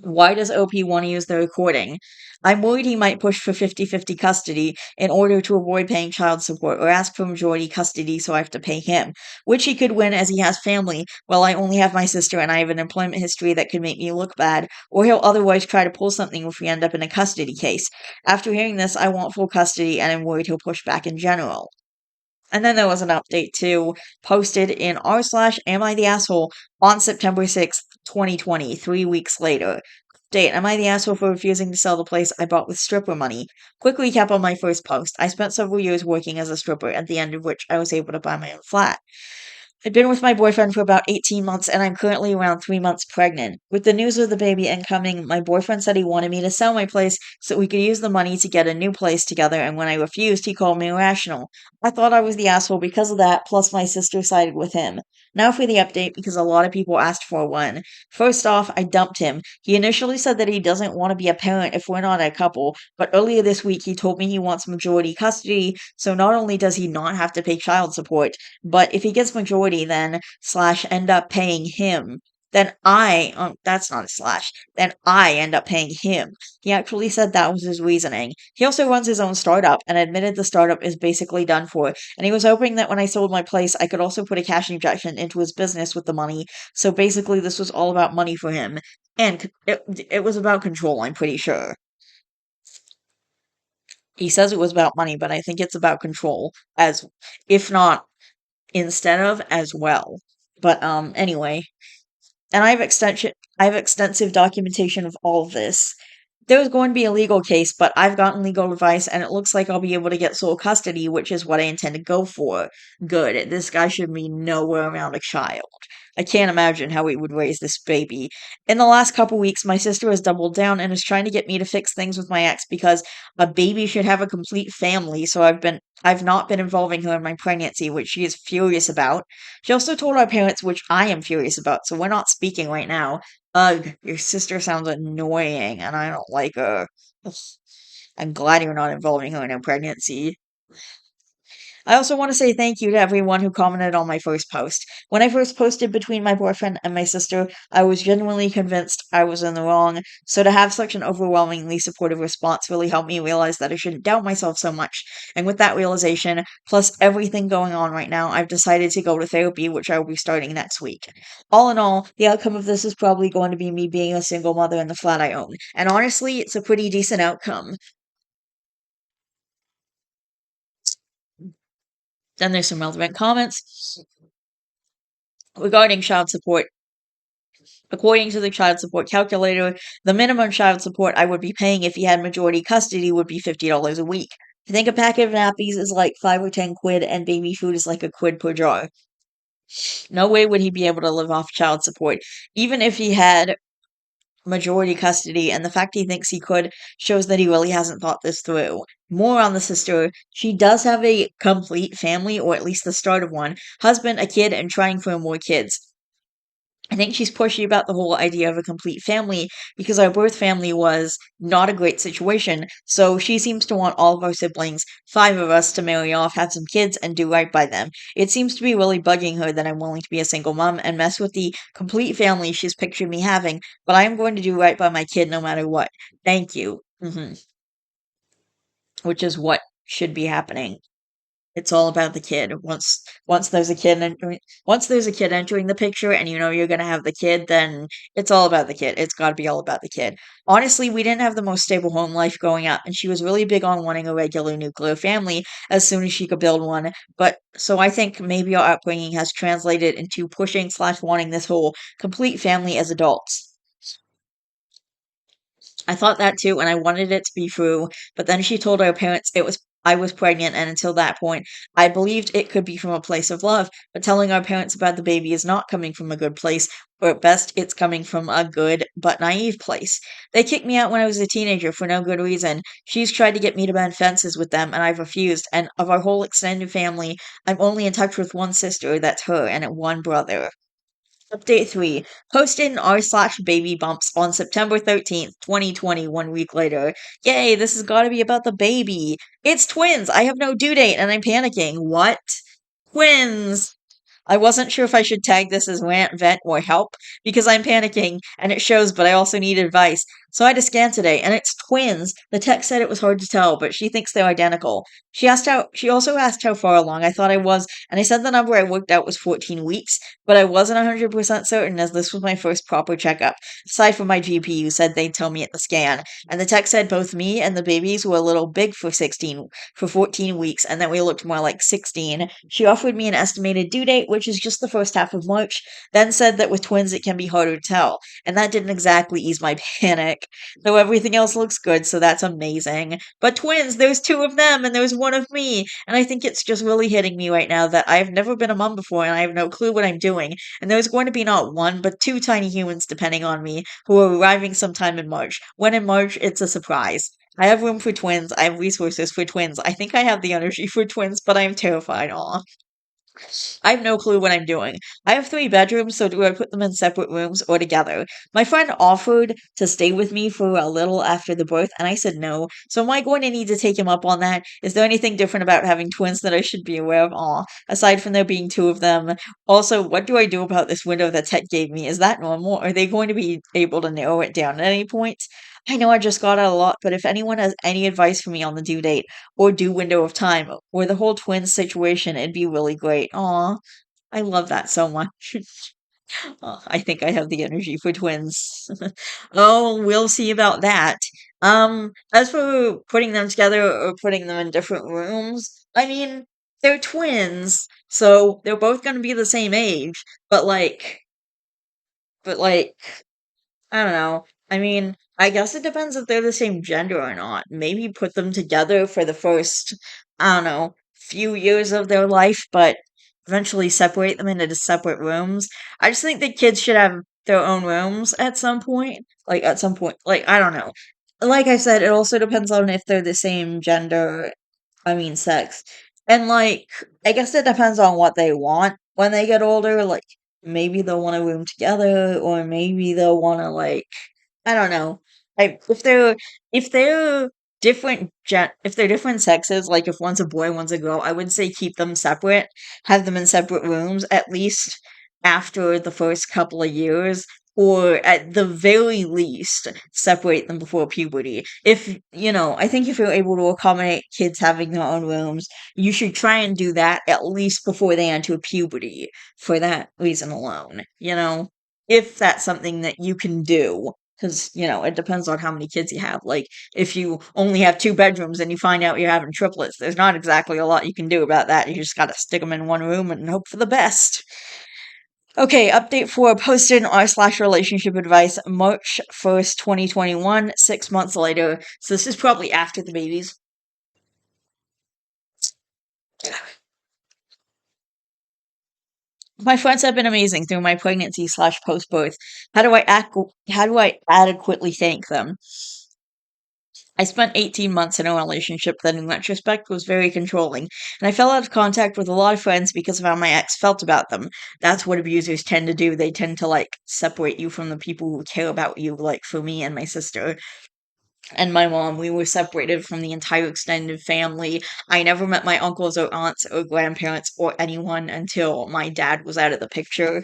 Why does OP want to use the recording? I'm worried he might push for 50-50 custody in order to avoid paying child support, or ask for majority custody so I have to pay him, which he could win as he has family, while I only have my sister and I have an employment history that could make me look bad, or he'll otherwise try to pull something if we end up in a custody case. After hearing this, I want full custody and I'm worried he'll push back in general. And then there was an update too, posted in r slash am I the asshole on September 6th, 2020, 3 weeks later. Date, am I the asshole for refusing to sell the place I bought with stripper money? Quick recap on my first post. I spent several years working as a stripper, at the end of which I was able to buy my own flat. I've been with my boyfriend for about 18 months and I'm currently around 3 months pregnant. With the news of the baby incoming, my boyfriend said he wanted me to sell my place so we could use the money to get a new place together, and when I refused, he called me irrational. I thought I was the asshole because of that, plus my sister sided with him. Now for the update, because a lot of people asked for one. First off, I dumped him. He initially said that he doesn't want to be a parent if we're not a couple, but earlier this week he told me he wants majority custody, so not only does he not have to pay child support, but if he gets majority, then slash end up paying him. Then that's not a slash. Then I end up paying him. He actually said that was his reasoning. He also runs his own startup and admitted the startup is basically done for. And he was hoping that when I sold my place, I could also put a cash injection into his business with the money. So basically, this was all about money for him. And it was about control, I'm pretty sure. He says it was about money, but I think it's about control, as if not instead of as well. But anyway, and I have extensive documentation of all of this. there's going to be a legal case, but I've gotten legal advice and it looks like I'll be able to get sole custody, which is what I intend to go for. Good. This guy should be nowhere around a child. I can't imagine how he would raise this baby. In the last couple weeks, my sister has doubled down and is trying to get me to fix things with my ex because a baby should have a complete family, so I've not been involving her in my pregnancy, which she is furious about. She also told our parents, which I am furious about, so we're not speaking right now. Ugh, your sister sounds annoying, and I don't like her. Ugh, I'm glad you're not involving her in her pregnancy. I also want to say thank you to everyone who commented on my first post. When I first posted between my boyfriend and my sister, I was genuinely convinced I was in the wrong. So to have such an overwhelmingly supportive response really helped me realize that I shouldn't doubt myself so much. And with that realization, plus everything going on right now, I've decided to go to therapy, which I will be starting next week. All in all, the outcome of this is probably going to be me being a single mother in the flat I own. And honestly, it's a pretty decent outcome. Then there's some relevant comments regarding child support. According to the child support calculator, the minimum child support I would be paying if he had majority custody would be $50 a week. I think a packet of nappies is like 5 or 10 quid, and baby food is like a quid per jar. No way would he be able to live off child support, even if he had majority custody, and the fact he thinks he could shows that he really hasn't thought this through. More on the sister. She does have a complete family, or at least the start of one husband, a kid, and trying for more kids. I think she's pushy about the whole idea of a complete family because our birth family was not a great situation. So she seems to want all of our siblings, 5 of us, to marry off, have some kids, and do right by them. It seems to be really bugging her that I'm willing to be a single mom and mess with the complete family she's pictured me having, but I am going to do right by my kid no matter what. Thank you. Which is what should be happening. It's all about the kid. Once there's a kid entering once there's a kid entering the picture and you know you're gonna have the kid, then it's all about the kid. It's gotta be all about the kid. Honestly, we didn't have the most stable home life growing up, and she was really big on wanting a regular nuclear family as soon as she could build one. But so I think maybe our upbringing has translated into pushing/wanting this whole complete family as adults. I thought that too, and I wanted it to be true, but then she told our parents it was I was pregnant, and until that point, I believed it could be from a place of love, but telling our parents about the baby is not coming from a good place, or at best, it's coming from a good but naive place. They kicked me out when I was a teenager for no good reason. She's tried to get me to bend fences with them, and I've refused, and of our whole extended family, I'm only in touch with one sister, that's her, and one brother. Update 3. Posted in r/baby bumps on September 13th, 2020, 1 week later. Yay, this has got to be about the baby. It's twins. I have no due date and I'm panicking. What? Twins. I wasn't sure if I should tag this as rant, vent, or help because I'm panicking and it shows, but I also need advice. So I had to scan today and it's twins. The text said it was hard to tell, but she thinks they're identical. She also asked how far along I thought I was, and I said the number I worked out was 14 weeks, but I wasn't 100% certain as this was my first proper checkup. Aside from my GP who said they'd tell me at the scan. And the text said both me and the babies were a little big for 14 weeks, and that we looked more like 16. She offered me an estimated due date, which is just the first half of March, then said that with twins it can be harder to tell, and that didn't exactly ease my panic, though everything else looks good, so that's amazing. But twins, there's two of them, and there's one of me, and I think it's just really hitting me right now that I've never been a mom before, and I have no clue what I'm doing, and there's going to be not one, but two tiny humans depending on me, who are arriving sometime in March. When in March, it's a surprise. I have room for twins. I have resources for twins. I think I have the energy for twins, but I am terrified. Aw. I have no clue what I'm doing. I have 3 bedrooms, so do I put them in separate rooms or together? My friend offered to stay with me for a little after the birth, and I said no. So am I going to need to take him up on that? Is there anything different about having twins that I should be aware of? Aw, aside from there being two of them. Also, what do I do about this window that Tech gave me? Is that normal? Are they going to be able to narrow it down at any point? I know I just got out a lot, but if anyone has any advice for me on the due date or due window of time or the whole twins situation, it'd be really great. Aw, I love that so much. Aw, I think I have the energy for twins. Oh, we'll see about that. As for putting them together or putting them in different rooms, I mean, they're twins, so they're both gonna be the same age, but like, I don't know. I mean, I guess it depends if they're the same gender or not. Maybe put them together for the first, I don't know, few years of their life, but eventually separate them into separate rooms. I just think that kids should have their own rooms at some point. Like, at some point. Like, I don't know. Like I said, it also depends on if they're the same gender, I mean, sex. And, like, I guess it depends on what they want when they get older. Like, maybe they'll want a room together, or maybe they'll want to, like, I don't know. Like if they're if they're different sexes, like if one's a boy, one's a girl, I would say keep them separate, have them in separate rooms at least after the first couple of years, or at the very least separate them before puberty. If I think if you're able to accommodate kids having their own rooms, you should try and do that at least before they enter puberty for that reason alone, if that's something that you can do. Because, it depends on how many kids you have. Like, if you only have two bedrooms and you find out you're having triplets, there's not exactly a lot you can do about that. You just gotta stick them in one room and hope for the best. Okay, update for posted r/slash relationship advice, March 1st, 2021, 6 months later. So this is probably after the babies. My friends have been amazing through my pregnancy/slash post birth. How do I adequately thank them? I spent 18 months in a relationship that, in retrospect, was very controlling, and I fell out of contact with a lot of friends because of how my ex felt about them. That's what abusers tend to do. They tend to, like, separate you from the people who care about you, like, for me and my sister. And my mom, we were separated from the entire extended family. I never met my uncles or aunts or grandparents or anyone until my dad was out of the picture.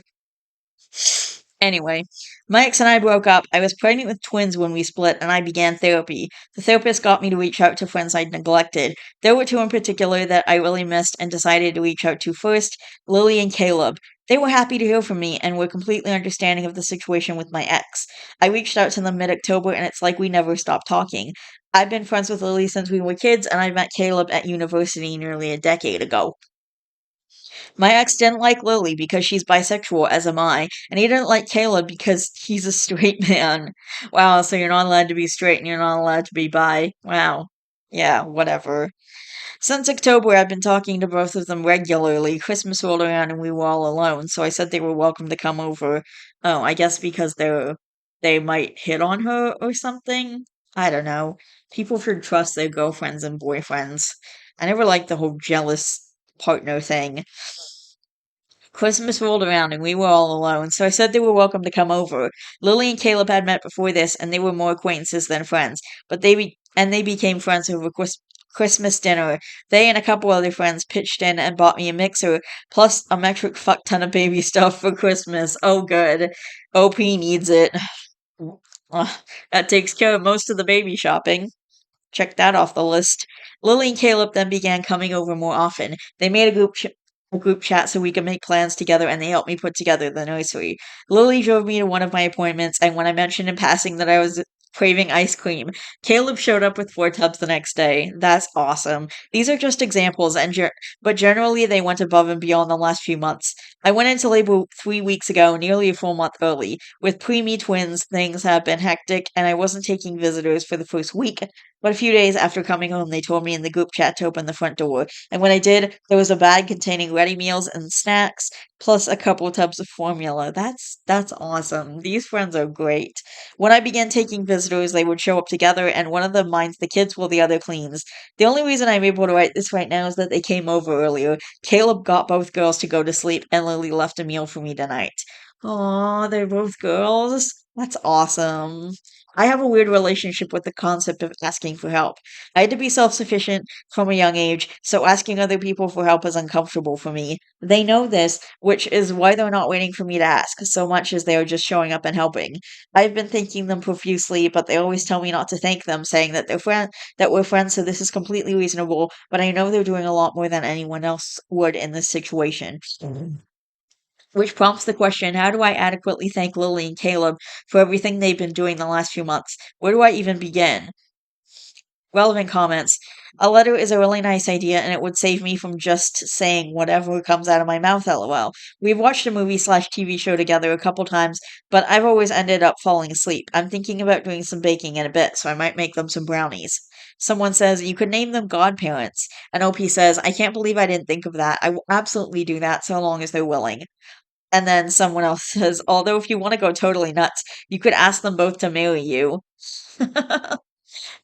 Anyway, my ex and I broke up. I was pregnant with twins when we split, and I began therapy. The therapist got me to reach out to friends I'd neglected. There were two in particular that I really missed and decided to reach out to first, Lily and Caleb. They were happy to hear from me and were completely understanding of the situation with my ex. I reached out to them mid October, and it's like we never stopped talking. I've been friends with Lily since we were kids, and I met Caleb at university nearly a decade ago. My ex didn't like Lily because she's bisexual, as am I, and he didn't like Caleb because he's a straight man. Wow, so you're not allowed to be straight and you're not allowed to be bi. Wow. Yeah, whatever. Since October, I've been talking to both of them regularly. Christmas rolled around and we were all alone, so I said they were welcome to come over. Oh, I guess because they might hit on her or something? I don't know. People should trust their girlfriends and boyfriends. I never liked the whole jealous partner thing. Christmas rolled around and we were all alone, so I said they were welcome to come over. Lily and Caleb had met before this, and they were more acquaintances than friends, but they became friends over Christmas dinner. They and a couple other friends pitched in and bought me a mixer, plus a metric fuck ton of baby stuff for Christmas. Oh, good. OP needs it. Ugh, that takes care of most of the baby shopping. Check that off the list. Lily and Caleb then began coming over more often. They made a group chat so we could make plans together, and they helped me put together the nursery. Lily drove me to one of my appointments, and when I mentioned in passing that I was craving ice cream, Caleb showed up with 4 tubs the next day. That's awesome. These are just examples, but generally they went above and beyond the last few months. I went into labor 3 weeks ago, nearly a full month early. With preemie twins, things have been hectic, and I wasn't taking visitors for the first week. But a few days after coming home, they told me in the group chat to open the front door. And when I did, there was a bag containing ready meals and snacks, plus a couple of tubs of formula. That's awesome. These friends are great. When I began taking visitors, they would show up together, and one of them minds the kids while the other cleans. The only reason I'm able to write this right now is that they came over earlier. Caleb got both girls to go to sleep, and Lily left a meal for me tonight. Aw, they're both girls. That's awesome. I have a weird relationship with the concept of asking for help. I had to be self sufficient from a young age, so asking other people for help is uncomfortable for me. They know this, which is why they're not waiting for me to ask so much as they are just showing up and helping. I've been thanking them profusely, but they always tell me not to thank them, saying that that we're friends, so this is completely reasonable, but I know they're doing a lot more than anyone else would in this situation. Which prompts the question, how do I adequately thank Lily and Caleb for everything they've been doing the last few months? Where do I even begin? Relevant comments. A letter is a really nice idea and it would save me from just saying whatever comes out of my mouth, lol. We've watched a movie slash TV show together a couple times, but I've always ended up falling asleep. I'm thinking about doing some baking in a bit, so I might make them some brownies. Someone says, you could name them godparents. And OP says, I can't believe I didn't think of that. I will absolutely do that so long as they're willing. And then someone else says, although if you want to go totally nuts, you could ask them both to marry you.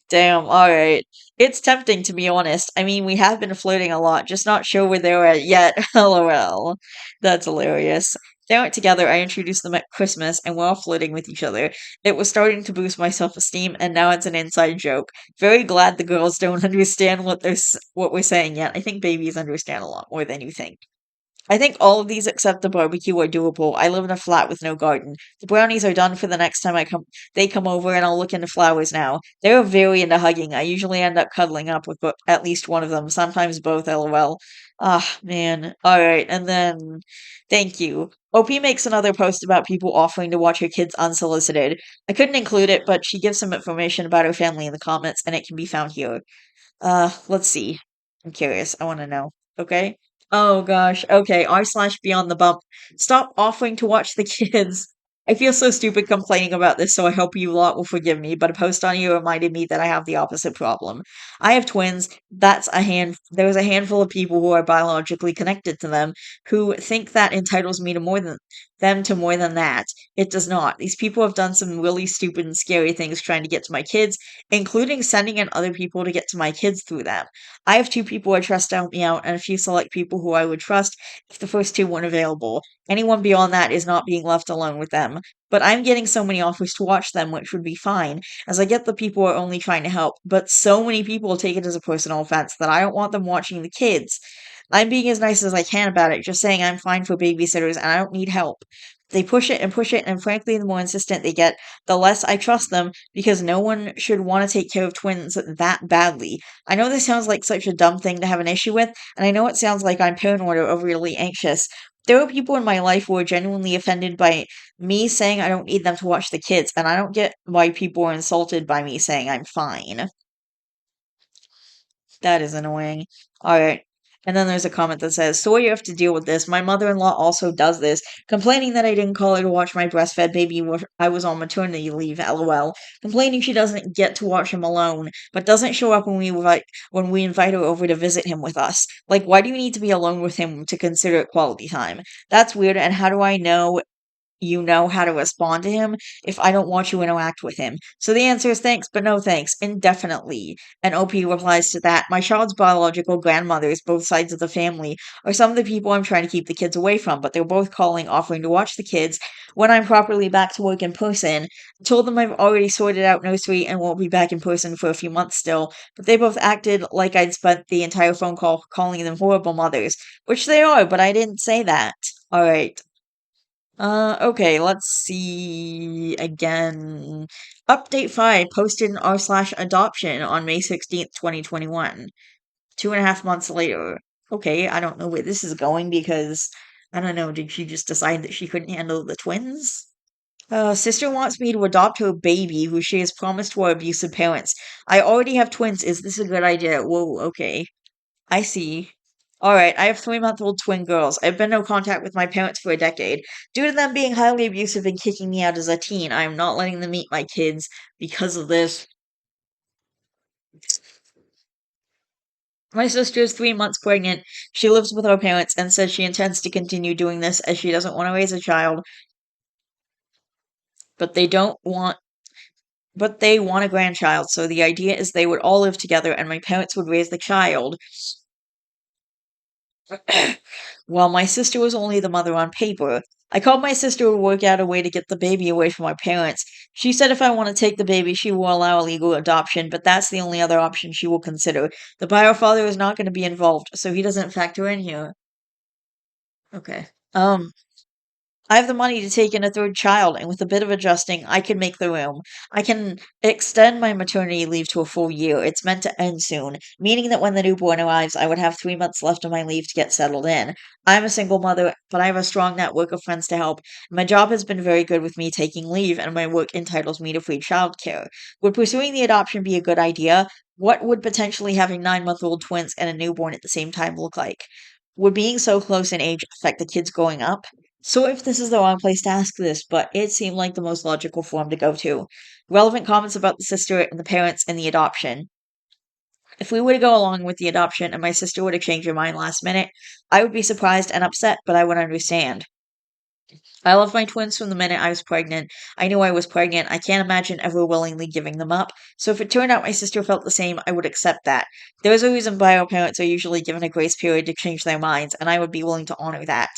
Damn, alright. It's tempting to be honest. I mean, we have been flirting a lot, just not sure where they're at yet. LOL. That's hilarious. They aren't together. I introduced them at Christmas and we're all flirting with each other. It was starting to boost my self-esteem and now it's an inside joke. Very glad the girls don't understand what we're saying yet. I think babies understand a lot more than you think. I think all of these except the barbecue are doable. I live in a flat with no garden. The brownies are done for the next time they come over and I'll look into flowers now. They're very into hugging. I usually end up cuddling up with at least one of them, sometimes both, lol. Ah, man. All right, and then thank you. OP makes another post about people offering to watch her kids unsolicited. I couldn't include it, but she gives some information about her family in the comments and it can be found here. Let's see. I'm curious. I want to know. Okay. Oh gosh. Okay. R slash beyond the bump. Stop offering to watch the kids. I feel so stupid complaining about this, so I hope you lot will forgive me, but a post on you reminded me that I have the opposite problem. I have twins. There's a handful of people who are biologically connected to them who think that entitles me to more than that. It does not. These people have done some really stupid and scary things trying to get to my kids, including sending in other people to get to my kids through them. I have two people I trust to help me out, and a few select people who I would trust if the first two weren't available. Anyone beyond that is not being left alone with them. But I'm getting so many offers to watch them, which would be fine, as I get the people are only trying to help, but so many people take it as a personal offense that I don't want them watching the kids. I'm being as nice as I can about it, just saying I'm fine for babysitters and I don't need help. They push it, and frankly, the more insistent they get, the less I trust them because no one should want to take care of twins that badly. I know this sounds like such a dumb thing to have an issue with, and I know it sounds like I'm paranoid or overly anxious. There are people in my life who are genuinely offended by me saying I don't need them to watch the kids, and I don't get why people are insulted by me saying I'm fine. That is annoying. Alright. And then there's a comment that says, sorry you have to deal with this. My mother-in-law also does this, complaining that I didn't call her to watch my breastfed baby when I was on maternity leave, lol. Complaining she doesn't get to watch him alone, but doesn't show up when we invite her over to visit him with us. Like, why do you need to be alone with him to consider it quality time? That's weird, and how do I know you know how to respond to him if I don't want you to interact with him. So the answer is thanks, but no thanks, indefinitely. And OP replies to that, my child's biological grandmothers, both sides of the family, are some of the people I'm trying to keep the kids away from, but they're both calling, offering to watch the kids when I'm properly back to work in person. I told them I've already sorted out nursery and won't be back in person for a few months still, but they both acted like I'd spent the entire phone call calling them horrible mothers, which they are, but I didn't say that. Alright. Okay, let's see again. Update 5 posted in r slash adoption on May 16th, 2021. 2.5 months later. Okay, I don't know where this is going because I don't know, did she just decide that she couldn't handle the twins? Sister wants me to adopt her baby who she has promised to her abusive parents. I already have twins. Is this a good idea? Whoa, okay. I see. Alright, I have 3-month-old twin girls. I've been no contact with my parents for a decade. Due to them being highly abusive and kicking me out as a teen, I am not letting them meet my kids because of this. My sister is 3 months pregnant. She lives with her parents and says she intends to continue doing this as she doesn't want to raise a child, but they don't want but they want a grandchild, so the idea is they would all live together and my parents would raise the child. Well, my sister was only the mother on paper. I called my sister to work out a way to get the baby away from our parents. She said if I want to take the baby, she will allow a legal adoption, but that's the only other option she will consider. The bio father is not going to be involved, so he doesn't factor in here. Okay. I have the money to take in a third child, and with a bit of adjusting, I can make the room. I can extend my maternity leave to a full year. It's meant to end soon, meaning that when the newborn arrives, I would have 3 months left of my leave to get settled in. I'm a single mother, but I have a strong network of friends to help. My job has been very good with me taking leave, and my work entitles me to free childcare. Would pursuing the adoption be a good idea? What would potentially having 9-month-old twins and a newborn at the same time look like? Would being so close in age affect the kids growing up? So if this is the wrong place to ask this, but it seemed like the most logical form to go to. Relevant comments about the sister and the parents and the adoption. If we were to go along with the adoption and my sister were to change her mind last minute, I would be surprised and upset, but I would understand. I love my twins from the minute I was pregnant. I knew I was pregnant. I can't imagine ever willingly giving them up. So if it turned out my sister felt the same, I would accept that. There's a reason bio parents are usually given a grace period to change their minds, and I would be willing to honor that.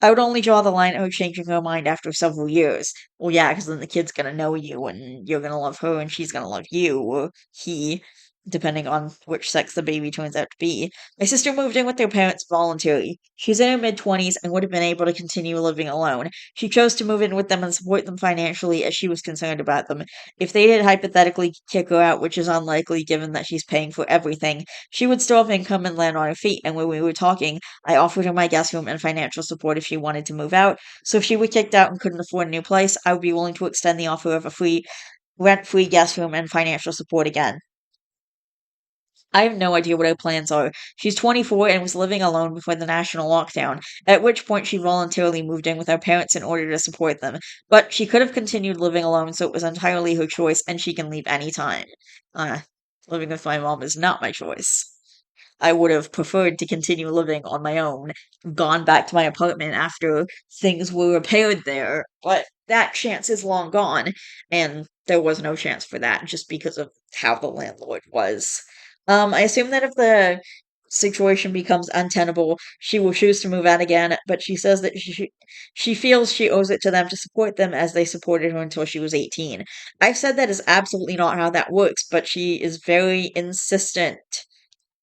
I would only draw the line at her changing her mind after several years. Well, yeah, because then the kid's gonna know you, and you're gonna love her, and she's gonna love you, or he, depending on which sex the baby turns out to be. My sister moved in with their parents voluntarily. She's in her mid 20s and would have been able to continue living alone. She chose to move in with them and support them financially as she was concerned about them. If they did hypothetically kick her out, which is unlikely given that she's paying for everything, she would still have income and land on her feet. And when we were talking, I offered her my guest room and financial support if she wanted to move out. So if she were kicked out and couldn't afford a new place, I would be willing to extend the offer of a free, rent free guest room and financial support again. I have no idea what her plans are. She's 24 and was living alone before the national lockdown, at which point she voluntarily moved in with her parents in order to support them. But she could have continued living alone, so it was entirely her choice, and she can leave anytime. Uh, Living with my mom is not my choice. I would have preferred to continue living on my own, gone back to my apartment after things were repaired there, but that chance is long gone, and there was no chance for that just because of how the landlord was. I assume that if the situation becomes untenable, she will choose to move out again, but she says that she feels she owes it to them to support them as they supported her until she was 18. I've said that is absolutely not how that works, but she is very insistent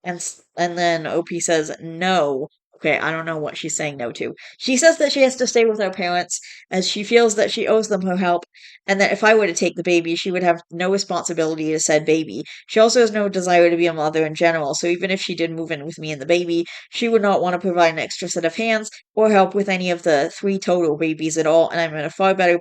and then OP says no. Okay, I don't know what she's saying no to. She says that she has to stay with her parents as she feels that she owes them her help, and that if I were to take the baby, she would have no responsibility to said baby. She also has no desire to be a mother in general, so even if she did move in with me and the baby, she would not want to provide an extra set of hands or help with any of the three total babies at all, and I'm in a far better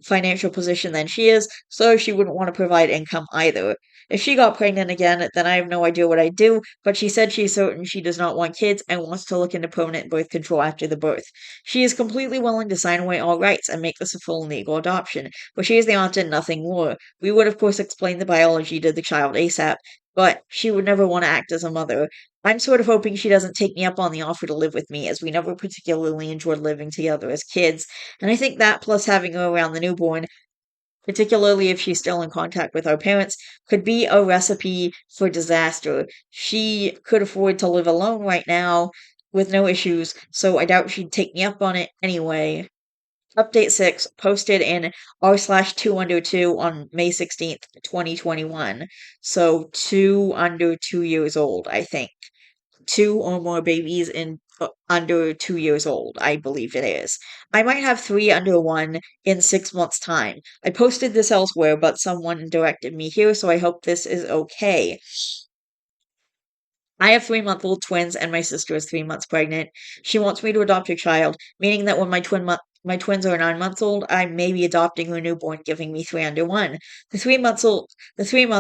financial position than she is, so she wouldn't want to provide income either. If she got pregnant again, then I have no idea what I'd do, but she said she's certain she does not want kids and wants to look into permanent birth control after the birth. She is completely willing to sign away all rights and make this a full legal adoption, but she has the aunt and nothing more. We would, of course, explain the biology to the child ASAP, but she would never want to act as a mother. I'm sort of hoping she doesn't take me up on the offer to live with me, as we never particularly enjoyed living together as kids, and I think that plus having her around the newborn, particularly if she's still in contact with her parents, could be a recipe for disaster. She could afford to live alone right now with no issues, so I doubt she'd take me up on it anyway. Update 6 posted in r slash 2 under 2 on May 16th, 2021. So 2 under 2 years old, I think. Two or more babies in under 2 years old, I believe it is. I might have three under one in 6 months' time. I posted this elsewhere, but someone directed me here, so I hope this is okay. I have 3-month-old twins, and my sister is 3 months pregnant. She wants me to adopt a child, meaning that when my twins are 9 months old, I may be adopting her newborn, giving me three under one. The 3 month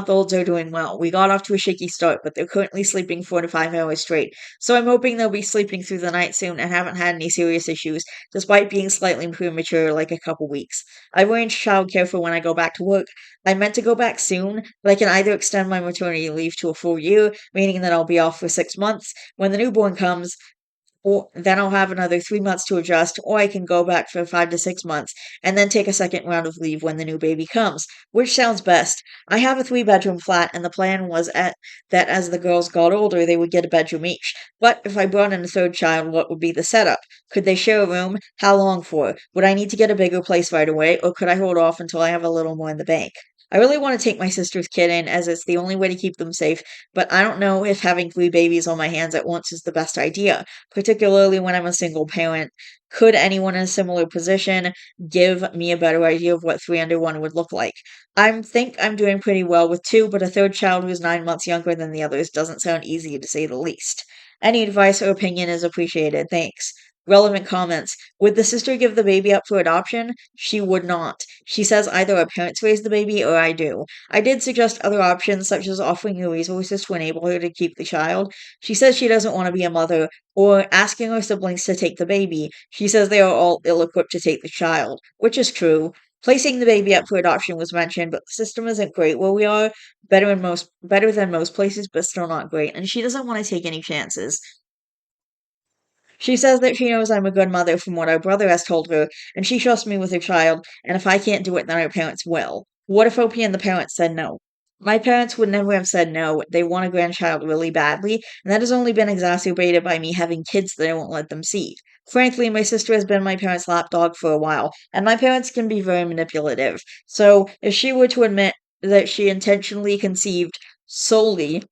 olds are doing well. We got off to a shaky start, but they're currently sleeping 4 to 5 hours straight. So I'm hoping they'll be sleeping through the night soon and haven't had any serious issues, despite being slightly premature, like a couple weeks. I've arranged childcare for when I go back to work. I meant to go back soon, but I can either extend my maternity leave to a full year, meaning that I'll be off for 6 months. When the newborn comes, or then I'll have another 3 months to adjust, or I can go back for 5 to 6 months and then take a second round of leave when the new baby comes. Which sounds best? I have a 3 bedroom flat, and the plan was that as the girls got older, they would get a bedroom each. But if I brought in a third child, what would be the setup? Could they share a room? How long for? Would I need to get a bigger place right away, or could I hold off until I have a little more in the bank? I really want to take my sister's kid in, as it's the only way to keep them safe, but I don't know if having three babies on my hands at once is the best idea, particularly when I'm a single parent. Could anyone in a similar position give me a better idea of what three under one would look like? I think I'm doing pretty well with two, but a third child who's 9 months younger than the others doesn't sound easy to say the least. Any advice or opinion is appreciated. Thanks. Relevant comments. Would the sister give the baby up for adoption? She would not. She says either her parents raise the baby or I do. I did suggest other options, such as offering her resources to enable her to keep the child. She says she doesn't want to be a mother, or asking her siblings to take the baby. She says they are all ill equipped to take the child, which is true. Placing the baby up for adoption was mentioned, but the system isn't great where we are. Better than most places, but still not great. And she doesn't want to take any chances. She says that she knows I'm a good mother from what her brother has told her, and she trusts me with her child, and if I can't do it, then her parents will. What if OP and the parents said no? My parents would never have said no. They want a grandchild really badly, and that has only been exacerbated by me having kids that I won't let them see. Frankly, my sister has been my parents' lapdog for a while, and my parents can be very manipulative. So, if she were to admit that she intentionally conceived solely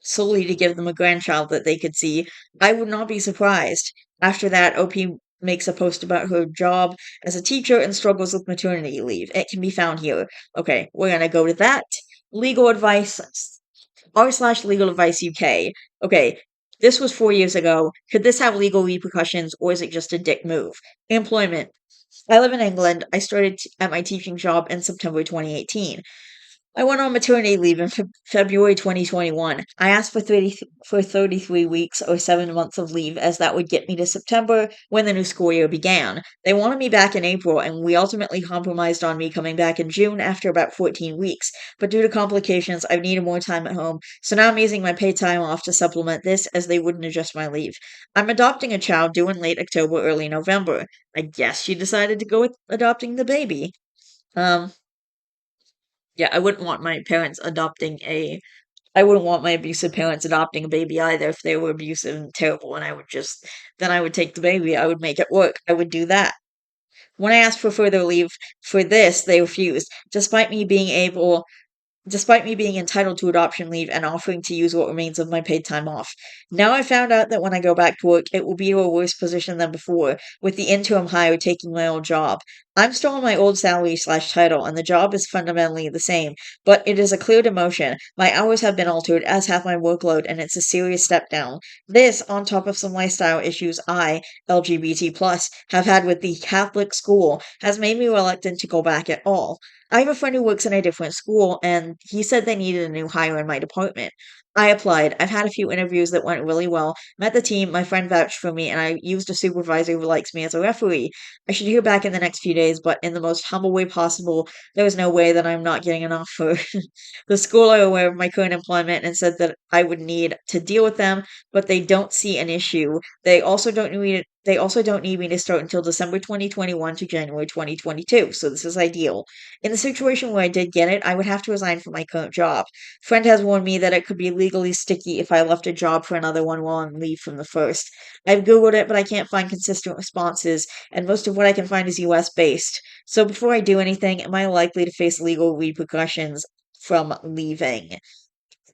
solely to give them a grandchild that they could see, I would not be surprised. After that, OP makes a post about her job as a teacher and struggles with maternity leave. It can be found here. Okay, we're gonna go to that. Legal advice r/slash legal advice UK. Okay, this was 4 years ago. Could this have legal repercussions or is it just a dick move? Employment. I live in England. I started at my teaching job in September 2018. I went on maternity leave in February 2021. I asked for 33 weeks or 7 months of leave, as that would get me to September when the new school year began. They wanted me back in April, and we ultimately compromised on me coming back in June after about 14 weeks. But due to complications, I've needed more time at home, so now I'm using my paid time off to supplement this, as they wouldn't adjust my leave. I'm adopting a child due in late October, early November. I guess she decided to go with adopting the baby. Um, yeah, I wouldn't want my abusive parents adopting a baby either if they were abusive and terrible, and then I would take the baby, I would make it work, I would do that. When I asked for further leave for this, they refused, despite me being entitled to adoption leave and offering to use what remains of my paid time off. Now I found out that when I go back to work, it will be to a worse position than before, with the interim hire taking my old job. I'm still on my old salary/slash title, and the job is fundamentally the same, but it is a clear demotion. My hours have been altered, as have my workload, and it's a serious step down. This, on top of some lifestyle issues LGBT plus, have had with the Catholic school, has made me reluctant to go back at all. I have a friend who works in a different school, and he said they needed a new hire in my department. I applied. I've had a few interviews that went really well, met the team, my friend vouched for me, and I used a supervisor who likes me as a referee. I should hear back in the next few days, but in the most humble way possible, there is no way that I'm not getting an offer. The school are aware of my current employment and said that I would need to deal with them, but they don't see an issue. They also don't need me to start until December 2021 to January 2022, so this is ideal. In the situation where I did get it, I would have to resign from my current job. Friend has warned me that it could be legally sticky if I left a job for another one while on leave from the first. I've Googled it, but I can't find consistent responses, and most of what I can find is US based. So before I do anything, am I likely to face legal repercussions from leaving?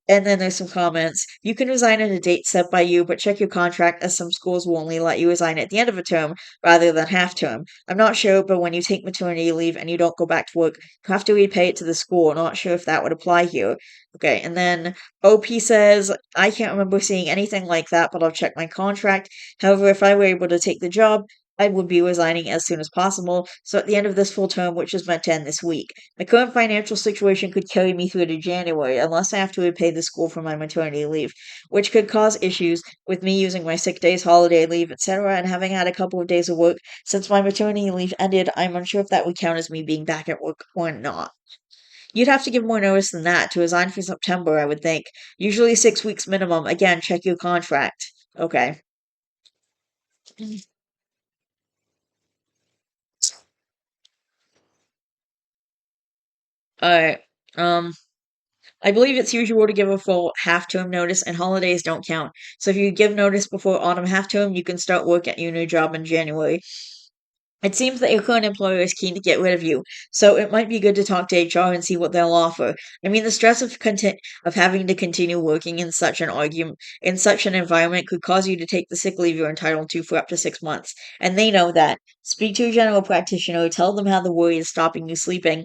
And then there's some comments. You can resign at a date set by you, but check your contract as some schools will only let you resign at the end of a term rather than half term. I'm not sure, but when you take maternity leave and you don't go back to work, you have to repay it to the school. Not sure if that would apply here. Okay, and then OP says, I can't remember seeing anything like that, but I'll check my contract. However, if I were able to take the job, I would be resigning as soon as possible, so at the end of this full term, which is meant to end this week. My current financial situation could carry me through to January unless I have to repay the school for my maternity leave, which could cause issues with me using my sick days, holiday leave, etc., and having had a couple of days of work since my maternity leave ended. I'm unsure if that would count as me being back at work or not. You'd have to give more notice than that to resign for September, I would think. Usually 6 weeks minimum. Again, check your contract. Okay. Alright. Um, I believe it's usual to give a full half-term notice, and holidays don't count. So if you give notice before autumn half-term, you can start work at your new job in January. It seems that your current employer is keen to get rid of you, so it might be good to talk to HR and see what they'll offer. I mean, the stress of having to continue working in such an environment could cause you to take the sick leave you're entitled to for up to 6 months, and they know that. Speak to a general practitioner, tell them how the worry is stopping you sleeping,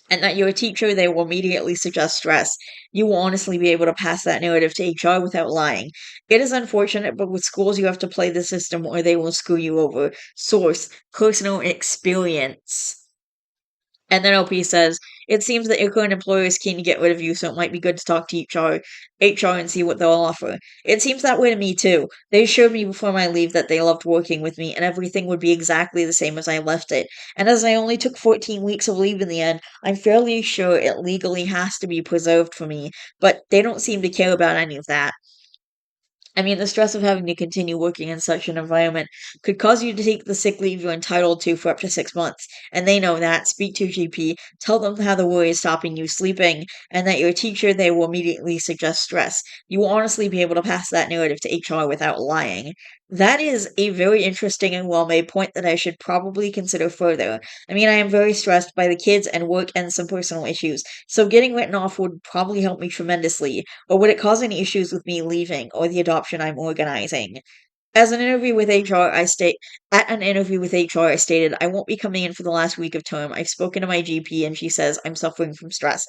and that you're a teacher, they will immediately suggest stress. You will honestly be able to pass that narrative to HR without lying. It is unfortunate, but with schools, you have to play the system or they will screw you over. Source, personal experience. And then LP says, it seems that your current employer is keen to get rid of you, so it might be good to talk to HR and see what they'll offer. It seems that way to me too. They assured me before my leave that they loved working with me and everything would be exactly the same as I left it. And as I only took 14 weeks of leave in the end, I'm fairly sure it legally has to be preserved for me, but they don't seem to care about any of that. I mean, the stress of having to continue working in such an environment could cause you to take the sick leave you're entitled to for up to 6 months. And they know that. Speak to your GP, tell them how the worry is stopping you sleeping, and that you're a teacher, they will immediately suggest stress. You will honestly be able to pass that narrative to HR without lying. That is a very interesting and well made point that I should probably consider further. I mean, I am very stressed by the kids and work and some personal issues, so getting written off would probably help me tremendously. Or would it cause any issues with me leaving or the adoption I'm organizing? As an interview with HR, I state At an interview with HR, I stated I won't be coming in for the last week of term. I've spoken to my GP and she says I'm suffering from stress.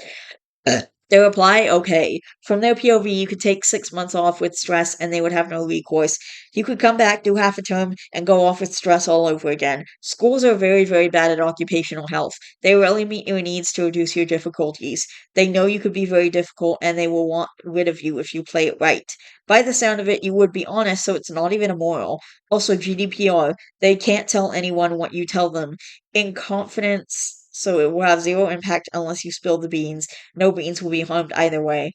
They reply, okay. From their POV, you could take 6 months off with stress and they would have no recourse. You could come back, do half a term, and go off with stress all over again. Schools are very, very bad at occupational health. They rarely meet your needs to reduce your difficulties. They know you could be very difficult and they will want rid of you if you play it right. By the sound of it, you would be honest, so it's not even immoral. Also, GDPR, they can't tell anyone what you tell them in confidence, so it will have zero impact unless you spill the beans. No beans will be harmed either way.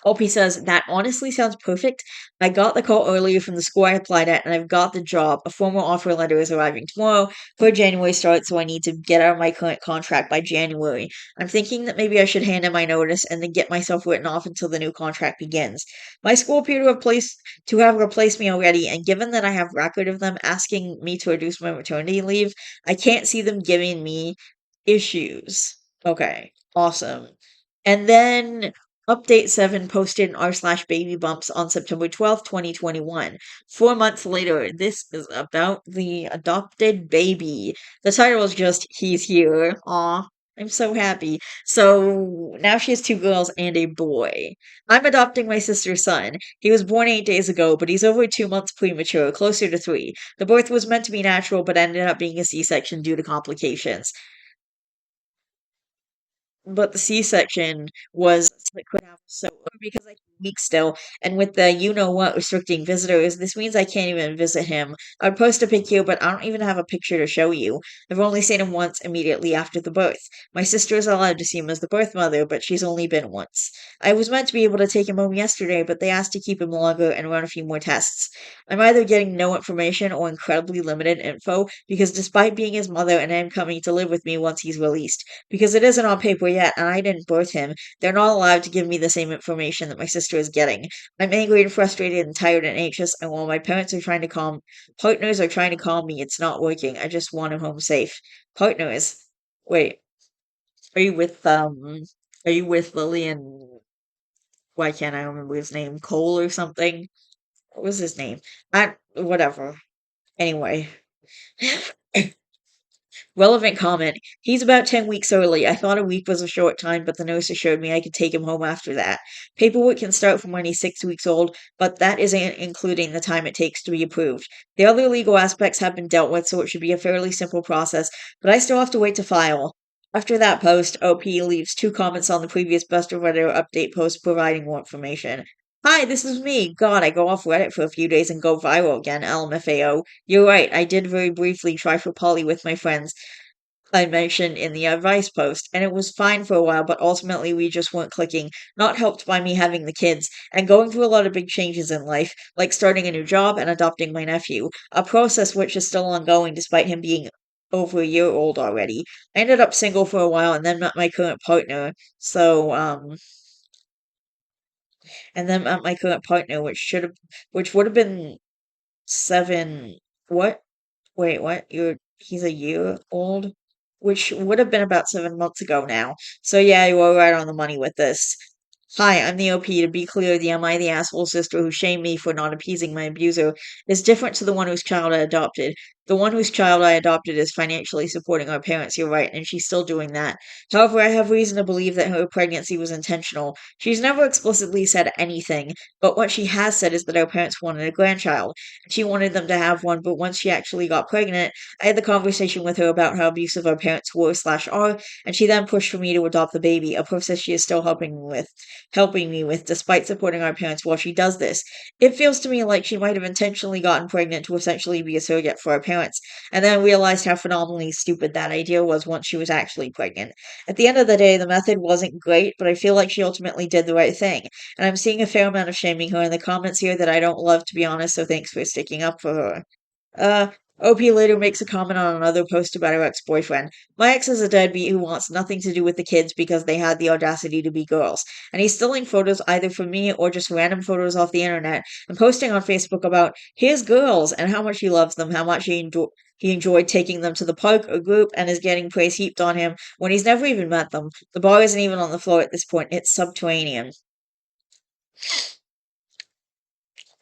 Opie says, that honestly sounds perfect. I got the call earlier from the school I applied at, and I've got the job. A formal offer letter is arriving tomorrow for a January start, so I need to get out of my current contract by January. I'm thinking that maybe I should hand in my notice and then get myself written off until the new contract begins. My school appear to have replaced me already, and given that I have record of them asking me to reduce my maternity leave, I can't see them giving me issues. Okay, awesome. And then Update 7 posted in r/baby bumps on September 12th, 2021. 4 months later, this is about the adopted baby. The title is just He's Here. Aw, I'm so happy. So now she has two girls and a boy. I'm adopting my sister's son. He was born 8 days ago, but he's over 2 months premature, closer to 3. The birth was meant to be natural, but ended up being a C-section due to complications. But the C-section was it could happen so because I can weak still, and with the you know what restricting visitors, this means I can't even visit him. I'd post a pic here, but I don't even have a picture to show you. I've only seen him once immediately after the birth. My sister is allowed to see him as the birth mother, but she's only been once. I was meant to be able to take him home yesterday, but they asked to keep him longer and run a few more tests. I'm either getting no information or incredibly limited info because despite being his mother and him coming to live with me once he's released, because it isn't on paper yet and I didn't birth him, they're not allowed to give me the same information that my sister is getting. I'm angry and frustrated and tired and anxious, and while my partners are trying to calm me, it's not working. I just want him home safe. Partners. Wait, are you with are you with Lily and why can't I remember his name? Cole or something? What was his name? I whatever. Anyway. Relevant comment. He's about 10 weeks early. I thought a week was a short time, but the nurse assured me I could take him home after that. Paperwork can start from when he's 6 weeks old, but that isn't including the time it takes to be approved. The other legal aspects have been dealt with, so it should be a fairly simple process, but I still have to wait to file. After that post, OP leaves two comments on the previous Best of Reddit update post providing more information. Hi, this is me. God, I go off Reddit for a few days and go viral again, LMFAO. You're right, I did very briefly try for poly with my friends. I mentioned in the advice post, and it was fine for a while, but ultimately we just weren't clicking, not helped by me having the kids, and going through a lot of big changes in life, like starting a new job and adopting my nephew, a process which is still ongoing despite him being over a year old already. I ended up single for a while and then met my current partner, which would have been 7, what? Wait, what? He's a year old? Which would have been about 7 months ago now. So yeah, you were right on the money with this. Hi, I'm the OP. To be clear, the am I the asshole sister who shamed me for not appeasing my abuser is different to the one whose child I adopted. The one whose child I adopted is financially supporting our parents, you're right, and she's still doing that. However, I have reason to believe that her pregnancy was intentional. She's never explicitly said anything, but what she has said is that our parents wanted a grandchild. She wanted them to have one, but once she actually got pregnant, I had the conversation with her about how abusive our parents were slash are, and she then pushed for me to adopt the baby, a process she is still helping me with, despite supporting our parents while she does this. It feels to me like she might have intentionally gotten pregnant to essentially be a surrogate for her parents, and then realized how phenomenally stupid that idea was once she was actually pregnant. At the end of the day, the method wasn't great, but I feel like she ultimately did the right thing, and I'm seeing a fair amount of shaming her in the comments here that I don't love, to be honest, so thanks for sticking up for her. Uh, OP later makes a comment on another post about her ex-boyfriend. My ex is a deadbeat who wants nothing to do with the kids because they had the audacity to be girls, and he's stealing photos either from me or just random photos off the internet and posting on Facebook about his girls and how much he loves them, how much he enjoyed taking them to the park or group, and is getting praise heaped on him when he's never even met them. The bar isn't even on the floor at this point, it's subterranean.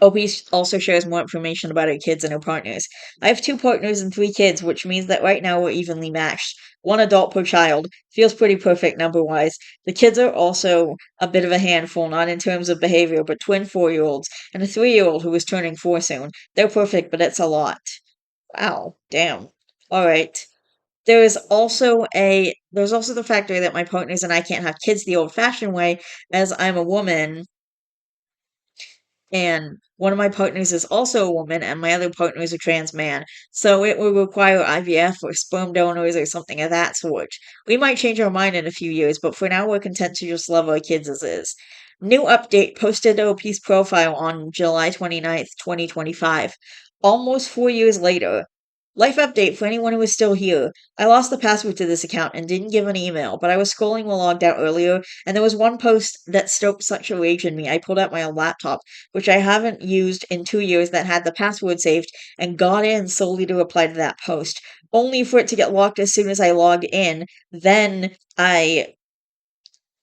OP also shares more information about her kids and her partners. I have two partners and three kids, which means that right now we're evenly matched. One adult per child. Feels pretty perfect number wise. The kids are also a bit of a handful, not in terms of behavior, but twin 4 year olds and a 3 year old who is turning four soon. They're perfect, but it's a lot. Wow, damn. Alright. There's also the factor that my partners and I can't have kids the old fashioned way, as I'm a woman and one of my partners is also a woman, and my other partner is a trans man. So it would require IVF or sperm donors or something of that sort. We might change our mind in a few years, but for now we're content to just love our kids as is. New update posted to OP's profile on July 29th, 2025. Almost 4 years later. Life update for anyone who is still here. I lost the password to this account and didn't give an email, but I was scrolling while logged out earlier, and there was one post that stoked such a rage in me. I pulled out my old laptop, which I haven't used in 2 years, that had the password saved, and got in solely to reply to that post, only for it to get locked as soon as I logged in. I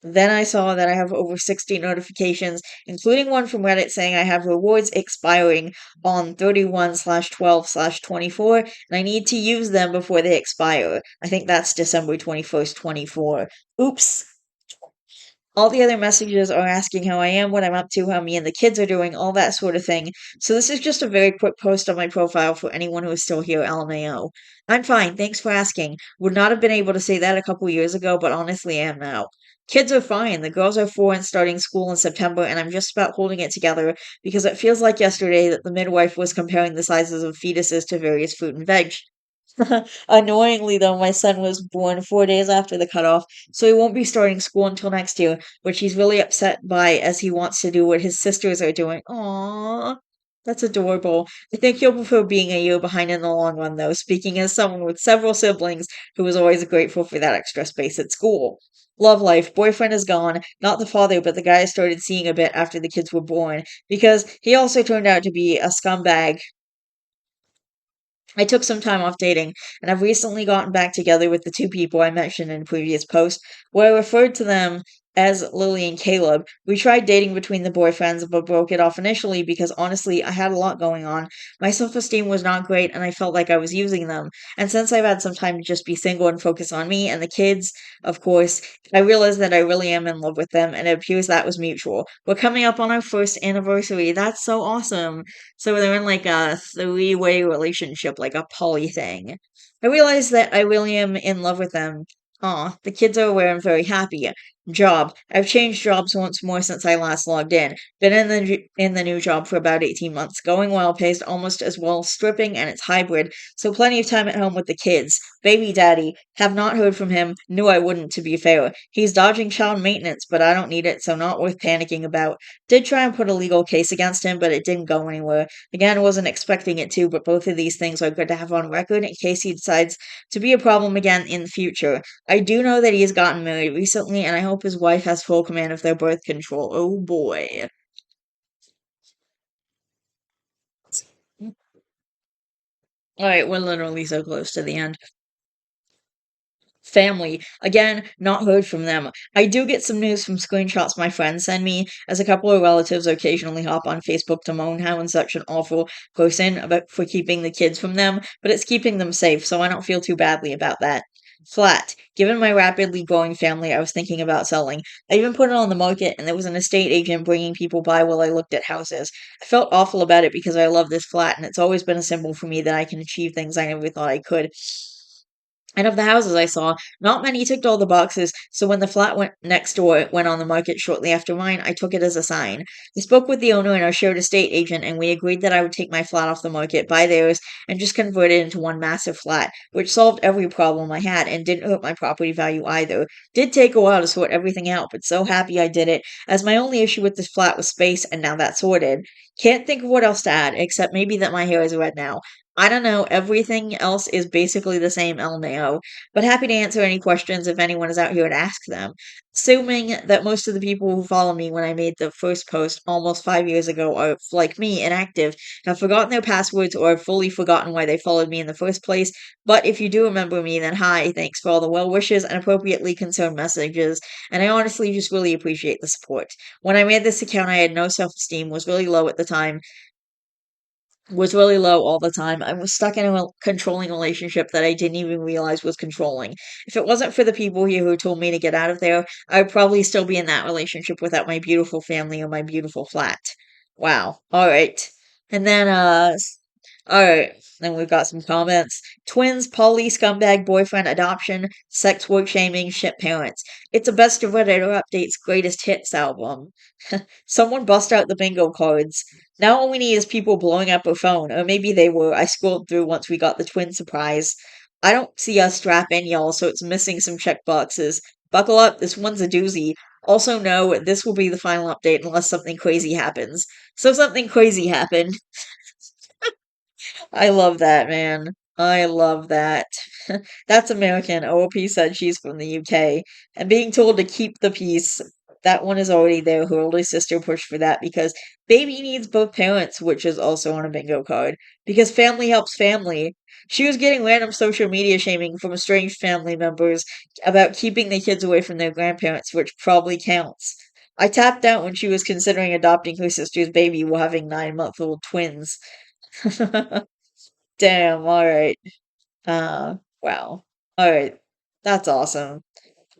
then I saw that I have over 60 notifications, including one from Reddit saying I have rewards expiring on 31 slash 12 slash 24, and I need to use them before they expire. I think that's December 21st, 24. Oops. All the other messages are asking how I am, what I'm up to, how me and the kids are doing, all that sort of thing. So this is just a very quick post on my profile for anyone who is still here, LMAO. I'm fine, thanks for asking. Would not have been able to say that a couple years ago, but honestly am now. Kids are fine. The girls are 4 and starting school in September, and I'm just about holding it together because it feels like yesterday that the midwife was comparing the sizes of fetuses to various fruit and veg. Annoyingly, though, my son was born 4 days after the cutoff, so he won't be starting school until next year, which he's really upset by as he wants to do what his sisters are doing. Aww. That's adorable. I think he'll prefer being a year behind in the long run, though, speaking as someone with several siblings who was always grateful for that extra space at school. Love life. Boyfriend is gone. Not the father, but the guy I started seeing a bit after the kids were born, because he also turned out to be a scumbag. I took some time off dating, and I've recently gotten back together with the two people I mentioned in a previous post, where I referred to them as Lily and Caleb. We tried dating between the boyfriends, but broke it off initially because honestly, I had a lot going on. My self esteem was not great, and I felt like I was using them. And since I've had some time to just be single and focus on me and the kids, of course, I realized that I really am in love with them, and it appears that was mutual. We're coming up on our first anniversary. That's so awesome. So they're in like a three-way relationship, like a poly thing. I realize that I really am in love with them. Aw, the kids are aware I'm very happy. Job. I've changed jobs once more since I last logged in. Been in the new job for about 18 months. Going well, pays almost as well, stripping, and it's hybrid, so plenty of time at home with the kids. Baby daddy. Have not heard from him. Knew I wouldn't, to be fair. He's dodging child maintenance, but I don't need it, so not worth panicking about. Did try and put a legal case against him, but it didn't go anywhere. Again, wasn't expecting it to, but both of these things are good to have on record in case he decides to be a problem again in the future. I do know that he has gotten married recently, and I hope his wife has full command of their birth control. Oh boy. Alright, we're literally so close to the end. Family. Again, not heard from them. I do get some news from screenshots my friends send me, as a couple of relatives occasionally hop on Facebook to moan how I'm such an awful person about for keeping the kids from them, but it's keeping them safe, so I don't feel too badly about that. Flat. Given my rapidly growing family, I was thinking about selling. I even put it on the market, and there was an estate agent bringing people by while I looked at houses. I felt awful about it because I love this flat, and it's always been a symbol for me that I can achieve things I never thought I could. And of the houses I saw, not many ticked all the boxes, so when the flat went next door went on the market shortly after mine, I took it as a sign. I spoke with the owner and our shared estate agent, and we agreed that I would take my flat off the market, buy theirs, and just convert it into one massive flat, which solved every problem I had and didn't hurt my property value either. Did take a while to sort everything out, but so happy I did it, as my only issue with this flat was space, and now that's sorted. Can't think of what else to add, except maybe that my hair is red now. I don't know. Everything else is basically the same LMAO, but happy to answer any questions if anyone is out here to ask them. Assuming that most of the people who follow me when I made the first post almost 5 years ago are, like me, inactive, have forgotten their passwords, or have fully forgotten why they followed me in the first place. But if you do remember me, then hi, thanks for all the well wishes and appropriately concerned messages, and I honestly just really appreciate the support. When I made this account, I had no self esteem, was really low all the time. I was stuck in a controlling relationship that I didn't even realize was controlling. If it wasn't for the people here who told me to get out of there, I would probably still be in that relationship without my beautiful family or my beautiful flat. Wow. All right. And then, all right. Then we've got some comments. Twins, poly, scumbag, boyfriend, adoption, sex work shaming, shit parents. It's a best of Redditor Update's greatest hits album. Someone bust out the bingo cards. Now all we need is people blowing up a phone, or maybe they were. I scrolled through once we got the twin surprise. I don't see us strap in, y'all, so it's missing some check boxes. Buckle up, this one's a doozy. Also, no, this will be the final update unless something crazy happens. So something crazy happened. I love that, man. I love that. That's American. OOP said she's from the UK. And being told to keep the peace, that one is already there. Her older sister pushed for that because baby needs both parents, which is also on a bingo card. Because family helps family. She was getting random social media shaming from estranged family members about keeping the kids away from their grandparents, which probably counts. I tapped out when she was considering adopting her sister's baby while having 9-month-old twins. Damn, alright. Wow. Alright. That's awesome.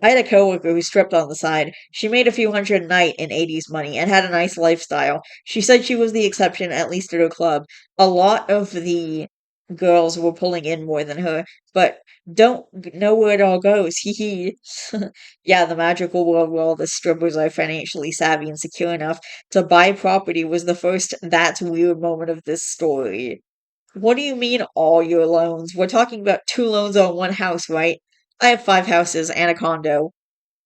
I had a coworker who stripped on the side. She made a few hundred a night in 80s money and had a nice lifestyle. She said she was the exception, at least at her club. A lot of the girls were pulling in more than her, but don't know where it all goes. Hee hee. Yeah, the magical world where all the strippers are financially savvy and secure enough to buy property was the first that's weird moment of this story. What do you mean all your loans? We're talking about 2 loans on 1 house, right? I have 5 houses and a condo.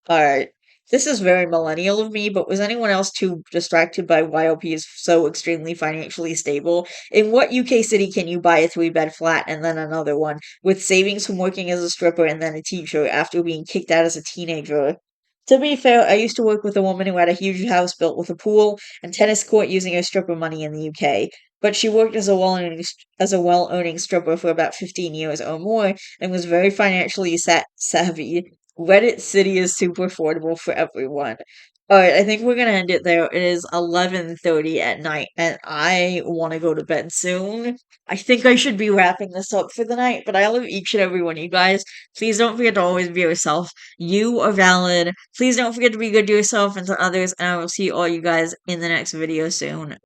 Alright. This is very millennial of me, but was anyone else too distracted by why OP is so extremely financially stable? In what UK city can you buy a 3-bed flat and then another one, with savings from working as a stripper and then a teacher after being kicked out as a teenager? To be fair, I used to work with a woman who had a huge house built with a pool and tennis court using her stripper money in the UK. But she worked as a well-earning stripper for about 15 years or more and was very financially savvy. Reddit City is super affordable for everyone. Alright, I think we're gonna end it there. It is 11:30 at night, and I want to go to bed soon. I think I should be wrapping this up for the night, but I love each and every one of you guys. Please don't forget to always be yourself. You are valid. Please don't forget to be good to yourself and to others, and I will see all you guys in the next video soon.